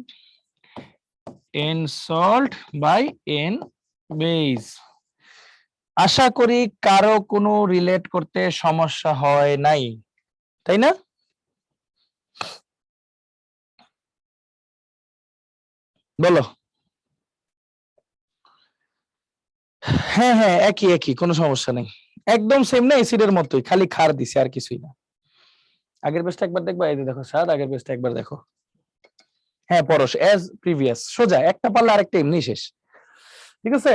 N salt by n base. আশা করি কারো কোনো রিলেট করতে সমস্যা হয় নাই, তাই না? বলো। হ্যাঁ হ্যাঁ, একই একই, কোনো সমস্যা নেই, একদম সেম না, এসিডের মতোই, খালি ক্ষার দিছে আর কিছুই না। আগের পেজটা একবার দেখবা, এই যে দেখো স্যার, আগের পেজটা একবার দেখো। হ্যাঁ পরশ এজ প্রিভিয়াস, সোজা, একটা পারলে আরেকটা এমনি শেষ, ঠিক আছে।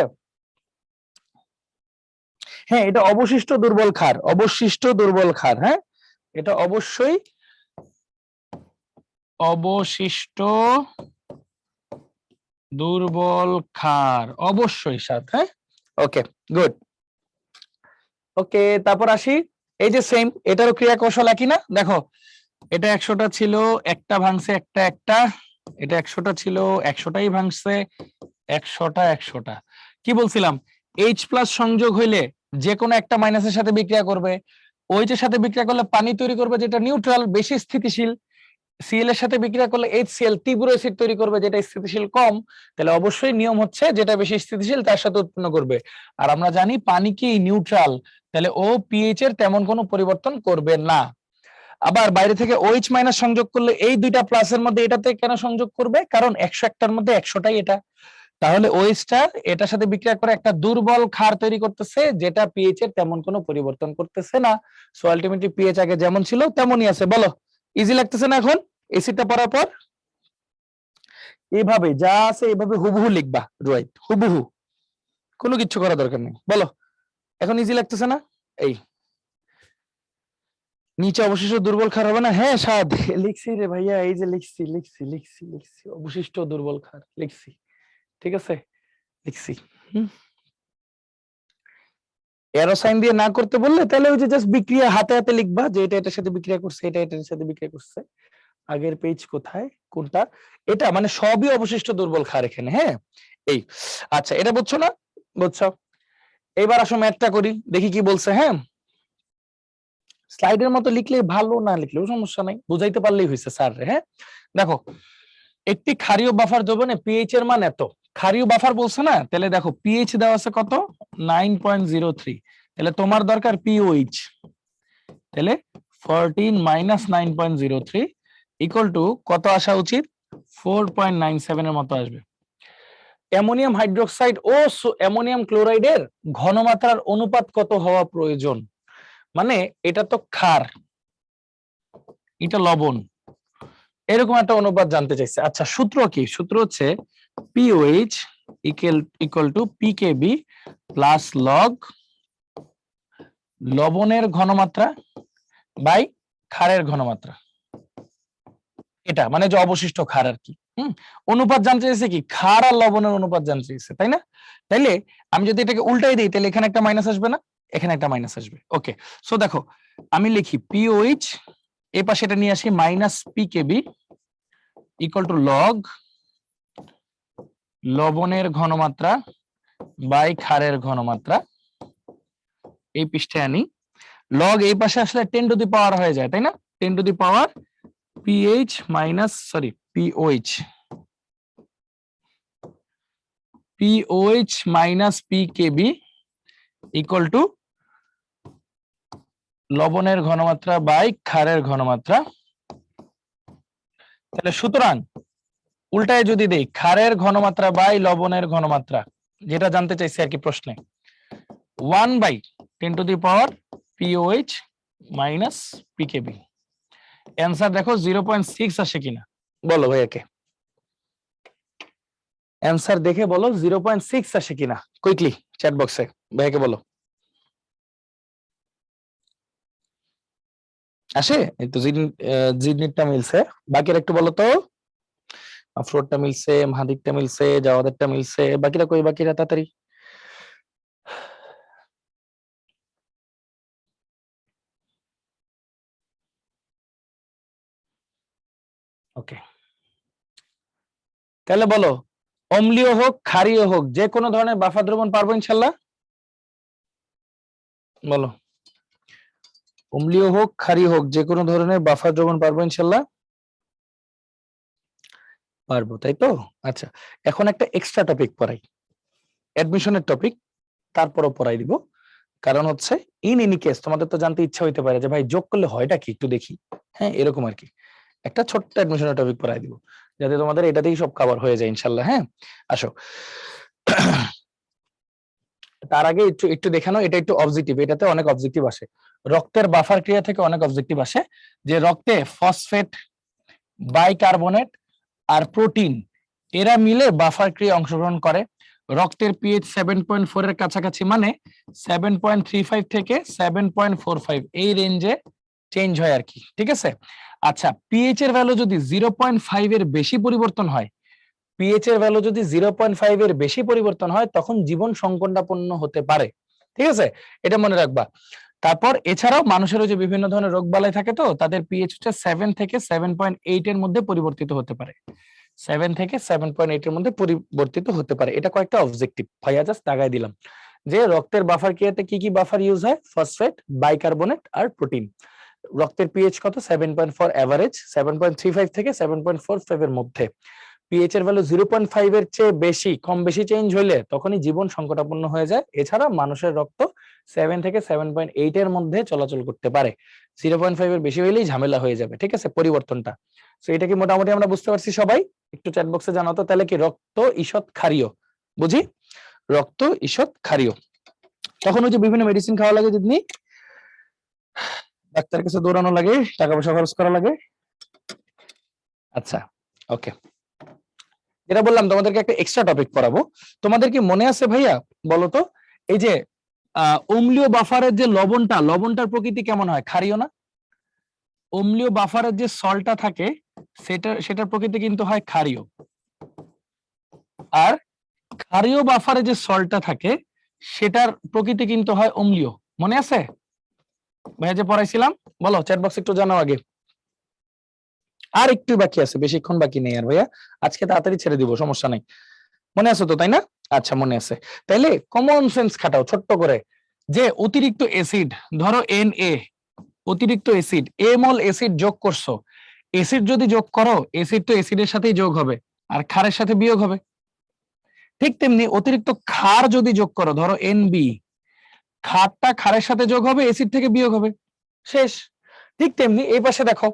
হ্যাঁ, এটা অবশিষ্ট দুর্বল ক্ষার, অবশিষ্ট দুর্বল ক্ষার, হ্যাঁ এটা অবশ্যই অবশিষ্ট দুর্বল ক্ষার, অবশ্যই সাথে, হ্যাঁ ওকে গুড। ওকে, তারপর আসি, এই যে সেম, এটারও ক্রিয়া কৌশল একই না, দেখো এটা 100টা ছিল, একটা ভাঙছে, একটা একটা, এটা 100টা ছিল, 100টাই ভাঙছে, 100টা 100টা। কি বলছিলাম, এইচ প্লাস সংযোগ হইলে যে কোনো একটা মাইনাসের সাথে বিক্রিয়া করবে, ওইটার সাথে বিক্রিয়া করলে পানি তৈরি করবে যেটা নিউট্রাল বেশি স্থিতিশীল, সিএল এর সাথে বিক্রিয়া করলে এইচসিএল তীব্র অ্যাসিড তৈরি করবে যেটা স্থিতিশীল কম। তাহলে অবশ্যই নিয়ম হচ্ছে যেটা বেশি স্থিতিশীল তার সাথে উৎপন্ন করবে। আর আমরা জানি পানি কি নিউট্রাল, তাহলে ও পিএইচ এর তেমন কোনো পরিবর্তন করবে না। আবার বাইরে থেকে OH মাইনাস সংযোগ করলে এই দুইটা প্লাসের মধ্যে এটাতে কেন সংযোগ করবে, কারণ 101টার মধ্যে 100টাই এটা, তাহলে OH এটার সাথে বিক্রিয়া করে একটা দুর্বল ক্ষার তৈরি করতেছে যেটা পিএইচ এর তেমন কোনো পরিবর্তন করতেছে না। সো আলটিমেটলি পিএইচ আগে যেমন ছিল তেমনই আছে। বলো, ইজি লাগতেছে না এখন এসিডটা পড়ার পর? এইভাবে যা আছে এইভাবে হুবহু লিখবা, রাইট, হুবহু, কোনো কিছু করা দরকার নেই। বলো, এখন ইজি লাগতেছে না? এই নিচে অবশিষ্ট দুর্বল ক্ষার হবে না? হ্যাঁ সাদ, লিখছি রে ভাইয়া, এই যে লিখছি লিখছি লিখছি লিখছি, অবশিষ্ট দুর্বল ক্ষার লিখছি, ঠিক আছে লিখছি। এরো সাইন দিয়ে না করতে বললে তাহলে ওই যে জাস্ট বিক্রিয়া হাতে হাতে লিখবা যে এটা এটার সাথে বিক্রিয়া করছে, এটা এটার সাথে বিক্রিয়া করছে। আগের পেজ কোথায়, কোনটা, এটা মানে সবই অবশিষ্ট দুর্বল ক্ষার এখানে, হ্যাঁ এই। আচ্ছা, এটা বুঝছো না? বুঝছো? এবার আসো ম্যাথটা করি, দেখি কি বলছে। হ্যাঁ, স্লাইডের মতো লিখলে ভালো, না লিখলেও সমস্যা নাই, বুঝাইতে পারলেই হয়েছে স্যার। হ্যাঁ দেখো, একটি ক্ষারীয় বাফার দ্রবণে পিএইচ এর মান এত, ক্ষারীয় বাফার বলছে না, তাহলে দেখো পিএইচ দেওয়া আছে কত, 9.03, তাহলে তোমার দরকার পিওএইচ, তাহলে 14 মাইনাস 9.03 ইকুয়াল টু কত আসা উচিত, 4.97 এর মতো আসবে। অ্যামোনিয়াম হাইড্রোক্সাইড ও অ্যামোনিয়াম ক্লোরাইডের ঘনমাত্রার অনুপাত কত হওয়া প্রয়োজন, মানে এটা তো ক্ষার, এটা লবণ, এরকম একটা অনুপাত জানতে চাইছে। আচ্ছা, সূত্র কি? সূত্র হচ্ছে pOH equal two pKb plus log লবণের ঘনমাত্রা বাই ক্ষারের ঘনমাত্রা, এটা মানে যে অবশিষ্ট ক্ষার আর কি। অনুপাত জানতে চাইছে কি, ক্ষার আর লবণের অনুপাত জানতে চাইছে, তাই না? তাইলে আমি যদি এটাকে উল্টাই দিই তাহলে এখানে একটা মাইনাস আসবে না, এখানে একটা মাইনাস আসবে। ওকে, সো দেখো আমি লিখি পিওএইচ, এই পাশে এটা নিয়ে আসি minus pKb equal to log লবণের ঘনমাত্রা বাই ক্ষারের ঘনমাত্রা, এই পৃষ্ঠায় আনি, লগ এই পাশে আসলে 10 টু দি পাওয়ার হয়ে যায়, তাই না? 10 to the power pH minus sorry pOH, pOH minus pKb equal to লবণের ঘনমাত্রা বাই ক্ষারের ঘনমাত্রা। তাহলে সুতরাং উল্টায় যদি দেই ক্ষারের ঘনমাত্রা বাই লবণের ঘনমাত্রা, যেটা জানতে চাইছি আর কি প্রশ্নে, 1/10⁻POH মাইনাস পিকেবি। অ্যান্সার দেখো 0.6 আসে কিনা, বলো ভাইয়াকে। অ্যান্সার দেখে বলো 0.6 আসে কিনা, কুইকলি চ্যাট বক্সে ভাইয়াকে বলো। আসে? এই তো জিডনিটটা মিলছে, বাকিরা একটু বলো তো। আফরোডটা মিলছে, মাহাদিকটা মিলছে, জাওয়াদেরটা মিলছে, বাকিরা কই? বাকিরা তাড়াতাড়ি। ওকে, তাহলে বলো অম্লীয় হোক ক্ষারীয় হোক যে কোনো ধরনের বাফা দ্রবণ পারবো ইনশাল্লাহ? বলো, অম্লীয় হোক ক্ষারীয় হোক যে কোনো ধরনের বাফা দ্রবণ পারবো ইনশাল্লাহ? পারবো, তাই তো? আচ্ছা, এখন একটা এক্সট্রা টপিক পড়াই, অ্যাডমিশনের টপিক, তারপরও পড়াই দিব। কারণ হচ্ছে ইন এনি কেস তোমাদের তো জানতে ইচ্ছা হইতে পারে যে ভাই যোগ করলে হয়টা কি একটু দেখি, হ্যাঁ এরকম আর কি। একটা ছোট্ট অ্যাডমিশনের টপিক পড়াই দিব যাতে তোমাদের এটাতেই সব কভার হয়ে যায় ইনশাল্লাহ। হ্যাঁ আসো, তার আগে একটু একটু দেখানো, এটা একটু অবজেক্টিভ, এটাতে অনেক অবজেক্টিভ আসে, রক্তের বাফার ক্রিয়া থেকে অনেক অবজেক্টিভ আসে, যে রক্তে ফসফেট, বাইকার্বনেট আর প্রোটিন এরা মিলে বাফার ক্রিয়া অংশগ্রহণ করে। রক্তের পিএইচ 7.4 এর কাছাকাছি, মানে 7.35 থেকে 7.45 এই রেঞ্জে চেঞ্জ হয় আর কি, ঠিক আছে? আচ্ছা, পিএইচ এর ভ্যালু যদি 0.5 এর বেশি পরিবর্তন হয়, পিএইচ এর ভ্যালু যদি 0.5 এর বেশি পরিবর্তন হয় তখন জীবন সংকটাপন্ন হতে পারে, ঠিক আছে? এটা মনে রাখবা। তারপর এছাড়াও মানুষেরও যে বিভিন্ন ধরনের রোগ বালাই থাকে, তো তাদের পিএইচ হচ্ছে 7 থেকে 7.8 এর মধ্যে পরিবর্তিত হতে পারে, 7 থেকে 7.8 এর মধ্যে পরিবর্তিত হতে পারে। এটা কয়েকটা অবজেক্টিভ ভাইয়া জাস্ট দাগাই দিলাম, যে রক্তের বাফার ক্রিয়াতে কি কি বাফার ইউজ হয়, ফসফেট, বাইকার্বনেট আর প্রোটিন। রক্তের পিএইচ কত? 7.4, এভারেজ 7.35 থেকে 7.45 এর মধ্যে। পিএইচ এর ভ্যালু 0.5 এর চেয়ে বেশি, কম বেশি চেঞ্জ হইলে তখনই জীবন সংকটাপন্ন হয়ে যায়। এছাড়া মানুষের রক্ত 7 থেকে 7.8 এর মধ্যে চলাচল করতে পারে, 0.5 এর বেশি হইলেই ঝামেলা হয়ে যাবে, ঠিক আছে পরিবর্তনটা। তো এটা কি মোটামুটি আমরা বুঝতে পারছি সবাই? একটু চ্যাট বক্সে জানাও তো, তাহলে কি রক্ত ঈষৎ ক্ষারীয়, বুঝি? রক্ত ঈষৎ ক্ষারীয়। তখন ওই যে বিভিন্ন মেডিসিন খাওয়া লাগে, যদি ডাক্তারের কাছে দৌড়ানো লাগে, টাকা পয়সা খরচ করা লাগে। আচ্ছা ওকে, যেটা বললাম তোমাদেরকে একটা এক্সট্রা টপিক পড়াবো। তোমাদের কি মনে আছে ভাইয়া বলো তো, এই যে অম্লীয় বাফারের যে লবণটা, লবণটার প্রকৃতি কেমন হয়? ক্ষারীয় না? অম্লীয় বাফারের যে সল্টটা থাকে সেটার প্রকৃতি কিন্তু হয় ক্ষারীয়, আর ক্ষারীয় বাফারে যে সল্টটা থাকে সেটার প্রকৃতি কিন্তু হয় অম্লীয়। মনে আছে ভাইয়া যে পড়াইছিলাম? বলো চ্যাট বক্স একটু জানাও আগে। আর একটু বাকি আছে, বেশিক্ষণ বাকি নেই আর ভাইয়া, আজকে তাড়াতাড়ি ছেড়ে দিব, সমস্যা নাই। মনে আছে তো, তাই না? আচ্ছা মনে আছে, তাইলে কমন সেন্স খাটাও ছোট্ট করে, যে অতিরিক্ত অ্যাসিড, ধরো Na, অতিরিক্ত অ্যাসিড, এ মল অ্যাসিড যোগ করছো, অ্যাসিড যদি যোগ করো অ্যাসিড তো অ্যাসিডের সাথেই যোগ হবে আর ক্ষারের সাথে বিয়োগ হবে। ঠিক তেমনি অতিরিক্ত ক্ষার যদি যোগ করো, ধরো NB, ক্ষারটা ক্ষারের সাথে যোগ হবে, অ্যাসিড থেকে বিয়োগ হবে, শেষ। ঠিক তেমনি এই পাশে দেখো,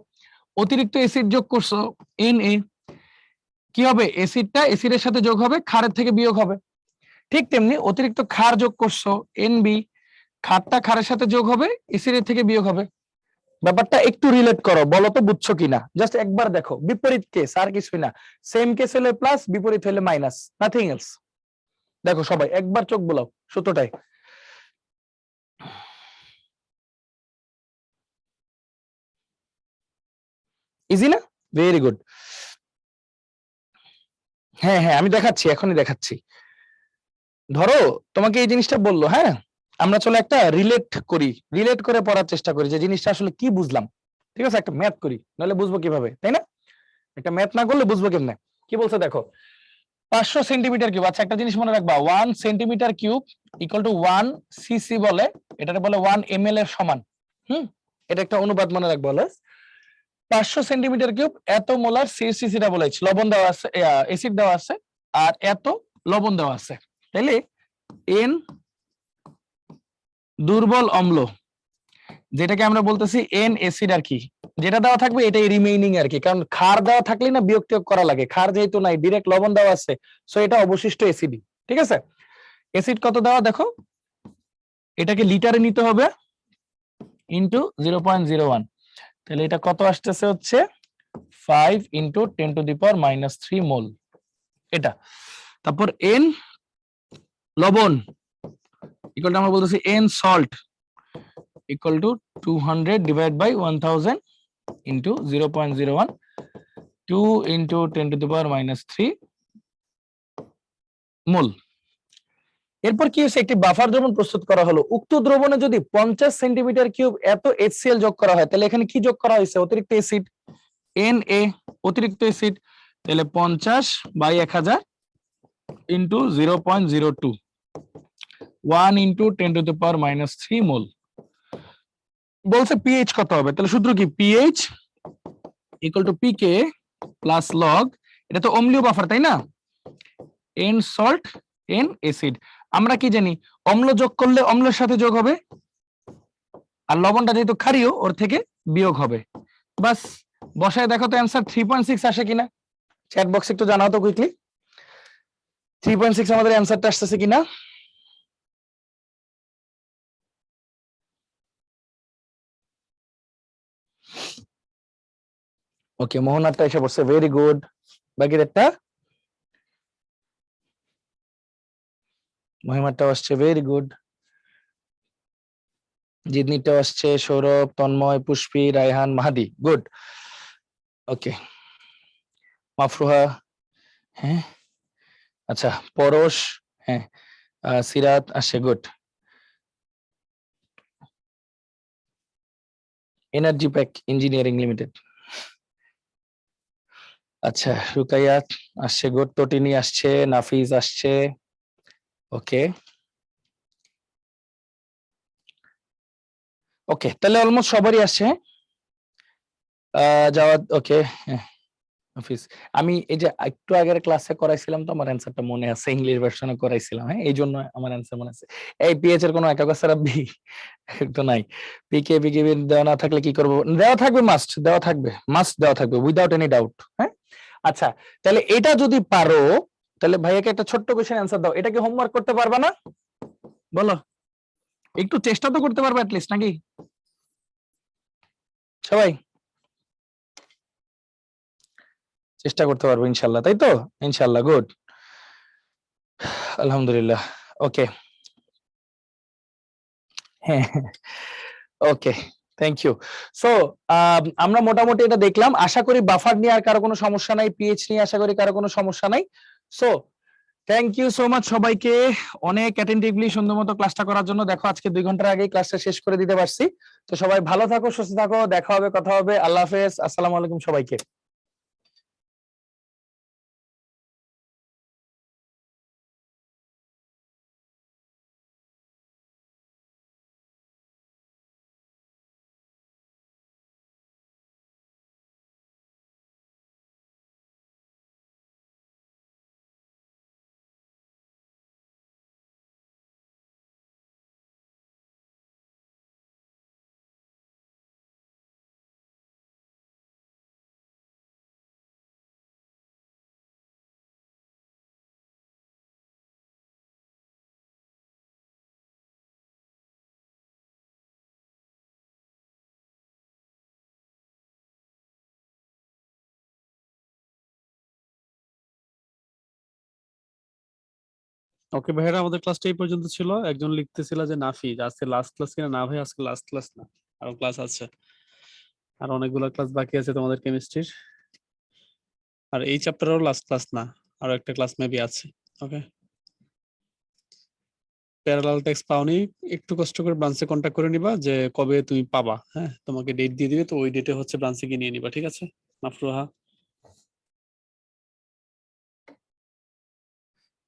অতিরিক্ত অ্যাসিড যোগ করছো Na, কি হবে? অ্যাসিডটা অ্যাসিডের সাথে যোগ হবে, ক্ষারের থেকে বিয়োগ হবে। ঠিক তেমনি অতিরিক্ত ক্ষার যোগ করছো NB, ক্ষারটা ক্ষারের সাথে যোগ হবে, অ্যাসিডের থেকে বিয়োগ হবে। ব্যাপারটা একটু রিলেট করো, বলো তো বুঝছো কিনা, জাস্ট একবার দেখো। বিপরীত কেস, আর কিছুই না, সেম কেস হলে প্লাস, বিপরীত হলে মাইনাস, নাথিং এলস। দেখো সবাই একবার চোখ বোলাও সূত্রটাই। ইজি না? Very good. হ্যাঁ হ্যাঁ আমি দেখাচ্ছি, এখনই দেখাচ্ছি। ধরো তোমাকে এই জিনিসটা বললো, হ্যাঁ আমরা চলো একটা রিলেট করি, রিলেট করে পড়ার চেষ্টা করি যে জিনিসটা আসলে কি বুঝলাম, ঠিক আছে? একটা ম্যাথ করি, নাহলে বুঝবো কিভাবে, তাই না? একটা ম্যাথ না করলে বুঝবো কেমনে? কি বলছে দেখো, 500 সেন্টিমিটার কিউব। আচ্ছা একটা জিনিস মনে রাখবা, 1 centimetre cube equal to 1 CC বলে, এটাকে বলে 1 ml এর সমান। এটা একটা অনুপাত মনে রাখবা, হলো 500 সেন্টিমিটার কিউব এত মোলার সিসিটা বলেছি, লবণ দেওয়া আছে, অ্যাসিড দেওয়া আছে, আর এত লবণ দেওয়া আছে। তাইলে N দুর্বল অম্ল, যেটাকে আমরা বলতেছি এন অ্যাসিড আর কি, যেটা দেওয়া থাকবে এটাই রিমেইনিং আর কি, কারণ ক্ষার দেওয়া থাকলে না বিয়োগ টিয়োগ করা লাগে, ক্ষার যেহেতু নাই ডিরেক্ট লবণ দেওয়া আছে, সো এটা অবশিষ্ট অ্যাসিডই। ঠিক আছে, অ্যাসিড কত দেওয়া দেখো, এটাকে লিটারে নিতে হবে ইনটু 0.01, তাহলে এটা কত আসতেছে হচ্ছে 5 ইনটু 10⁻³ মোল এটা। তারপর এন লবণ ইকুয়াল টু আমরা বলতেছি N salt equal to 200/1000 into 0.01, 2 into 10⁻³ মোল। এরপর কি হচ্ছে, একটি বাফার দ্রবণ প্রস্তুত করা হলো, উক্ত দ্রবণে যদি 50 সেন্টিমিটার কিউব এত HCl যোগ করা হয়, তাহলে এখানে কি যোগ করা হয়েছে, অতিরিক্ত অ্যাসিড Na, অতিরিক্ত অ্যাসিড, তাহলে 50/1000 ইনটু 0.02, 1 ইনটু 10⁻³ মোল। বলছে পিএইচ কত হবে, তাহলে সূত্র কি, pH equal to pK plus log, এটা তো অম্লীয় বাফার তাই না, এন সল্ট এন অ্যাসিড। আমরা কি জানি অম্ল যোগ করলে অম্লের সাথে যোগ হবে, আর লবণটা যেহেতু ক্ষারীয় ওর থেকে বিয়োগ হবে। বাস বসায় দেখো তো অ্যান্সার 3.6 আসে কিনা, চ্যাট বক্সে একটু জানাও তো কুইকলি 3.6 আমাদের অ্যান্সারটা আসতেছে কিনা। ওকে, মোহনারটা এসে পড়ছে, ভেরি গুড। বাকিদেরটা মহিমারটাও আসছে, ভেরি গুড। জিদনিটাও আসছে, সৌরভ, তন্ময়, পুষ্পি, রায়হান, মাহাদি, গুড। ওকে, মাফরুহা, হ্যাঁ আচ্ছা, পরশ, হ্যাঁ, সিরাত আসছে, good. Energy pack engineering limited, আচ্ছা, রুকাইয়াত আসছে, গুড। তটিনী আসছে, নাফিজ আসছে, ওকে ওকে, তাহলে অলমোস্ট সবারই আসছে। জাওয়াদ, ওকে, হাফিজ। আমি এই যে একটু আগের ক্লাসে করাইছিলাম তো, আমার অ্যান্সারটা মনে আছে, ইংলিশ ভার্সনে করাইছিলাম, হ্যাঁ এই জন্য আমার অ্যান্সার মনে আছে। এই পিএইচ এর কোনো একক ছাড়া বি তো নাই, পিকে বিকেবি দেওয়া না থাকলে কি করব, দেওয়া থাকবে, মাস্ট দেওয়া থাকবে, মাস্ট দেওয়া থাকবে উইদাউট এনি ডাউট। হ্যাঁ আচ্ছা, তাহলে এটা যদি পারো, তাহলে ভাইয়াকে একটা ছোট্ট কোশ্চেন অ্যান্সার দাও, এটা কি হোমওয়ার্ক করতে পারবা না, বলো, একটু চেষ্টা তো করতে পারবে অ্যাটলিস্ট নাকি সবাই, চেষ্টা করতে পারবো ইনশাল্লাহ, তাই তো, ইনশাল্লাহ, গুড, আলহামদুলিল্লাহ, ওকে, হ্যাঁ, ওকে, থ্যাংক ইউ। সো আমরা মোটামুটি এটা দেখলাম, আশা করি বাফার নিয়ে আর কারো কোনো সমস্যা নাই, পিএইচ নিয়ে আশা করি কারো কোনো সমস্যা নাই। So thank you so much সবাইকে, অনেক অ্যাটেন্টিভলি সুন্দর মতো ক্লাসটা করার জন্য। দেখো আজকে 2 ঘন্টার আগেই ক্লাসটা শেষ করে দিতে পারছি। তো সবাই ভালো থাকো, সুস্থ থাকো, দেখা হবে, কথা হবে, আল্লাহ হাফেজ, আসসালামু আলাইকুম সবাইকে। ওকে ভাইরা, আমাদের ক্লাসটা এই পর্যন্ত ছিল। একজন লিখতেছিল যে নাফিজ আজকে লাস্ট ক্লাস কিনা, না ভাই আজকে লাস্ট ক্লাস না, আরো ক্লাস আছে, আর অনেকগুলো ক্লাস বাকি আছে তোমাদের কেমিস্ট্রির, আর এই চ্যাপ্টারেরও লাস্ট ক্লাস না, আরো একটা ক্লাস মেবি আছে। ওকে, প্যারালাল টেক্সট পাওনি, একটু কষ্ট করে ব্রাঞ্চে কন্ট্যাক্ট করে নিবা যে কবে তুমি পাবা, হ্যাঁ তোমাকে ডেট দিয়ে দিবে, তো ওই ডেটে হচ্ছে ব্রাঞ্চে গিয়ে নিয়ে নিবা, ঠিক আছে মাফরুহা।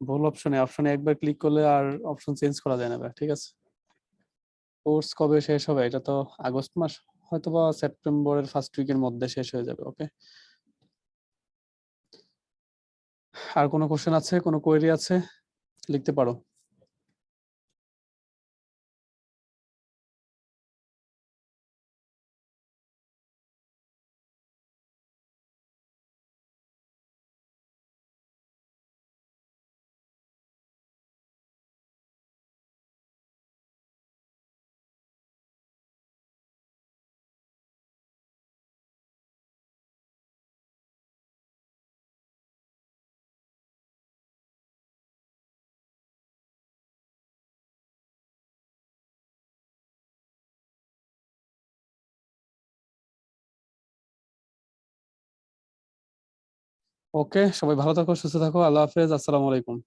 ভুল অপশনে, অপশনে একবার ক্লিক করলে আর অপশন চেঞ্জ করা যায় না ভাই, ঠিক আছে। কোর্স কবে শেষ হবে, এটা তো আগস্ট মাস, হয়তোবা সেপ্টেম্বরের ফার্স্ট উইকের মধ্যে শেষ হয়ে যাবে। ওকে, আর কোনো কোশ্চেন আছে, কোনো কোয়েরি আছে, লিখতে পারো। ওকে, সবাই ভালো থাকো, সুস্থ থাকো, আল্লাহ হাফেজ, আসসালামু আলাইকুম।